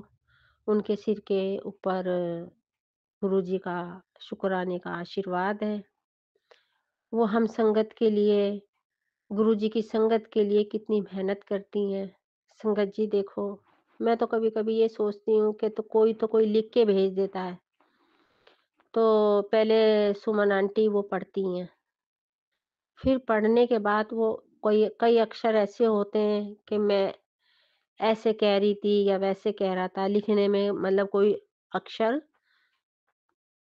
उनके सिर के ऊपर गुरुजी का शुक्राने का आशीर्वाद है। वो हम संगत के लिए, गुरुजी की संगत के लिए कितनी मेहनत करती हैं। संगत जी देखो, मैं तो कभी-कभी ये सोचती हूँ कि तो कोई लिख के भेज देता है। तो पहले सुमन आंटी वो पढ़ती हैं, फिर पढ़ने के बाद वो कोई कई अक्षर ऐसे होते हैं कि मैं ऐसे कह रही थी या वैसे कह रहा था, लिखने में मतलब कोई अक्षर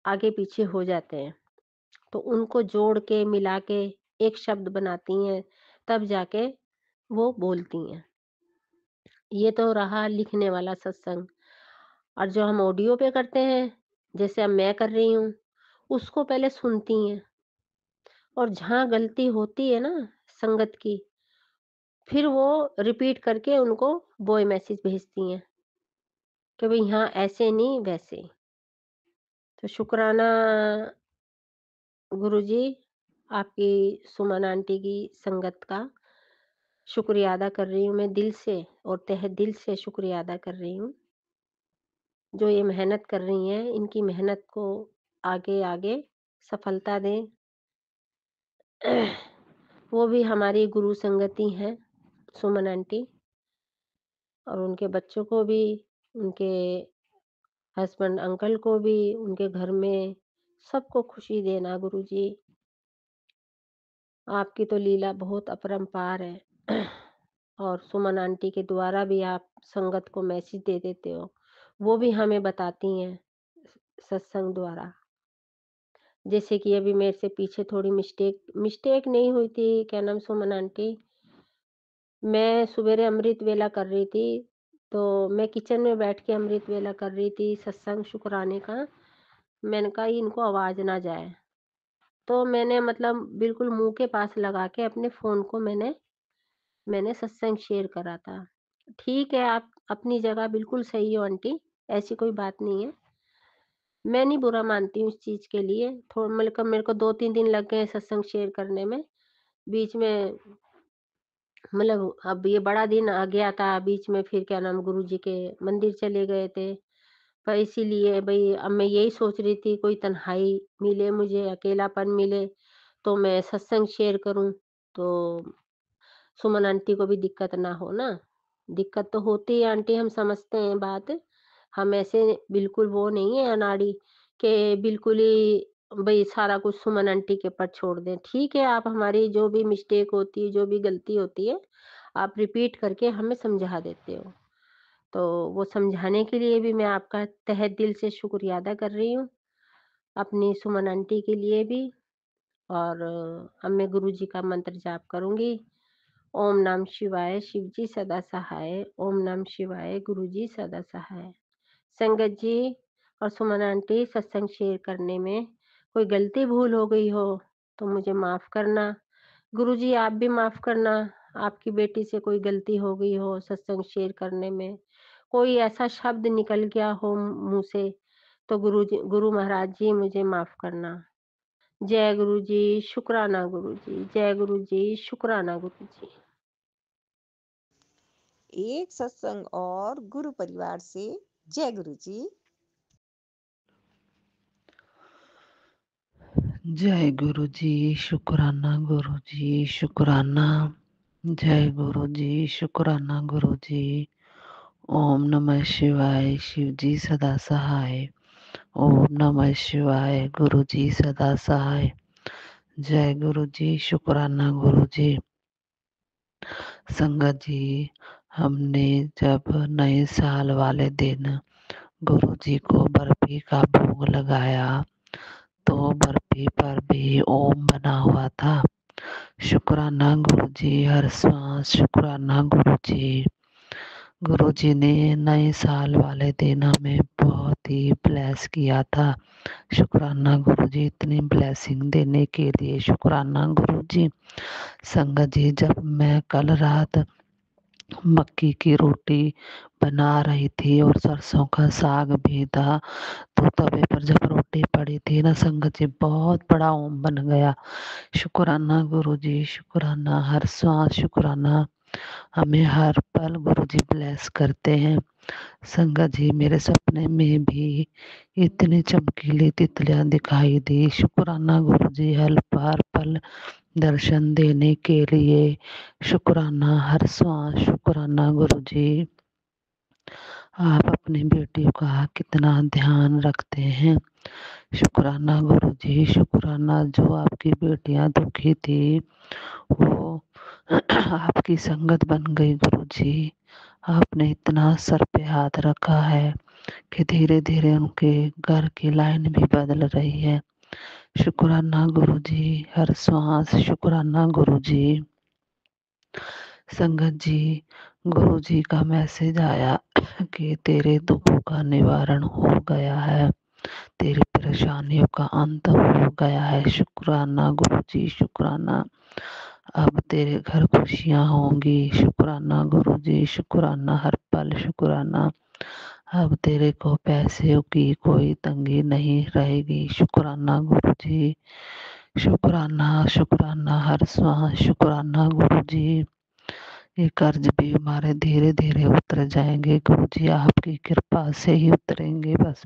आगे-पीछे हो जाते हैं। तो उनको जोड़ के, मिला के एक शब्द बनाती हैं, तब जाके वो बोलती हैं। ये तो रहा लिखने वाला सत्संग। और जो हम ऑडियो पे करते हैं, जैसे अब मैं कर रही हूँ, उसको पहले सुनती हैं और जहाँ गलती होती है ना संगत की, फिर वो रिपीट करके उनको वॉइस मैसेज भेजती हैं कि भई यहाँ ऐसे नहीं वैसे। तो शुक्राना गुरुजी, आपकी सुमन आंटी की संगत का शुक्रिया अदा कर रही हूँ मैं दिल से और तहे दिल से शुक्रिया अदा कर रही हूँ। जो ये मेहनत कर रही हैं, इनकी मेहनत को आगे-आगे सफलता दें। वो भी हमारी गुरु संगति हैं, सुमन आंटी, और उनके बच्चों को भी, उनके हस्बैंड अंकल को भी, उनके घर में सबको खुशी देना गुरुजी। आपकी तो लीला बहुत अपरंपार है। और सुमन आंटी के द्वारा भी आप संगत को मैसेज दे देते हो, वो भी हमें बताती हैं सत्संग द्वारा। जैसे कि अभी मेरे से पीछे थोड़ी मिस्टेक नहीं हुई थी, क्या नाम सुमन आंटी, मैं सुबेरे अमृत वेला कर रही थी, तो मैं किचन में बैठ के अमृत वेला कर रही थी सत्संग शुक्राने का। मैंने कहा इनको आवाज़ ना जाए, तो मैंने मतलब बिल्कुल मुँह के पास लगा के अपने फ़ोन को मैंने मैंने सत्संग शेयर करा था। ठीक है, आप अपनी जगह बिल्कुल सही हो आंटी, ऐसी कोई बात नहीं है। मैं नहीं बुरा मानती हूँ इस चीज़ के लिए। मतलब मेरे को 2-3 दिन लग गए सत्संग शेयर करने में। बीच में मतलब अब ये बड़ा दिन आ गया था, बीच में फिर क्या नाम गुरुजी के मंदिर चले गए थे। पर इसीलिए भई अब मैं यही सोच रही थी कोई तन्हाई मिले मुझे, अकेलापन मिले, तो मैं सत्संग शेयर करूँ, तो सुमन आंटी को भी दिक्कत ना हो ना। दिक्कत तो होती है आंटी, हम समझते हैं बात। हम ऐसे बिल्कुल वो नहीं है अनाड़ी कि बिल्कुल ही भई सारा कुछ सुमन आंटी के ऊपर छोड़ दें। ठीक है, आप हमारी जो भी मिस्टेक होती है, जो भी गलती होती है, आप रिपीट करके हमें समझा देते हो। तो वो समझाने के लिए भी मैं आपका तहे दिल से शुक्रिया अदा कर रही हूँ, अपनी सुमन आंटी के लिए भी। और अब मैं गुरुजी का मंत्र जाप करूँगी। ओम नमः शिवाय, शिवजी सदा सहाय। ओम नमः शिवाय, गुरुजी सदा सहाय। संगत जी और सुमन आंटी, सत्संग शेयर करने में कोई गलती भूल हो गई हो तो मुझे माफ़ करना। गुरुजी आप भी माफ़ करना, आपकी बेटी से कोई गलती हो गई हो सत्संग शेयर करने में, कोई ऐसा शब्द निकल गया हो मुँह से, तो गुरु महाराज जी मुझे माफ़ करना। जय गुरुजी, शुक्राना गुरुजी। जय गुरुजी, शुक्राना गुरुजी। एक सत्संग और गुरु परिवार से जय गुरु जी। जय गुरु जी, शुक्राना गुरु जी, शुक्राना। जय गुरु जी, शुक्राना गुरु जी। ओम नमः शिवाय, शिव जी सदा सहाय। ओम नमः शिवाय, गुरु जी सदा सहाय। जय गुरु जी, शुक्राना गुरु जी। संगत जी, हमने जब नए साल वाले दिन गुरु जी को बर्फी का भोग लगाया तो बर्फी पर भी ओम बना हुआ था। शुक्राना गुरु जी, हर सांस शुक्राना गुरु जी। गुरु जी ने नए साल वाले दिन हमें बहुत ही ब्लेस किया था। शुक्राना गुरु जी, इतनी ब्लेसिंग देने के लिए शुक्राना गुरु जी। संगत जी, जब मैं कल रात मक्की की रोटी बना रही थी और सरसों का साग भी था, तो तवे पर जब रोटी पड़ी थी ना संगत जी, बहुत बड़ा ओम बन गया। शुक्राना गुरु जी, शुक्राना। हर सांस शुक्राना। हमें हर पल गुरु जी ब्लेस करते हैं। संगत जी, मेरे सपने में भी इतनी चमकीली तितलियां दिखाई दी। शुक्राना गुरु जी, हर पल दर्शन देने के लिए शुक्राना। हर सांस शुक्राना गुरु जी। आप अपनी बेटियों का कितना ध्यान रखते हैं। शुक्राना गुरु जी, शुक्राना। जो आपकी बेटियां दुखी थी वो आपकी संगत बन गई गुरु जी। आपने इतना सर पे हाथ रखा है कि धीरे धीरे उनके घर की लाइन भी बदल रही है। शुक्राना गुरु जी, हर सांस शुक्राना गुरु जी। संगत जी, गुरु जी का मैसेज आया कि तेरे दुखों का निवारण हो गया है, तेरी परेशानियों का अंत हो गया है। शुक्राना गुरु जी, शुक्राना। अब तेरे घर खुशियां होंगी। शुक्राना गुरु जी, शुक्राना। हर पल शुक्राना। अब तेरे को पैसे की कोई तंगी नहीं रहेगी। शुक्राना गुरु जी, शुक्राना शुक्राना। हर सांस शुक्राना गुरु जी। ये कर्ज भी हमारे धीरे धीरे उतर जाएंगे गुरु जी, आपकी कृपा से ही उतरेंगे। बस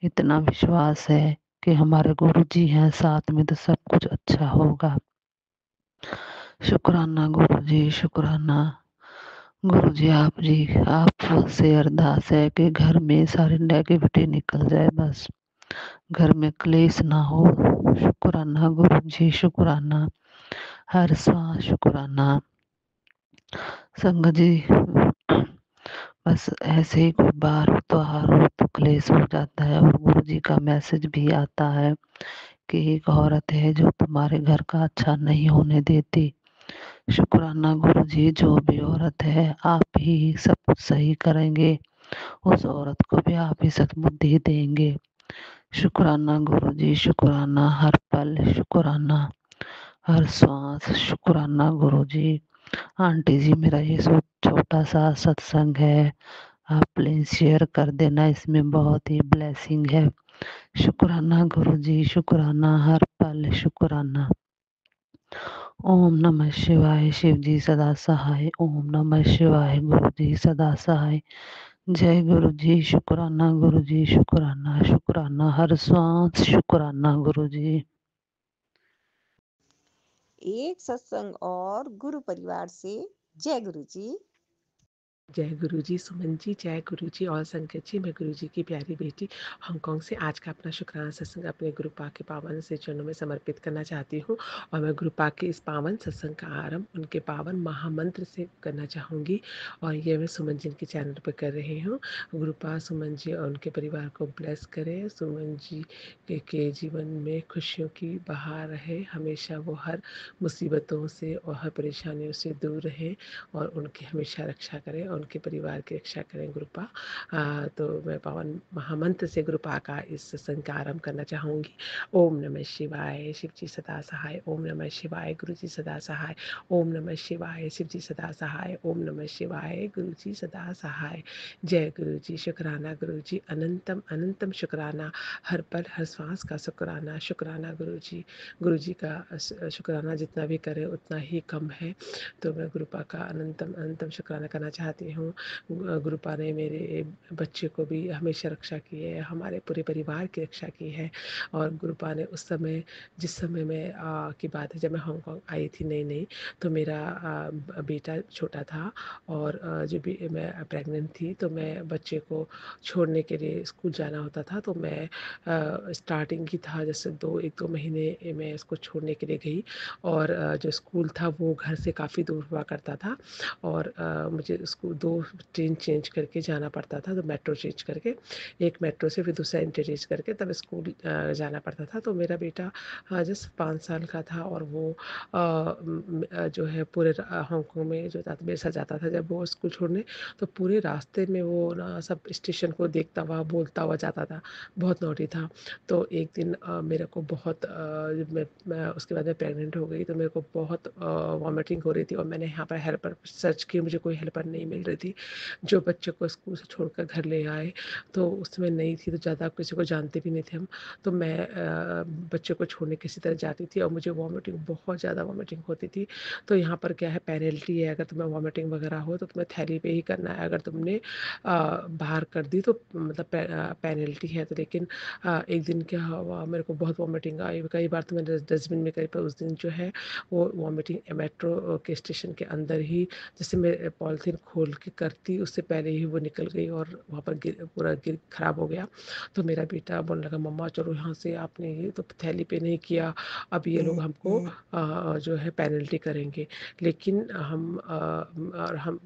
इतना विश्वास है कि हमारे गुरु जी हैं साथ में तो सब कुछ अच्छा होगा। शुक्राना गुरु जी, शुक्राना। गुरु जी आपसे अरदास है कि घर में सारी नेगेटिविटी निकल जाए, बस घर में क्लेश ना हो। शुक्राना गुरु जी, शुक्राना। हर सांस शुक्राना। संगत जी, बस ऐसे ही कोई बार हो त्योहार हो तो क्लेश हो जाता है और गुरु जी का मैसेज भी आता है कि एक औरत है जो तुम्हारे घर का अच्छा नहीं होने देती। शुक्राना गुरु जी, जो भी औरत है आप ही सब कुछ सही करेंगे, उस औरत को भी आप ही सद्बुद्धि देंगे। शुक्राना गुरु जी, शुक्राना। हर पल शुक्राना, हर सांस शुक्राना गुरु जी। आंटी जी, मेरा ये छोटा सा सत्संग है, आप प्लीज शेयर कर देना, इसमें बहुत ही ब्लेसिंग है। शुक्राना गुरु जी, शुक्राना। हर पल शुक्राना। ओम नमः शिवाय, शिव जी सदा सहाय। ओम नमः शिवाय, गुरु जी सदा सहाय। जय गुरु जी, शुक्राना गुरु जी, शुक्राना शुक्राना। हर सांस शुक्राना गुरु जी। एक सत्संग और गुरु परिवार से जय गुरु जी। जय गुरुजी, सुमन जी, जय गुरुजी और संगत जी। मैं गुरुजी की प्यारी बेटी हांगकांग से आज का अपना शुक्राना सत्संग अपने गुरु पाक के पावन से चरणों में समर्पित करना चाहती हूँ। और मैं गुरु पाक के इस पावन सत्संग का आरंभ उनके पावन महामंत्र से करना चाहूँगी। और ये मैं सुमन जी के चैनल पर कर रही हूँ। गुरु पाक सुमन जी और उनके परिवार को ब्लेस करें। सुमन जी के जीवन में खुशियों की बहार रहे, हमेशा वो हर मुसीबतों से और हर परेशानियों से दूर रहे और उनकी हमेशा रक्षा करें और उनके परिवार की रक्षा करें गुरुपा। तो मैं पावन महामंत्र से गुरुपा का इस सत्संग का आरंभ करना चाहूँगी। ओम नमः शिवाय, शिव जी सदा सहाय। ओम नमः शिवाय, गुरु जी सदा सहाय। ओम नमः शिवाय, शिव जी सदा सहाय। ओम नमः शिवाय, गुरु जी सदा सहाय। जय गुरु जी, शुक्राना गुरु जी, अनंतम अनंतम शुक्राना, हर पल हर श्वास का शुक्राना। शुक्राना गुरु जी का शुक्राना जितना भी करें उतना ही कम है। तो मैं गुरुपा का अनंतम अनंतम शुक्राना करना चाहती हूँ। गुरुपा ने मेरे बच्चे को भी हमेशा रक्षा की है, हमारे पूरे परिवार की रक्षा की है। और गुरुपा ने उस समय, जिस समय में की बात है जब मैं हांगकांग आई थी नई नई, तो मेरा बेटा छोटा था और जब भी मैं प्रेग्नेंट थी तो मैं बच्चे को छोड़ने के लिए स्कूल जाना होता था। तो मैं स्टार्टिंग की था, जैसे 1-2 महीने मैं इसको छोड़ने के लिए गई। और जो स्कूल था वो घर से काफ़ी दूर हुआ करता था और मुझे उसको 2 ट्रेन चेंज करके जाना पड़ता था। तो मेट्रो चेंज करके, एक मेट्रो से फिर दूसरा इंटरचेंज करके तब स्कूल जाना पड़ता था। तो मेरा बेटा जस्ट 5 साल का था और वो जो है पूरे हांगकांग में जो था मेरे साथ जाता था जब वो स्कूल छोड़ने। तो पूरे रास्ते में वो ना सब स्टेशन को देखता हुआ बोलता हुआ जाता था, बहुत नॉटी था। तो एक दिन मेरे को बहुत जब मैं उसके बाद में प्रेग्नेंट हो गई तो मेरे को बहुत वॉमिटिंग हो रही थी और मैंने यहाँ पर हेल्पर सर्च की, मुझे कोई हेल्पर नहीं मिल रही थी जो बच्चे को स्कूल से छोड़कर घर ले आए। तो उस समय नई थी तो ज़्यादा किसी को जानते भी नहीं थे हम। तो मैं बच्चे को छोड़ने किसी तरह जाती थी और मुझे वॉमिटिंग, बहुत ज़्यादा वॉमिटिंग होती थी। तो यहाँ पर क्या है, पेनल्टी है, अगर तुम्हें वॉमिटिंग वगैरह हो तो तुम्हें थैली पे ही करना है, अगर तुमने बाहर कर दी तो मतलब पेनल्टी है। तो लेकिन एक दिन क्या हुआ, मेरे को बहुत वॉमिटिंग आई। कई बार तो मैंने डस्टबिन में करी, पर उस दिन जो है वो वॉमिटिंग मेट्रो के स्टेशन के अंदर ही, जैसे मैं पॉलिथीन खोल के करती उससे पहले ही वो निकल गई और वहाँ पर पूरा गिर खराब हो गया। तो मेरा बेटा बोलने लगा, मम्मा चलो यहाँ से, आपने ये तो थैली पे नहीं किया, अब ये लोग हमको जो है पेनल्टी करेंगे। लेकिन हम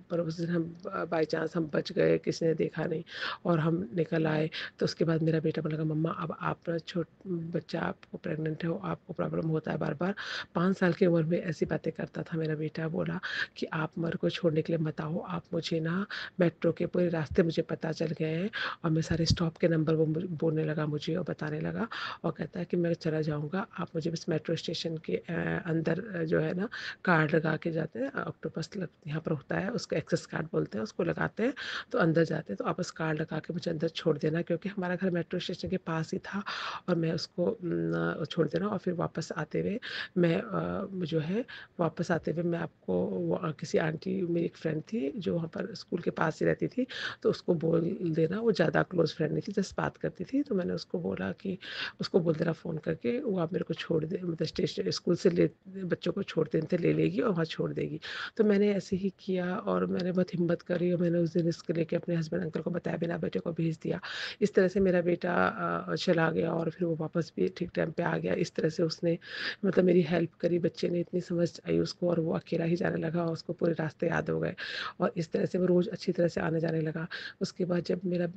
पर उस दिन हम बाई चांस हम बच गए, किसी ने देखा नहीं और हम निकल आए। तो उसके बाद मेरा बेटा बोला, मम्मा अब आप बच्चा, आपको प्रेग्नेंट हो, आपको प्रॉब्लम होता है बार बार। 5 साल की उम्र में ऐसी बातें करता था मेरा बेटा। बोला कि आप मेरे को छोड़ने के लिए मत आओ, आप मुझे ना, मेट्रो के पूरे रास्ते मुझे पता चल गए हैं और मैं सारे स्टॉप के नंबर वो बोलने लगा मुझे और बताने लगा और कहता है कि मैं चला जाऊँगा, आप मुझे बस मेट्रो स्टेशन के अंदर जो है ना कार्ड लगा के जाते हैं, ऑक्टोपस यहाँ पर होता है, उसको एक्सेस कार्ड बोलते हैं, उसको लगाते हैं तो अंदर जाते हैं। तो आप उस कार्ड लगा के मुझे अंदर छोड़ देना, क्योंकि हमारा घर मेट्रो स्टेशन के पास ही था और मैं उसको छोड़ देना। और फिर वापस आते हुए मैं जो है वापस आते हुए मैं आपको किसी आंटी, मेरी एक फ्रेंड थी जो वहाँ पर स्कूल के पास ही रहती थी, तो उसको बोल देना, वो ज़्यादा क्लोज फ्रेंड नहीं थी, जस्ट बात करती थी। तो मैंने उसको बोला कि उसको बोल देना फ़ोन करके, वो आप मेरे को छोड़ दे, मतलब स्टेशन स्कूल से ले बच्चों को छोड़ देते ले लेगी और वहाँ छोड़ देगी। तो मैंने ऐसे ही किया और मैंने बहुत हिम्मत करी और मैंने उस दिन इसके लेके अपने हस्बैंड अंकल को बताया, बिना बेटे को भेज दिया। इस तरह से मेरा बेटा चला गया और फिर वो वापस भी ठीक टाइम पे आ गया। इस तरह से उसने मतलब मेरी हेल्प करी, बच्चे ने इतनी समझ आई उसको और वो अकेला ही जाने लगा और उसको पूरे रास्ते याद हो गए और इस तरह से वो रोज़ अच्छी तरह से आने जाने लगा। उसके बाद जब मेरा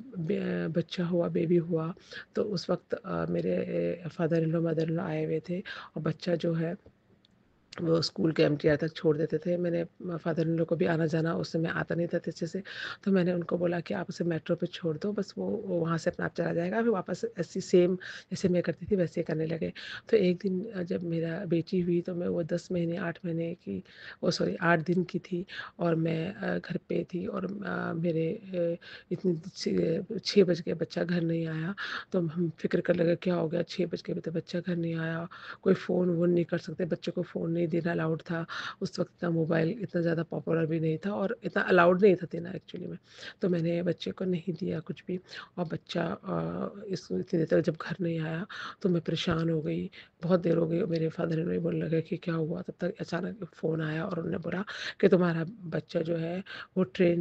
बच्चा हुआ, बेबी हुआ, तो उस वक्त मेरे father in law mother in law आए हुए थे और बच्चा जो है वो स्कूल के एमटीआर तक छोड़ देते थे। मैंने फादर इन लॉ को भी आना जाना, उस समय आता नहीं था अच्छे से, तो मैंने उनको बोला कि आप उसे मेट्रो पे छोड़ दो, बस वो वहाँ से अपना आप चला जाएगा। फिर वापस ऐसी सेम जैसे मैं करती थी वैसे करने लगे। तो एक दिन जब मेरा बेटी हुई तो मैं वो 10 महीने 8 महीने की, वो सॉरी 8 दिन की थी और मैं घर पे थी और मेरे इतनी 6 बज गए, बच्चा घर नहीं आया। तो हम फिक्र कर लगे क्या हो गया, 6 बज गए तो बच्चा घर नहीं आया, कोई फ़ोन वोन नहीं कर सकते, बच्चे को फ़ोन नहीं नहीं देना अलाउड था। उस वक़्त इतना मोबाइल इतना ज़्यादा पॉपुलर भी नहीं था और इतना अलाउड नहीं था देना एक्चुअली में। तो मैंने बच्चे को नहीं दिया कुछ भी और बच्चा इस इतनी देर तक जब घर नहीं आया तो मैं परेशान हो गई। बहुत देर हो गई, मेरे फादर इन लॉ बोलने लगे कि क्या हुआ? तब तक अचानक फ़ोन आया और उन्होंने बोला कि तुम्हारा बच्चा जो है वो ट्रेन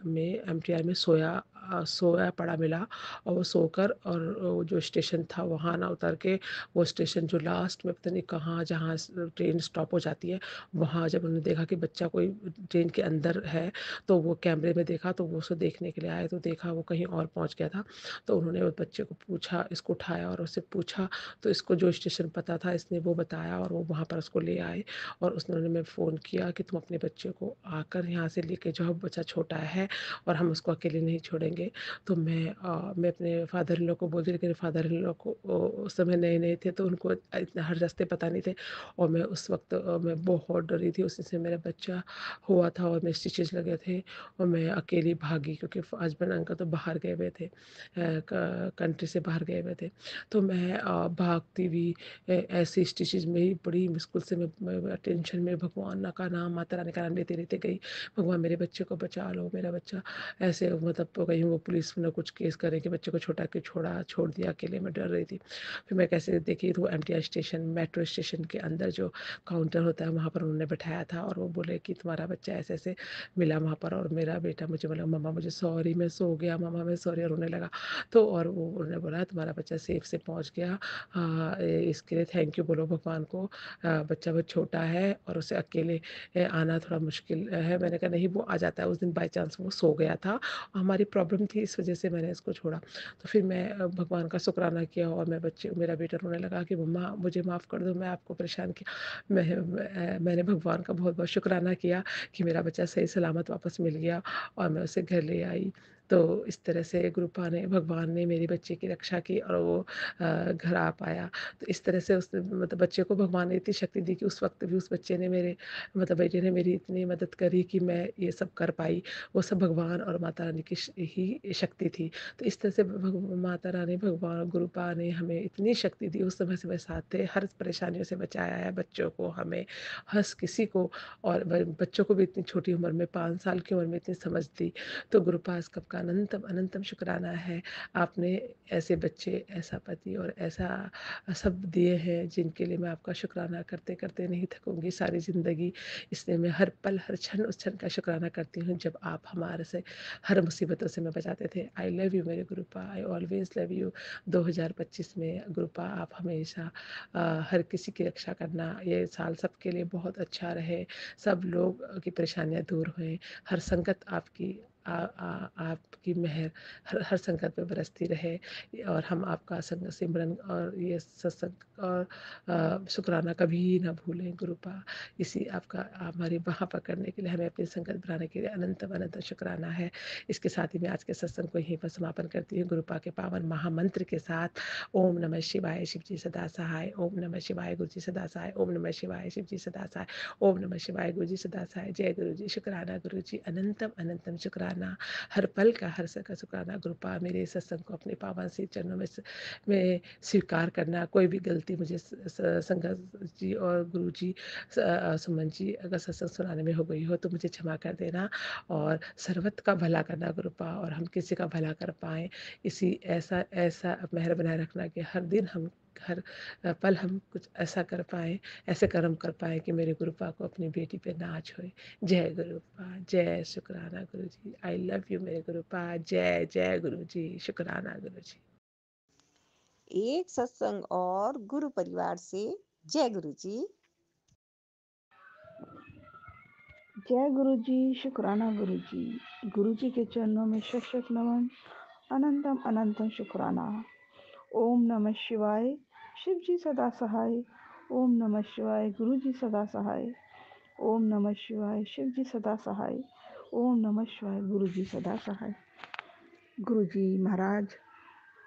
में एमटीआर में सोया पड़ा मिला और वो सोकर और वो जो स्टेशन था वहाँ ना उतर के वो स्टेशन जो लास्ट में पता नहीं कहाँ जहाँ ट्रेन स्टॉप हो जाती है वहाँ जब उन्होंने देखा कि बच्चा कोई ट्रेन के अंदर है तो वो कैमरे में देखा तो वो उसको देखने के लिए आए तो देखा वो कहीं और पहुँच गया था। तो उन्होंने उस बच्चे को पूछा, इसको उठाया और उससे पूछा तो इसको जो स्टेशन पता था इसने वो बताया और वो वहाँ पर उसको ले आए और उन्होंने मैं फ़ोन किया कि तुम अपने बच्चे को आकर यहाँ से लेके जाओ, बच्चा छोटा है और हम उसको अकेले नहीं छोड़ेंगे। तो मैं अपने फादर इन लॉ को बोलती, लेकिन फादर इन लॉ को उस समय नए-नए थे तो उनको इतना हर रास्ते पता नहीं थे और मैं उस वक़्त मैं बहुत डरी थी। उसी से मेरा बच्चा हुआ था और मेरे स्टिचेज़ लगे थे और मैं अकेली भागी क्योंकि हस्बैंड अंकल तो बाहर गए हुए थे, कंट्री से बाहर गए हुए थे। तो मैं भागती हुई ऐसी स्टिचेज़ में ही बड़ी मुश्किल से मैं टेंशन में भगवान का नाम, माता रानी का नाम लेते-लेते गई। भगवान मेरे बच्चे को बचा लो, मेरा बच्चा ऐसे मतलब तो कहीं वो पुलिस ना कुछ केस करे कि बच्चे को छोड़ दिया अकेले, मैं डर रही थी। फिर मैं कैसे देखी तो एमटीआर स्टेशन मेट्रो स्टेशन के अंदर जो काउंटर होता है वहाँ पर उन्होंने बैठाया था और वो बोले कि तुम्हारा बच्चा ऐसे-ऐसे मिला वहाँ पर और मेरा बेटा मुझे बोला मम्मा मुझे सॉरी मैं सो गया, मम्मा मैं सॉरी और रोने लगा। तो और वो उन्होंने बोला तुम्हारा बच्चा सेफ से पहुँच गया, इसके लिए थैंक यू बोलो भगवान को। बच्चा बहुत छोटा है और उसे अकेले आना थोड़ा मुश्किल है। मैंने कहा नहीं वो आ जाता है, उस दिन बाय चांस वो सो गया था, हमारी प्रॉब्लम थी इस वजह से मैंने इसको छोड़ा। तो फिर मैं भगवान का शुक्राना किया और मेरा बेटा रोने लगा कि मम्मा मुझे माफ़ कर दो, मैं आपको परेशान किया। मैंने भगवान का बहुत-बहुत शुक्राना किया कि मेरा बच्चा सही सलामत वापस मिल गया और मैं उसे घर ले आई। तो इस तरह से भगवान ने मेरे बच्चे की रक्षा की और वो घर आ पाया। तो इस तरह से उसने मतलब बच्चे को भगवान ने इतनी शक्ति दी कि उस वक़्त भी उस बच्चे ने बेटे ने मेरी इतनी मदद करी कि मैं ये सब कर पाई। वो सब भगवान और माता रानी की ही शक्ति थी। तो इस तरह से माता रानी, भगवान, गुरु पा ने हमें इतनी शक्ति दी, उस समय से वह साथ थे, हर परेशानियों से बचाया है बच्चों को, हमें, हर किसी को और बच्चों को भी इतनी छोटी उम्र में 5 साल की उम्र में इतनी समझ दी। तो गुरु पास कब का अनंतम अनंतम शुक्राना है। आपने ऐसे बच्चे, ऐसा पति और ऐसा सब दिए हैं जिनके लिए मैं आपका शुक्राना करते-करते नहीं थकूँगी सारी ज़िंदगी। इसलिए मैं हर पल, हर क्षण उस क्षण का शुक्राना करती हूँ जब आप हमारे से हर मुसीबतों से हमें बचाते थे। आई लव यू मेरे गुरुपा, आई ऑलवेज़ लव यू। 2025 में गुरुपा आप हमेशा हर किसी की रक्षा करना, ये साल सबके लिए बहुत अच्छा रहे, सब लोग की परेशानियाँ दूर होएँ, हर संकट आपकी मेहर हर संकट पे बरसती रहे और हम आपका संग सिमरन और ये सत्संग और शुक्राना कभी ना भूलें गुरुपा। इसी आपका हमारी बाँह पकड़ने के लिए, हमें अपनी संगत बनाने के लिए अनंतम अनंत शुक्राना है। इसके साथ ही मैं आज के सत्संग को यहीं पर समापन करती हूँ गुरुपा के पावन महामंत्र के साथ। ओम नमः शिवाय, शिव जी सदा सहाय। ओम नमः शिवाय, गुरु जी सदा सहाय। ओम नमः शिवाय, शिव जी सदा सहाय। ओम नमः शिवाय, गुरु जी सदा सहाय। जय गुरु जी। शुक्राना गुरु जी, अनंतम अनंतम शुक्राना, हर पल का हर का शुक्राना गुरुपा। मेरे सत्संग को अपने पावन से चरणों में स्वीकार करना। कोई भी गलती मुझे संगत जी और गुरु जी, सुमन जी, अगर सत्संग सुनाने में हो गई हो तो मुझे क्षमा कर देना और सर्वत्र का भला करना गुरुपा और हम किसी का भला कर पाएँ, इसी ऐसा ऐसा मेहर बनाए रखना कि हर दिन हम हर पल हम कुछ ऐसा कर पाएँ, ऐसे कर्म कर पाएँ कि मेरे गुरुपा को अपनी बेटी पे नाज होए। जय गुरुपा, जय शुक्राना गुरु जी। आई लव यू मेरे गुरुपा। जय जय गुरु जी। शुक्राना गुरु जी। एक सत्संग और गुरु परिवार से जय गुरु जी। जय गुरु जी। शुक्राना गुरु जी। गुरु जी के चरणों में शत शत नमन, अनंतम अनंतम शुक्राना। ओम नमः शिवाय, शिव जी सदा सहाय। ओम नमः शिवाय, गुरु जी सदा सहाय। ओम नमः शिवाय, शिव जी सदा सहाय। ओम नमः शिवाय, गुरु जी सदा सहाय। गुरु जी महाराज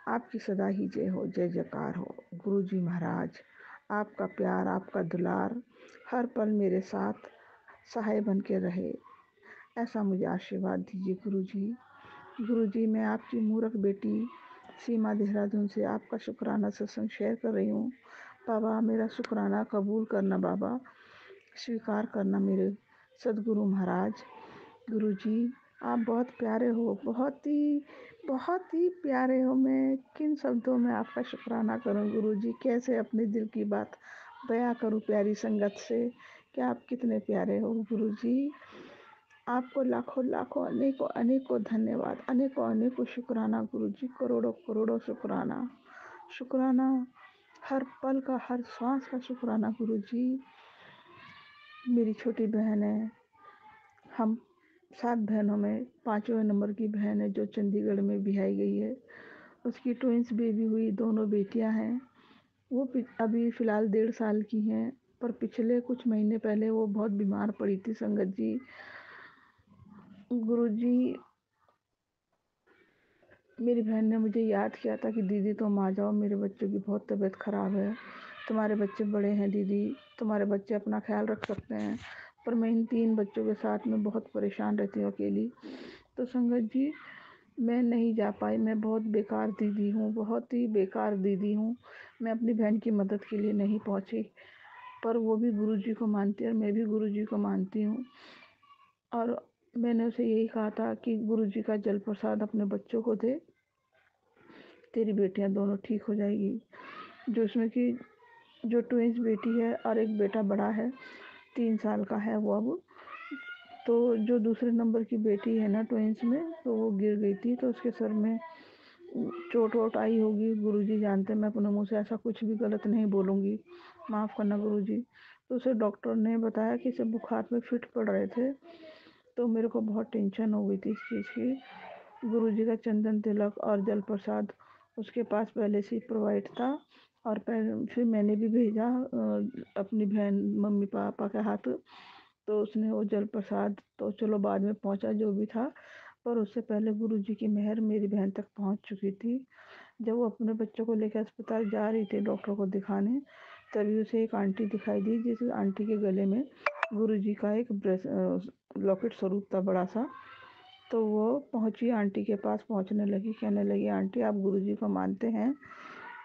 आपकी सदा ही जय हो, जय जयकार हो। गुरु जी महाराज आपका प्यार, आपका दुलार हर पल मेरे साथ सहाय बन के रहे, ऐसा मुझे आशीर्वाद दीजिए गुरु जी। गुरु जी मैं आपकी मूर्ख बेटी सीमा देहरादून से आपका शुक्राना सत्संग शेयर कर रही हूँ। बाबा मेरा शुक्राना कबूल करना बाबा। स्वीकार करना मेरे सदगुरु महाराज। गुरुजी आप बहुत प्यारे हो, बहुत ही प्यारे हो। मैं किन शब्दों में आपका शुक्राना करूं गुरुजी, कैसे अपने दिल की बात बयां करूं प्यारी संगत से कि आप कितने प्यारे हो गुरुजी। आपको लाखों लाखों अनेकों अनेकों धन्यवाद, अनेकों अनेकों शुक्राना गुरुजी, करोड़ों करोड़ों शुक्राना। शुक्राना हर पल का, हर श्वास का शुक्राना गुरुजी। मेरी छोटी बहन है, हम 7 बहनों में 5वें नंबर की बहन है जो चंडीगढ़ में बिहाई गई है। उसकी ट्विंस बेबी हुई, दोनों बेटियां हैं। वो अभी फ़िलहाल 1.5 साल की हैं, पर पिछले कुछ महीने पहले वो बहुत बीमार पड़ी थी संगत जी। गुरुजी मेरी बहन ने मुझे याद किया था कि दीदी तुम आ जाओ, मेरे बच्चों की बहुत तबीयत ख़राब है, तुम्हारे बच्चे बड़े हैं दीदी, तुम्हारे बच्चे अपना ख्याल रख सकते हैं। पर मैं इन 3 बच्चों के साथ में बहुत परेशान रहती हूँ अकेली। तो संगत जी मैं नहीं जा पाई। मैं बहुत बेकार दीदी हूँ, बहुत ही बेकार दीदी हूँ। मैं अपनी बहन की मदद के लिए नहीं पहुँची, पर वो भी गुरुजी को मानती है और मैं भी गुरुजी को मानती हूँ। और मैंने उसे यही कहा था कि गुरुजी का जल प्रसाद अपने बच्चों को दे, तेरी बेटियां दोनों ठीक हो जाएगी। जो उसमें कि जो ट्विंस बेटी है और एक बेटा बड़ा है, 3 साल का है वो अब। तो जो दूसरे नंबर की बेटी है ना ट्विंस में, तो वो गिर गई थी, तो उसके सर में चोट वोट आई होगी। गुरुजी जानते, मैं अपने मुंह से ऐसा कुछ भी गलत नहीं बोलूँगी, माफ़ करना गुरुजी। तो उसे डॉक्टर ने बताया कि इसे बुखार में फिट पड़ रहे थे। तो मेरे को बहुत टेंशन हो गई थी इस चीज़ की। गुरुजी का चंदन तिलक और जल प्रसाद उसके पास पहले से ही प्रोवाइड था, और फिर मैंने भी भेजा अपनी बहन मम्मी पापा के हाथ। तो उसने वो जल प्रसाद तो चलो बाद में पहुंचा जो भी था, पर उससे पहले गुरुजी की मेहर मेरी बहन तक पहुंच चुकी थी। जब वो अपने बच्चों को लेकर अस्पताल जा रही थी डॉक्टर को दिखाने, तभी उसे एक आंटी दिखाई दी, जिस आंटी के गले में गुरुजी का एक लॉकेट स्वरूप था बड़ा सा। तो वो पहुंची, आंटी के पास पहुंचने लगी, कहने लगी आंटी आप गुरुजी को मानते हैं?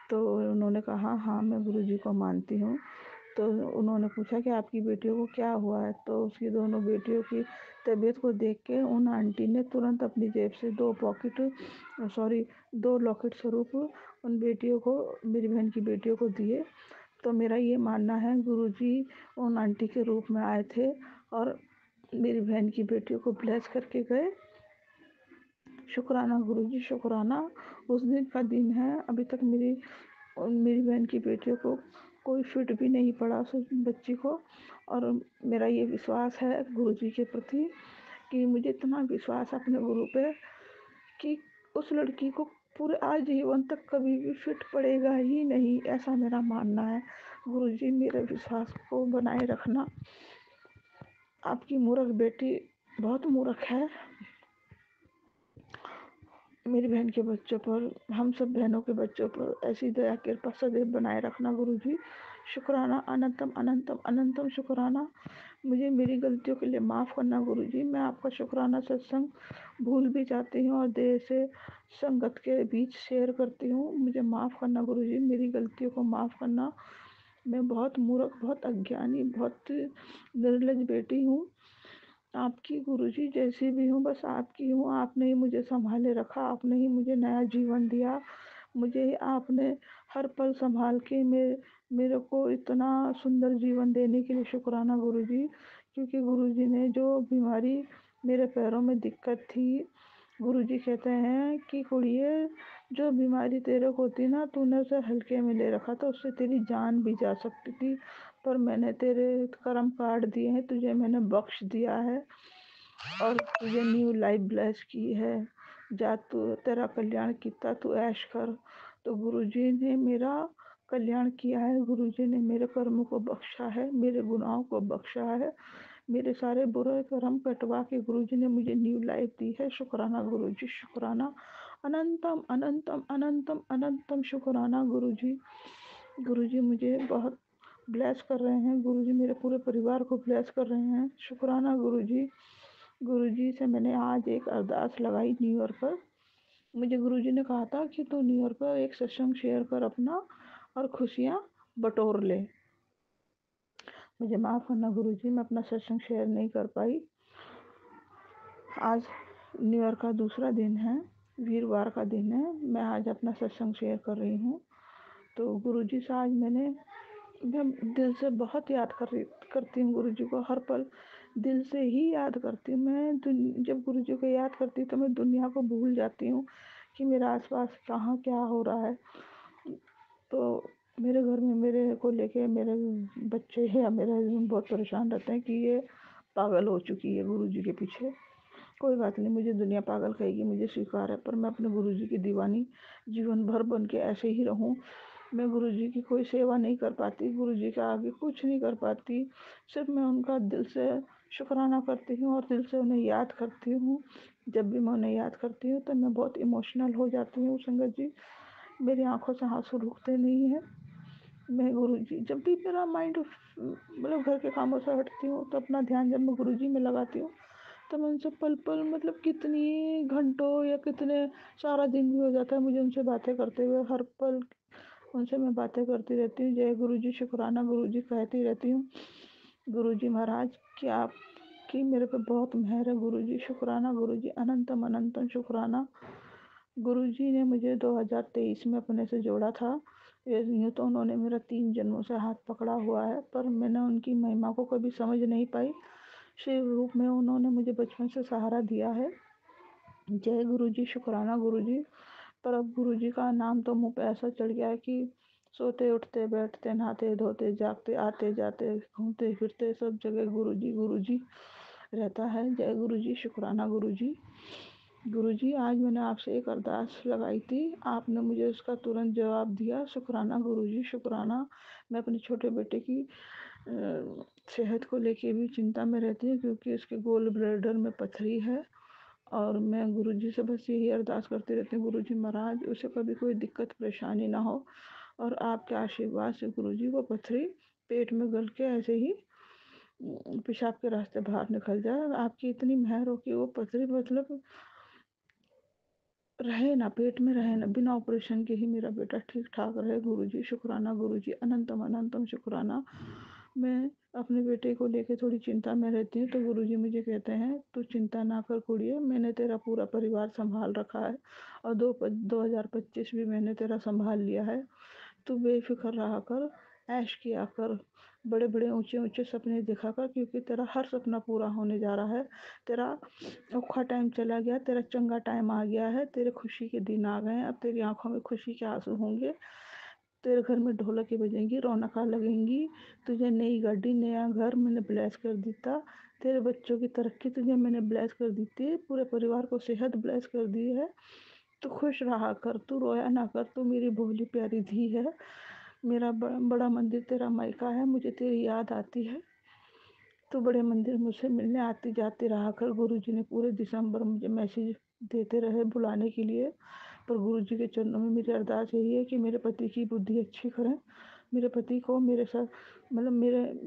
तो उन्होंने कहा हाँ मैं गुरुजी को मानती हूँ। तो उन्होंने पूछा कि आपकी बेटियों को क्या हुआ है? तो उसकी दोनों बेटियों की तबीयत को देख के उन आंटी ने तुरंत अपनी जेब से 2 लॉकेट स्वरूप उन बेटियों को, मेरी बहन की बेटियों को दिए। तो मेरा ये मानना है गुरुजी उन आंटी के रूप में आए थे और मेरी बहन की बेटियों को ब्लेस करके गए। शुक्राना गुरुजी, शुक्राना। उस दिन का दिन है, अभी तक मेरी बहन की बेटियों को कोई फिट भी नहीं पड़ा उस बच्ची को। और मेरा ये विश्वास है गुरुजी के प्रति कि मुझे इतना विश्वास अपने गुरु पे कि उस लड़की को पूरे आजीवन तक कभी भी फिट पड़ेगा ही नहीं, ऐसा मेरा मानना है। गुरुजी मेरे विश्वास को बनाए रखना। आपकी मूर्ख बेटी बहुत मूर्ख है। मेरी बहन के बच्चों पर, हम सब बहनों के बच्चों पर ऐसी दया कृपा सदैव बनाए रखना गुरुजी। शुक्राना, अनंतम अनंतम अनंतम शुक्राना। मुझे मेरी गलतियों के लिए माफ़ करना गुरुजी। मैं आपका शुक्राना सत्संग भूल भी जाती हूँ और देर से संगत के बीच शेयर करती हूँ। मुझे माफ़ करना गुरुजी, मेरी गलतियों को माफ़ करना। मैं बहुत मूर्ख, बहुत अज्ञानी, बहुत निर्लज बेटी हूँ आपकी गुरुजी। जैसी भी हूँ बस आपकी हूँ। आपने ही मुझे संभाले रखा, आपने ही मुझे नया जीवन दिया। मुझे आपने हर पल संभाल के मेरे को इतना सुंदर जीवन देने के लिए शुक्राना गुरुजी। क्योंकि गुरुजी ने जो बीमारी, मेरे पैरों में दिक्कत थी, गुरुजी कहते हैं कि कुड़िए जो बीमारी तेरे को थी ना, तूने उसे हल्के में ले रखा था, उससे तेरी जान भी जा सकती थी, पर मैंने तेरे कर्म काट दिए हैं, तुझे मैंने बख्श दिया है और तुझे न्यू लाइफ ब्लेस की है। जा तू, तेरा कल्याण किया, तू ऐश कर। तो गुरुजी ने मेरा कल्याण किया है, गुरुजी ने मेरे कर्मों को बख्शा है, मेरे गुनाहों को बख्शा है, मेरे सारे बुरे कर्म कटवा के गुरुजी ने मुझे न्यू लाइफ दी है। शुक्राना गुरुजी, शुक्राना। अनंतम अनंतम अनंतम अनंतम शुक्राना गुरुजी। गुरुजी मुझे बहुत ब्लेस कर रहे हैं, गुरुजी मेरे पूरे परिवार को ब्लेस कर रहे हैं। शुक्राना गुरुजी। गुरुजी से मैंने आज एक अरदास लगाई न्यू ईयर पर। मुझे गुरुजी ने कहा था कि तू न्यू ईयर पर एक सत्संग शेयर कर अपना और खुशियाँ बटोर ले। मुझे माफ़ करना गुरुजी, मैं अपना सत्संग शेयर नहीं कर पाई। आज न्यू ईयर का दूसरा दिन है, वीरवार का दिन है। मैं आज अपना सत्संग शेयर कर रही हूँ। तो गुरुजी से आज मैं दिल से बहुत याद करती हूँ गुरुजी को, हर पल दिल से ही याद करती हूँ। मैं जब गुरुजी को याद करती हूँ तो मैं दुनिया को भूल जाती हूँ कि मेरे आसपास कहाँ क्या हो रहा है। तो मेरे घर में मेरे को लेके मेरे बच्चे या मेरे हस्बैंड बहुत परेशान रहते हैं कि ये पागल हो चुकी है गुरुजी के पीछे। कोई बात नहीं, मुझे दुनिया पागल कहेगी, मुझे स्वीकार है, पर मैं अपने गुरुजी की दीवानी जीवन भर बन के ऐसे ही रहूं। मैं गुरुजी की कोई सेवा नहीं कर पाती, गुरुजी के आगे कुछ नहीं कर पाती, सिर्फ मैं उनका दिल से शुक्राना करती हूँ और दिल से उन्हें याद करती हूँ। जब भी मैं उन्हें याद करती हूँ तो मैं बहुत इमोशनल हो जाती हूँ संगत जी, मेरी आंखों से आंसू रुकते नहीं हैं। मैं गुरुजी, जब भी मेरा माइंड मतलब घर के कामों से हटती हूँ तो अपना ध्यान जब मैं गुरुजी में लगाती हूँ तो मैं उनसे पल पल मतलब कितनी घंटों या कितने सारा दिन भी हो जाता है मुझे उनसे बातें करते हुए। हर पल उनसे मैं बातें करती रहती हूँ, जय गुरुजी, शुक्राना गुरुजी कहती रहती हूँ। गुरुजी महाराज कि आपकी मेरे पे बहुत मेहर है गुरुजी, शुक्राना गुरुजी, अनंतम अनंतम शुक्राना। गुरुजी ने मुझे 2023 में अपने से जोड़ा था। यूँ तो उन्होंने मेरा 3 जन्मों से हाथ पकड़ा हुआ है, पर मैंने उनकी महिमा को कभी समझ नहीं पाई। शिव रूप में उन्होंने मुझे बचपन से सहारा दिया है। जय गुरुजी, शुक्राना गुरुजी। पर अब गुरुजी का नाम तो मुँह पे ऐसा चढ़ गया है कि सोते उठते बैठते नहाते धोते जागते आते जाते घूमते फिरते सब जगह गुरुजी गुरुजी रहता है। जय गुरुजी, शुक्राना गुरुजी। गुरुजी, आज मैंने आपसे एक अरदास लगाई थी, आपने मुझे उसका तुरंत जवाब दिया। शुक्राना गुरुजी, शुक्राना। मैं अपने छोटे बेटे की सेहत को लेके भी चिंता में रहती हूँ क्योंकि उसके गोल ब्लैडर में पथरी है और मैं गुरुजी से बस यही अरदास करती रहती हूँ, गुरुजी महाराज उसे कभी कोई दिक्कत परेशानी ना हो और आपके आशीर्वाद से गुरुजी वो पथरी पेट में गल के ऐसे ही पेशाब के रास्ते बाहर निकल जाए। आपकी इतनी मेहर हो कि वो पथरी मतलब रहे ना, पेट में रहे ना, बिना ऑपरेशन के ही मेरा बेटा ठीक ठाक रहे। गुरुजी, शुक्राना गुरुजी, अनंतम अनंतम शुक्राना। मैं अपने बेटे को लेके थोड़ी चिंता में रहती हूँ तो गुरुजी मुझे कहते हैं तू चिंता ना कर कुड़िए, मैंने तेरा पूरा परिवार संभाल रखा है और 2025 भी मैंने तेरा संभाल लिया है। तू बेफिक्र रहा कर, ऐश किया कर, बड़े बड़े ऊंचे ऊंचे सपने देखा कर क्योंकि तेरा हर सपना पूरा होने जा रहा है। तेरा औखा टाइम चला गया, तेरा चंगा टाइम आ गया है, तेरे खुशी के दिन आ गए हैं। अब तेरी आंखों में खुशी के आंसू होंगे, तेरे घर में ढोलकें बजेंगी, रौनक लगेंगी। तुझे नई गाड़ी नया घर मैंने ब्लेस कर दिता, तेरे बच्चों की तरक्की तुझे मैंने ब्लेस कर दी थी, पूरे परिवार को सेहत ब्लेस कर दी है। तू खुश रहा कर, तू रोया ना कर, तू मेरी भोली प्यारी धी है। मेरा बड़ा मंदिर तेरा मायका है, मुझे तेरी याद आती है। तो बड़े मंदिर मुझसे मिलने आती जाती रहा कर। गुरुजी ने पूरे दिसंबर मुझे मैसेज देते रहे बुलाने के लिए, पर गुरुजी के चरणों में मेरी अरदास यही है कि मेरे पति की बुद्धि अच्छी करें, मेरे पति को मेरे साथ मतलब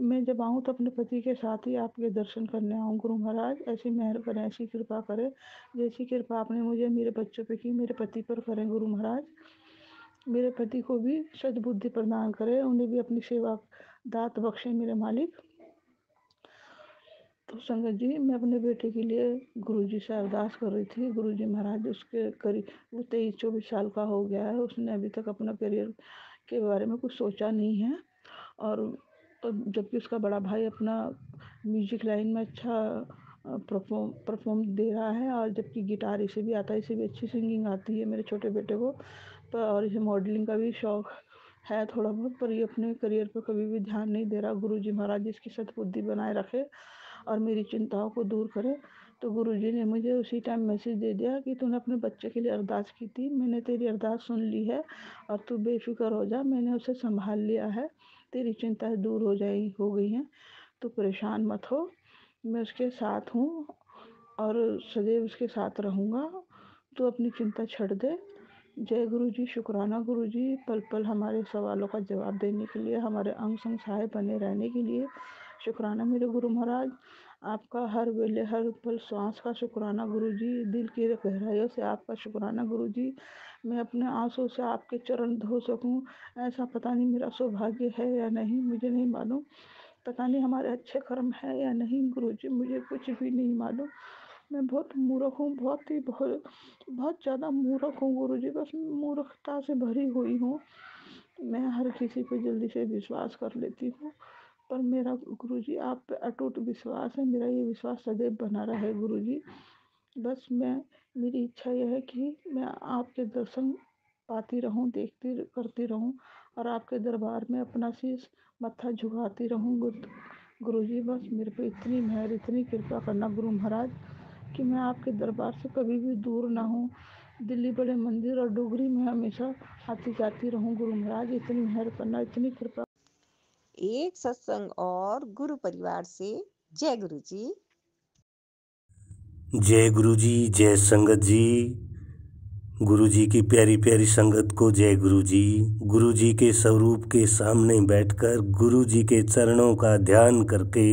मैं जब आऊँ तो अपने पति के साथ ही आपके दर्शन करने आऊँ। गुरु महाराज ऐसी मेहर करें, ऐसी कृपा करें, जैसी कृपा आपने मुझे मेरे बच्चों पे की मेरे पति पर करें। गुरु महाराज मेरे पति को भी सद्बुद्धि प्रदान करें, उन्हें भी अपनी सेवा दात बख्शे मेरे मालिक। तो संगत जी, मैं अपने बेटे के लिए गुरुजी से अरदास कर रही थी। गुरुजी महाराज उसके करीब वो 23-24 साल का हो गया है, उसने अभी तक अपना करियर के बारे में कुछ सोचा नहीं है और जबकि उसका बड़ा भाई अपना म्यूजिक लाइन में अच्छा परफॉर्म दे रहा है और जबकि गिटार इसे भी आता है, इसे भी अच्छी सिंगिंग आती है मेरे छोटे बेटे को। पर और इसे मॉडलिंग का भी शौक है थोड़ा बहुत, पर ये अपने करियर पर कभी भी ध्यान नहीं दे रहा। गुरुजी महाराज इसकी सद्बुद्धि बनाए रखे और मेरी चिंताओं को दूर करे। तो गुरुजी ने मुझे उसी टाइम मैसेज दे दिया कि तूने अपने बच्चे के लिए अरदास की थी, मैंने तेरी अरदास सुन ली है और तू बेफिक्र हो जा, मैंने उसे संभाल लिया है, तेरी चिंताएं दूर हो गई हैं, तू परेशान मत हो, मैं उसके साथ हूँ और सदैव उसके साथ रहूँगा, तू अपनी चिंता छोड़ दे। जय गुरुजी, शुक्राना गुरुजी, पल पल हमारे सवालों का जवाब देने के लिए, हमारे अंग संग सहाय बने रहने के लिए शुक्राना मेरे गुरु महाराज। आपका हर वेले हर पल श्वास का शुक्राना गुरुजी, दिल की गहराइयों से आपका शुक्राना गुरुजी। मैं अपने आंसू से आपके चरण धो सकूं ऐसा पता नहीं मेरा सौभाग्य है या नहीं, मुझे नहीं मालूम, पता नहीं हमारे अच्छे कर्म है या नहीं गुरुजी, मुझे कुछ भी नहीं मालूम। मैं बहुत मूर्ख हूँ, बहुत ज़्यादा मूर्ख हूँ गुरुजी, बस मूर्खता से भरी हुई हूँ। मैं हर किसी पे जल्दी से विश्वास कर लेती हूँ, पर मेरा गुरुजी आप पे अटूट विश्वास है। मेरा ये विश्वास सदैव बना रहे गुरुजी। बस मेरी इच्छा यह है कि मैं आपके दर्शन पाती रहूं, देखती करती रहूं और आपके दरबार में अपना शीश मत्था झुकाती रहूं गुरुजी। बस मेरे पे इतनी मेहर, इतनी कृपा करना गुरु महाराज कि मैं आपके दरबार से कभी भी दूर ना हूँ। दिल्ली बड़े मंदिर और डोगरी में हमेशा आती जाती रहूं गुरु महाराज। इतनी मेहर करना, इतनी कृपा। एक सत्संग और गुरु परिवार से जय गुरु जी। जय गुरु जी, जय संगत जी। गुरु जी की प्यारी प्यारी संगत को जय गुरु जी। गुरु जी के स्वरूप के सामने बैठकर गुरु जी के चरणों का ध्यान करके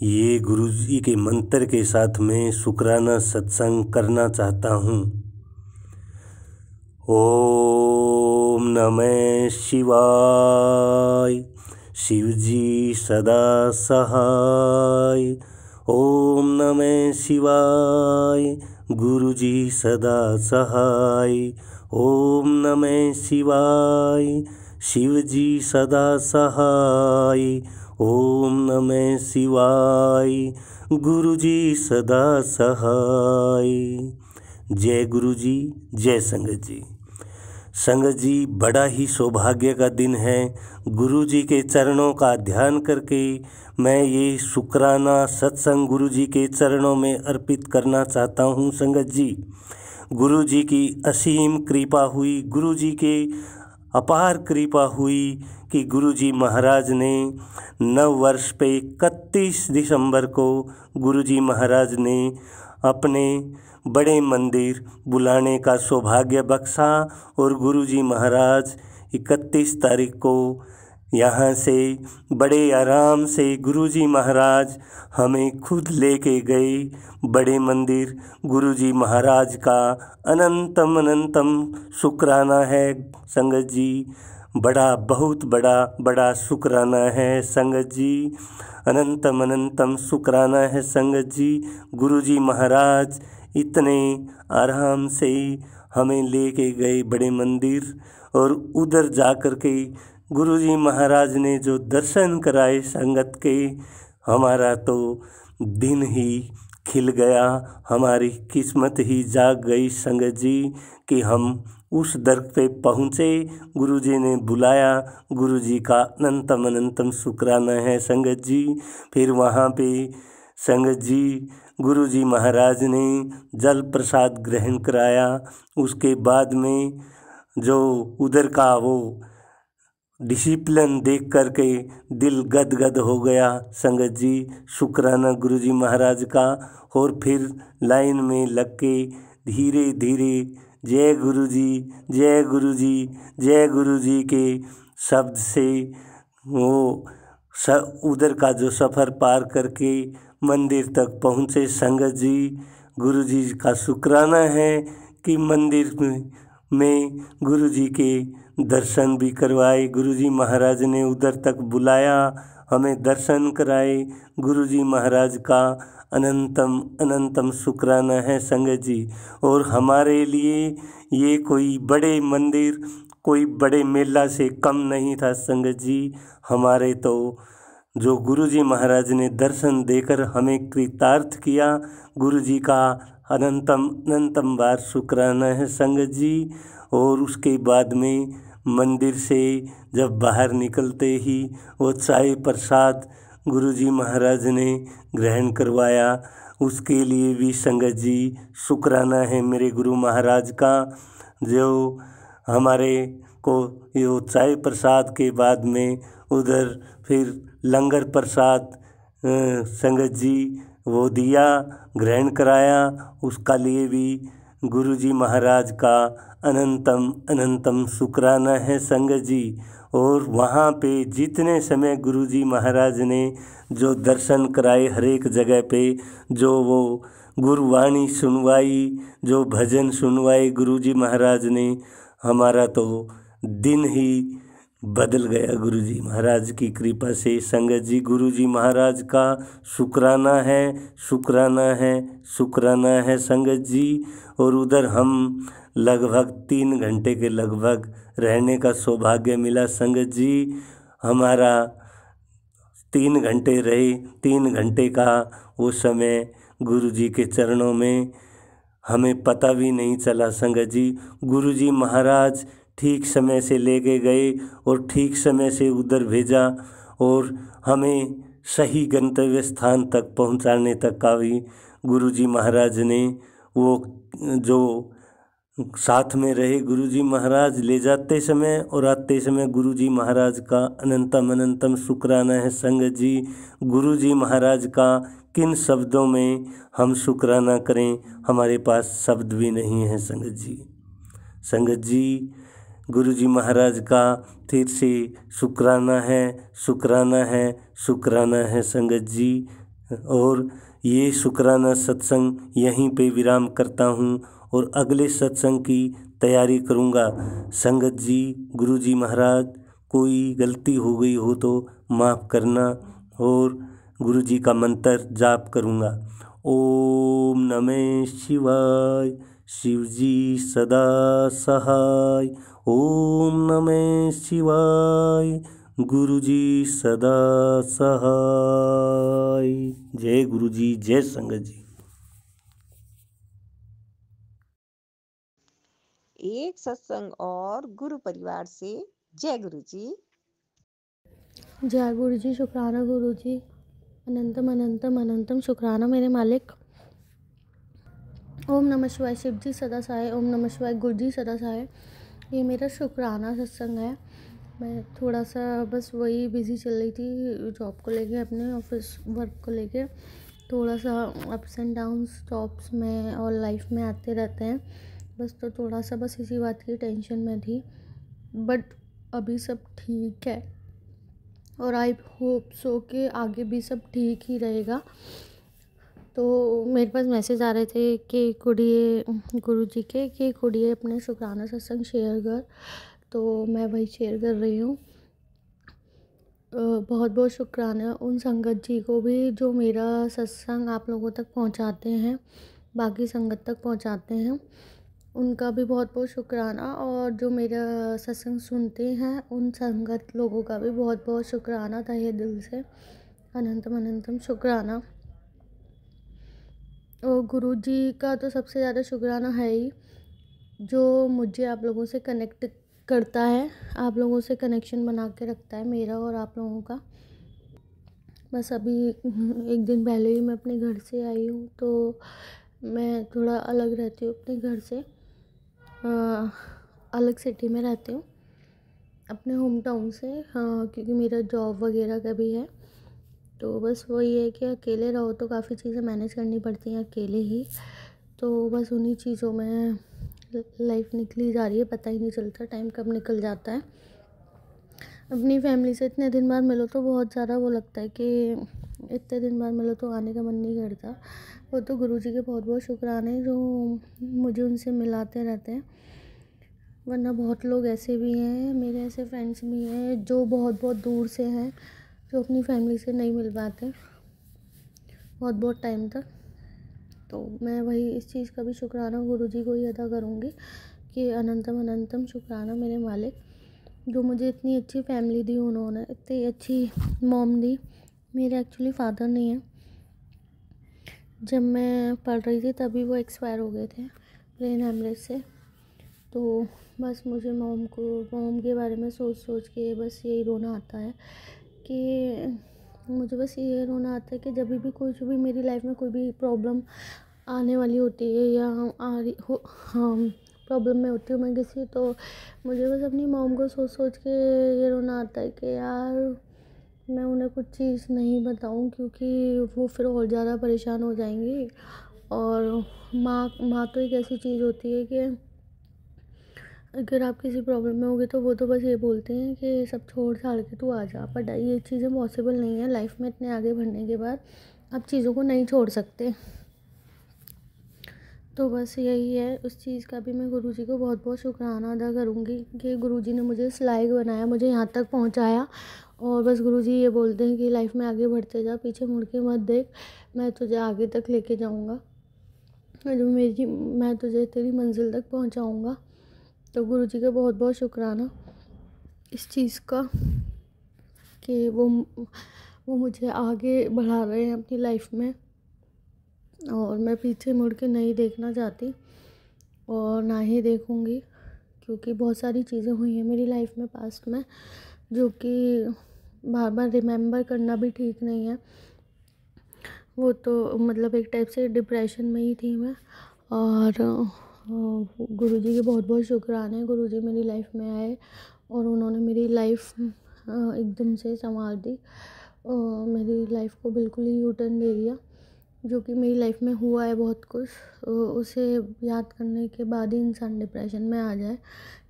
ये गुरु जी के मंत्र के साथ में शुक्राना सत्संग करना चाहता हूँ। ओम नमः शिवाय, शिव जी सदा सहाय। ओम नमः शिवाय, गुरु जी सदा सहाय। ओम नमः शिवाय, शिव जी सदा सहाय। ओम नमः शिवाय, गुरु जी सदा सहाय। जय गुरु जी, जय संगत जी। संगत जी, बड़ा ही सौभाग्य का दिन है। गुरु जी के चरणों का ध्यान करके मैं ये शुक्राना सत्संग गुरु जी के चरणों में अर्पित करना चाहता हूँ। संगत जी, गुरु जी की असीम कृपा हुई, गुरु जी के अपार कृपा हुई कि गुरु जी महाराज ने नव वर्ष पे 31 दिसंबर को गुरु जी महाराज ने अपने बड़े मंदिर बुलाने का सौभाग्य बख्शा और गुरु जी महाराज 31 तारीख को यहाँ से बड़े आराम से गुरु जी महाराज हमें खुद लेके गए बड़े मंदिर। गुरु जी महाराज का अनंतम अनंतम शुक्राना है संगत जी। बहुत बड़ा शुक्राना है संगत जी। अनंतम अनंतम शुक्राना है संगत जी। गुरु जी महाराज इतने आराम से हमें लेके गए बड़े मंदिर और उधर जा कर के गुरु जी महाराज ने जो दर्शन कराए संगत के, हमारा तो दिन ही खिल गया, हमारी किस्मत ही जाग गई संगत जी कि हम उस दर पे पहुँचे। गुरु जी ने बुलाया, गुरु जी का अनंतम अनंतम शुक्राना है संगत जी। फिर वहाँ पे संगत जी गुरु जी महाराज ने जल प्रसाद ग्रहण कराया। उसके बाद में जो उधर का वो डिसिप्लिन देख कर के दिल गदगद हो गया संगत जी। शुक्राना गुरु जी महाराज का। और फिर लाइन में लग के धीरे धीरे जय गुरु जी, जय गुरु जी, जय गुरु जी के शब्द से वो उधर का जो सफ़र पार करके मंदिर तक पहुँचे संगत जी। गुरु जी का शुक्राना है कि मंदिर में गुरु जी के दर्शन भी करवाए। गुरु जी महाराज ने उधर तक बुलाया, हमें दर्शन कराए। गुरु जी महाराज का अनंतम अनंतम शुक्राना है संगत जी। और हमारे लिए ये कोई बड़े मंदिर, कोई बड़े मेला से कम नहीं था संगत जी। हमारे तो जो गुरु जी महाराज ने दर्शन देकर हमें कृतार्थ किया, गुरु जी का अनंतम अनंतम बार शुक्राना है संगत जी। और उसके बाद में मंदिर से जब बाहर निकलते ही वो चाय प्रसाद गुरु जी महाराज ने ग्रहण करवाया, उसके लिए भी संगत जी शुक्राना है मेरे गुरु महाराज का, जो हमारे को ये चाय प्रसाद के बाद में उधर फिर लंगर प्रसाद संगत जी वो दिया, ग्रहण कराया। उसका लिए भी गुरु जी महाराज का अनंतम अनंतम शुक्राना है संगत जी। और वहाँ पे जितने समय गुरु जी महाराज ने जो दर्शन कराए हर एक जगह पे, जो वो गुरुवाणी सुनवाई, जो भजन सुनवाए गुरु जी महाराज ने, हमारा तो दिन ही बदल गया गुरुजी महाराज की कृपा से। संगत जी, गुरुजी महाराज का शुक्राना है, शुक्राना है, शुक्राना है संगत जी। और उधर हम लगभग 3 घंटे के लगभग रहने का सौभाग्य मिला संगत जी। हमारा 3 घंटे रहे, 3 घंटे का वो समय गुरुजी के चरणों में हमें पता भी नहीं चला संगत जी। गुरुजी महाराज ठीक समय से लेके गए और ठीक समय से उधर भेजा और हमें सही गंतव्य स्थान तक पहुंचाने तक का भी गुरुजी महाराज ने वो जो साथ में रहे गुरुजी महाराज ले जाते समय और आते समय गुरुजी महाराज का अनंतम अनंतम शुक्राना है संगत जी। गुरुजी महाराज का किन शब्दों में हम शुक्राना करें, हमारे पास शब्द भी नहीं है संगत जी। संगत जी, गुरुजी महाराज का फिर से शुक्राना है, शुक्राना है, शुक्राना है संगत जी। और ये शुक्राना सत्संग यहीं पे विराम करता हूँ और अगले सत्संग की तैयारी करूँगा संगत जी। गुरुजी महाराज, कोई गलती हो गई हो तो माफ़ करना और गुरुजी का मंत्र जाप करूँगा। ओम नमः शिवाय, शिवजी सदा सहाय। ओम नमः शिवाय, गुरुजी सदा सहाय। जय गुरुजी, जय संगत जी। एक सत्संग और गुरु परिवार से जय गुरु जी। जय गुरु जी, शुक्राना गुरु जी, अनंतम अनंतम अनंतम शुक्राना मेरे मालिक। ओम नमः शिवाय, शिव जी सदा सहाय। ओम नमः शिवाय, गुरु जी सदा सहाय। ये मेरा शुक्राना सत्संग है। मैं थोड़ा सा बस वही बिज़ी चल रही थी जॉब को लेके, अपने ऑफिस वर्क को लेके। थोड़ा सा अप्स एंड डाउन्स जॉब्स में और लाइफ में आते रहते हैं बस, तो थोड़ा सा बस इसी बात की टेंशन में थी। बट अभी सब ठीक है और आई होप सो कि आगे भी सब ठीक ही रहेगा। तो मेरे पास मैसेज आ रहे थे कि कुड़िए गुरु जी के कि कुड़िए अपने शुक्राना सत्संग शेयर कर, तो मैं वही शेयर कर रही हूँ। बहुत बहुत शुक्राना उन संगत जी को भी जो मेरा सत्संग आप लोगों तक पहुँचाते हैं, बाकी संगत तक पहुँचाते हैं, उनका भी बहुत बहुत शुक्राना। और जो मेरा सत्संग सुनते हैं उन संगत लोगों का भी बहुत बहुत शुक्राना तहे दिल से, अनंतम अनंतम शुक्राना। और गुरु जी का तो सबसे ज़्यादा शुक्राना है ही, जो मुझे आप लोगों से कनेक्ट करता है, आप लोगों से कनेक्शन बना के रखता है मेरा और आप लोगों का। बस अभी एक दिन पहले ही मैं अपने घर से आई हूँ, तो मैं थोड़ा अलग रहती हूँ अपने घर से, अलग सिटी में रहती हूँ अपने होम टाउन से। हाँ, क्योंकि मेरा जॉब वगैरह का भी है, तो बस वही है कि अकेले रहो तो काफ़ी चीज़ें मैनेज करनी पड़ती हैं अकेले ही। तो बस उन्हीं चीज़ों में लाइफ निकली जा रही है, पता ही नहीं चलता टाइम कब निकल जाता है। अपनी फैमिली से इतने दिन बाद मिलो तो बहुत ज़्यादा वो लगता है कि इतने दिन बाद मिलो तो आने का मन नहीं करता। वो तो गुरुजी के बहुत बहुत शुक्राने जो मुझे उनसे मिलाते रहते हैं, वरना बहुत लोग ऐसे भी हैं, मेरे ऐसे फ्रेंड्स भी हैं जो बहुत बहुत दूर से हैं, जो अपनी फैमिली से नहीं मिल पाते बहुत बहुत टाइम तक। तो मैं वही इस चीज़ का भी शुक्राना गुरुजी को ही अदा करूँगी कि अनंतम अनंतम शुक्राना मेरे मालिक, जो मुझे इतनी अच्छी फैमिली दी उन्होंने, इतनी अच्छी मॉम दी। मेरे एक्चुअली फादर नहीं है, जब मैं पढ़ रही थी तभी वो एक्सपायर हो गए थे ब्रेन हेमरेज से। तो बस मुझे मॉम के बारे में सोच सोच के बस यही रोना आता है कि मुझे बस ये रोना आता है कि जब भी कुछ भी मेरी लाइफ में कोई भी प्रॉब्लम आने वाली होती है या आ रही हो, हाँ प्रॉब्लम में होती हूँ मैं किसी, तो मुझे बस अपनी मॉम को सोच सोच के ये रोना आता है कि यार मैं उन्हें कुछ चीज़ नहीं बताऊँ, क्योंकि वो फिर और ज़्यादा परेशान हो जाएंगी। और माँ तो एक ऐसी चीज़ होती है कि अगर आप किसी प्रॉब्लम में होगे तो वो तो बस ये बोलते हैं कि सब छोड़ छाड़ के तू आ जा, बट ये चीज़ें पॉसिबल नहीं है लाइफ में। इतने आगे बढ़ने के बाद आप चीज़ों को नहीं छोड़ सकते। तो बस यही है, उस चीज़ का भी मैं गुरुजी को बहुत बहुत शुक्राना अदा करूँगी कि गुरुजी ने मुझे इस लायक बनाया, मुझे यहाँ तक पहुँचाया। और बस गुरुजी ये बोलते हैं कि लाइफ में आगे बढ़ते जा, पीछे मुड़ के मत देख, मैं तुझे आगे तक लेके जाऊँगा, मैं तुझे तेरी मंजिल तक पहुँचाऊँगा। तो गुरुजी का बहुत बहुत शुक्राना इस चीज़ का कि वो मुझे आगे बढ़ा रहे हैं अपनी लाइफ में, और मैं पीछे मुड़ के नहीं देखना चाहती और ना ही देखूँगी, क्योंकि बहुत सारी चीज़ें हुई हैं मेरी लाइफ में पास्ट में जो कि बार बार रिमेंबर करना भी ठीक नहीं है। वो तो मतलब एक टाइप से डिप्रेशन में ही थी मैं। और गुरुजी के बहुत बहुत शुक्राना है, गुरुजी मेरी लाइफ में आए और उन्होंने मेरी लाइफ एकदम से संवार दी, मेरी लाइफ को बिल्कुल ही यू टर्न दे दिया। जो कि मेरी लाइफ में हुआ है बहुत कुछ, उसे याद करने के बाद ही इंसान डिप्रेशन में आ जाए,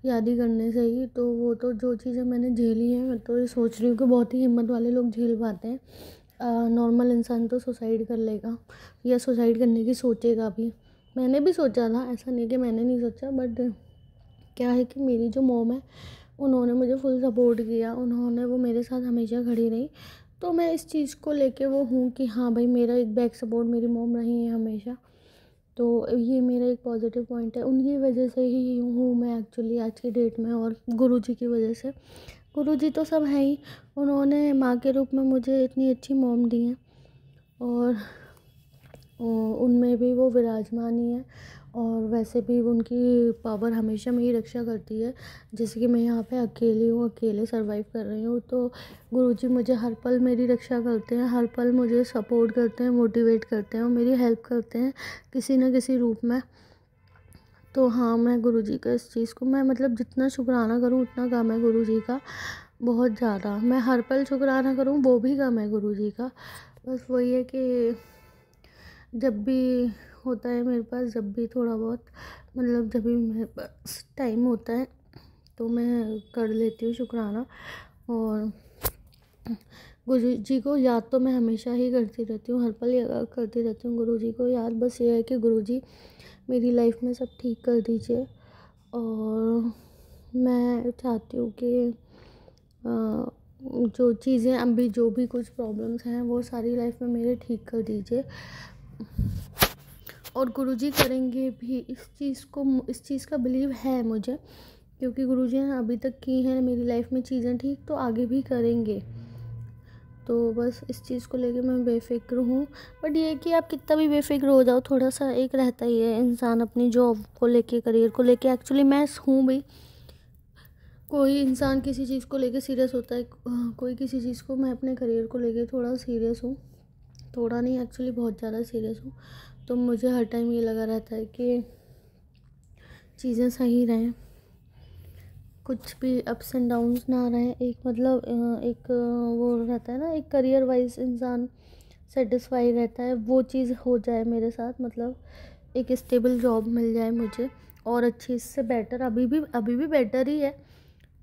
याद ही करने से ही। तो वो तो जो चीज़ें मैंने झेली हैं, मैं तो ये सोच रही हूँ कि बहुत ही हिम्मत वाले लोग झेल पाते हैं। नॉर्मल इंसान तो सुसाइड कर लेगा या सुसाइड करने की सोचेगा भी। मैंने भी सोचा था, ऐसा नहीं कि मैंने नहीं सोचा, बट क्या है कि मेरी जो मॉम है उन्होंने मुझे फुल सपोर्ट किया, उन्होंने वो मेरे साथ हमेशा खड़ी रही। तो मैं इस चीज़ को लेके वो हूँ कि हाँ भाई, मेरा एक बैक सपोर्ट मेरी मॉम रही है हमेशा। तो ये मेरा एक पॉजिटिव पॉइंट है, उनकी वजह से ही हूँ मैं एक्चुअली आज की डेट में, और गुरुजी की वजह से। गुरुजी तो सब हैं ही, उन्होंने माँ के रूप में मुझे इतनी अच्छी मॉम दी है और उनमें भी वो विराजमान ही है। और वैसे भी उनकी पावर हमेशा मेरी रक्षा करती है। जैसे कि मैं यहाँ पे अकेली हूँ, अकेले सर्वाइव कर रही हूँ, तो गुरुजी मुझे हर पल मेरी रक्षा करते हैं, हर पल मुझे सपोर्ट करते हैं, मोटिवेट करते हैं और मेरी हेल्प करते हैं किसी न किसी रूप में। तो हाँ, मैं गुरुजी का इस चीज़ को मैं मतलब जितना शुक्राना करूँ उतना कम है गुरुजी का, बहुत ज़्यादा। मैं हर पल शुक्राना करूँ वो भी कम है गुरुजी का। बस वही है कि जब भी होता है मेरे पास, जब भी थोड़ा बहुत मतलब जब भी मेरे पास टाइम होता है तो मैं कर लेती हूँ शुक्राना। और गुरुजी को याद तो मैं हमेशा ही करती रहती हूँ, हर पल करती रहती हूँ गुरुजी को याद। बस ये है कि गुरुजी मेरी लाइफ में सब ठीक कर दीजिए, और मैं चाहती हूँ कि जो चीज़ें अभी जो भी कुछ प्रॉब्लम्स हैं वो सारी लाइफ में मेरे ठीक कर दीजिए। और गुरुजी करेंगे भी, इस चीज़ का बिलीव है मुझे, क्योंकि गुरुजी ने अभी तक की हैं मेरी लाइफ में चीज़ें ठीक, तो आगे भी करेंगे। तो बस इस चीज़ को लेके मैं बेफ़िक्र हूँ। बट ये है कि आप कितना भी बेफ़िक्र हो जाओ, थोड़ा सा एक रहता ही है इंसान अपनी जॉब को लेके, करियर को लेके। एक्चुअली मैं हूँ भी, कोई इंसान किसी चीज़ को लेके सीरियस होता है, कोई किसी चीज़ को, मैं अपने करियर को लेके थोड़ा सीरियस हूँ, थोड़ा नहीं एक्चुअली बहुत ज़्यादा सीरियस हूँ। तो मुझे हर टाइम ये लगा रहता है कि चीज़ें सही रहें, कुछ भी अप्स एंड डाउन्स ना रहें। एक मतलब एक वो रहता है ना, एक करियर वाइज इंसान सेटिस्फाई रहता है, वो चीज़ हो जाए मेरे साथ। मतलब एक स्टेबल जॉब मिल जाए मुझे, और अच्छी, इससे बेटर, अभी भी बेटर ही है,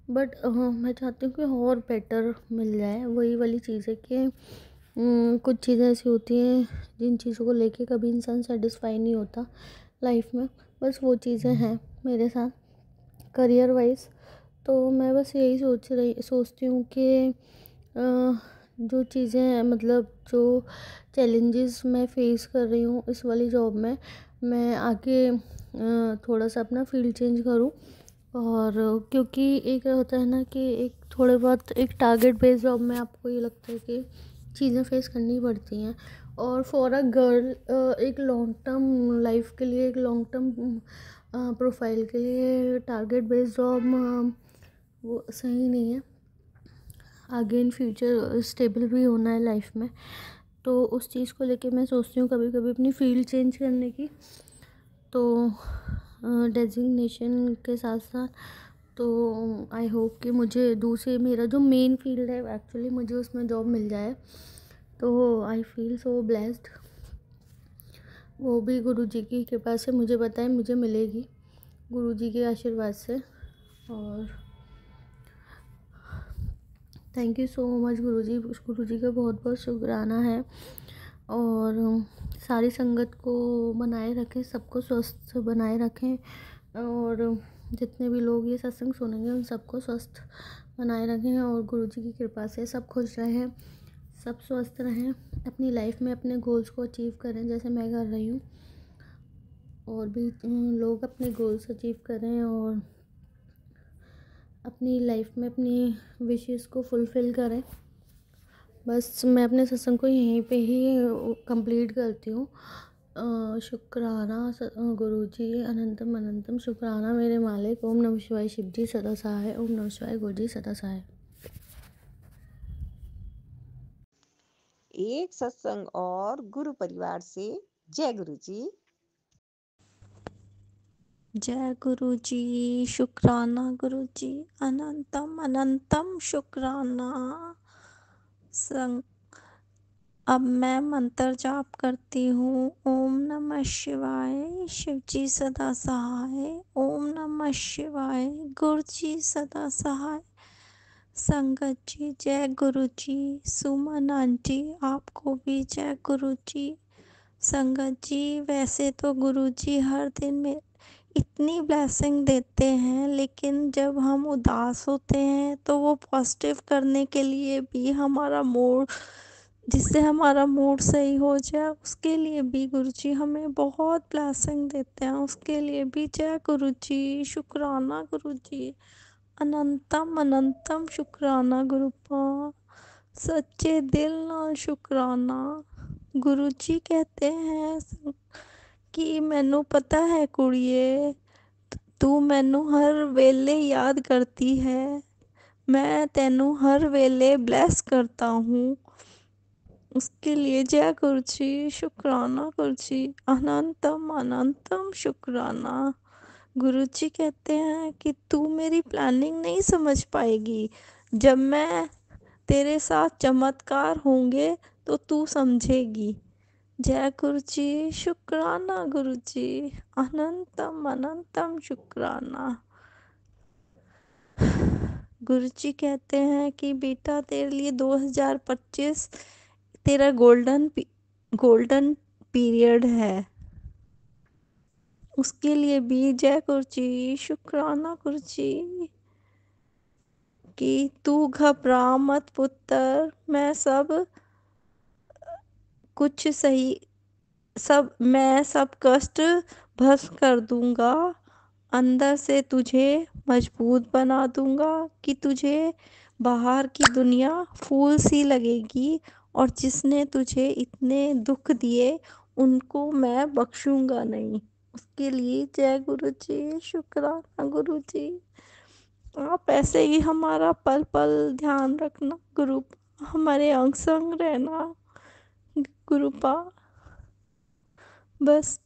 बट मैं चाहती हूँ कि और बेटर मिल जाए। वही वाली चीज़ है कि कुछ चीज़ें ऐसी होती हैं जिन चीज़ों को लेके कभी इंसान सेटिस्फाई नहीं होता लाइफ में। बस वो चीज़ें हैं मेरे साथ करियर वाइज। तो मैं बस यही सोचती हूँ कि जो चीज़ें मतलब जो चैलेंजेस मैं फेस कर रही हूँ इस वाली जॉब में, मैं आगे थोड़ा सा अपना फील्ड चेंज करूँ। और क्योंकि एक होता है ना कि एक थोड़े बहुत एक टारगेट बेस्ड जॉब में आपको ये लगता है कि चीज़ें फेस करनी पड़ती हैं, और फॉर अ गर्ल एक लॉन्ग टर्म लाइफ के लिए, एक लॉन्ग टर्म प्रोफाइल के लिए टारगेट बेस्ड जॉब वो सही नहीं है। आगे इन फ्यूचर स्टेबल भी होना है लाइफ में, तो उस चीज़ को लेके मैं सोचती हूँ कभी कभी अपनी फील्ड चेंज करने की। तो डेजिग्नेशन के साथ साथ तो आई होप कि मुझे दूसरे, मेरा जो मेन फील्ड है एक्चुअली, मुझे उसमें जॉब मिल जाए। तो आई फील सो ब्लेस्ड, वो भी गुरुजी की कृपा से मुझे पता है मुझे मिलेगी, गुरुजी के आशीर्वाद से। और थैंक यू सो मच गुरुजी का बहुत बहुत शुक्राना है। और सारी संगत को बनाए रखें, सबको स्वस्थ बनाए रखें और जितने भी लोग ये सत्संग सुनेंगे उन सबको स्वस्थ बनाए रखें और गुरु जी की कृपा से सब खुश रहें, सब स्वस्थ रहें, अपनी लाइफ में अपने गोल्स को अचीव करें जैसे मैं कर रही हूँ और भी लोग अपने गोल्स अचीव करें और अपनी लाइफ में अपनी विशेस को फुलफ़िल करें। बस मैं अपने सत्संग को यहीं पे ही कंप्लीट करती हूँ। शुक्राना गुरुजी, अनंतम अनंतम शुक्राना मेरे मालिक। ओम नमः शिवाय शिव जी सदा सहाय। ओम नमः शिवाय गुरु जी सदा सहाय। एक सत्संग और गुरु परिवार से जय गुरु जी। जय गुरु जी, शुक्राना गुरु जी, अनंतम अनंतम शुक्राना। संग अब मैं मंत्र जाप करती हूँ। ओम नमः शिवाय शिव जी सदा सहाय। ओम नमः शिवाय गुरु जी सदा सहाय। संगत जी जय गुरु जी। सुमन आंटी आपको भी जय गुरु जी। संगत जी वैसे तो गुरु जी हर दिन में इतनी ब्लेसिंग देते हैं, लेकिन जब हम उदास होते हैं तो वो पॉजिटिव करने के लिए भी हमारा मूड, जिससे हमारा मूड सही हो जाए, उसके लिए भी गुरुजी हमें बहुत ब्लेसिंग देते हैं। उसके लिए भी जय गुरुजी, शुक्राना गुरुजी, अनंतम अनंतम शुक्राना गुरुपा, सच्चे दिल नाल शुक्राना। गुरुजी कहते हैं कि मैनू पता है कुड़िए, तू मैनू हर वेले याद करती है, मैं तेनू हर वेले ब्लेस करता हूँ। उसके लिए जय गुरुजी, शुक्राना गुरुजी, अनंतम अनंतम शुक्राना। गुरुजी कहते हैं कि तू मेरी प्लानिंग नहीं समझ पाएगी, जब मैं तेरे साथ चमत्कार होंगे तो तू समझेगी। जय गुरुजी, शुक्राना गुरुजी, अनंतम अनंतम शुक्राना। गुरुजी कहते हैं कि बेटा तेरे लिए 2025 तेरा गोल्डन पीरियड है। उसके लिए भी जय गुरुजी, शुक्राना गुरुजी, कि तू घबरा मत पुत्र, मैं सब कष्ट भस्म कर दूंगा, अंदर से तुझे मजबूत बना दूंगा कि तुझे बाहर की दुनिया फूल सी लगेगी और जिसने तुझे इतने दुख दिए उनको मैं बख्शूंगा नहीं। उसके लिए जय गुरुजी, शुक्राना गुरुजी। आप ऐसे ही हमारा पल पल ध्यान रखना गुरु, हमारे अंग संग रहना गुरुपा। बस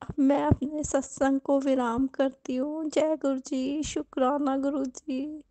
अब मैं अपने सत्संग को विराम करती हूँ। जय गुरु जी, शुक्राना गुरु जी।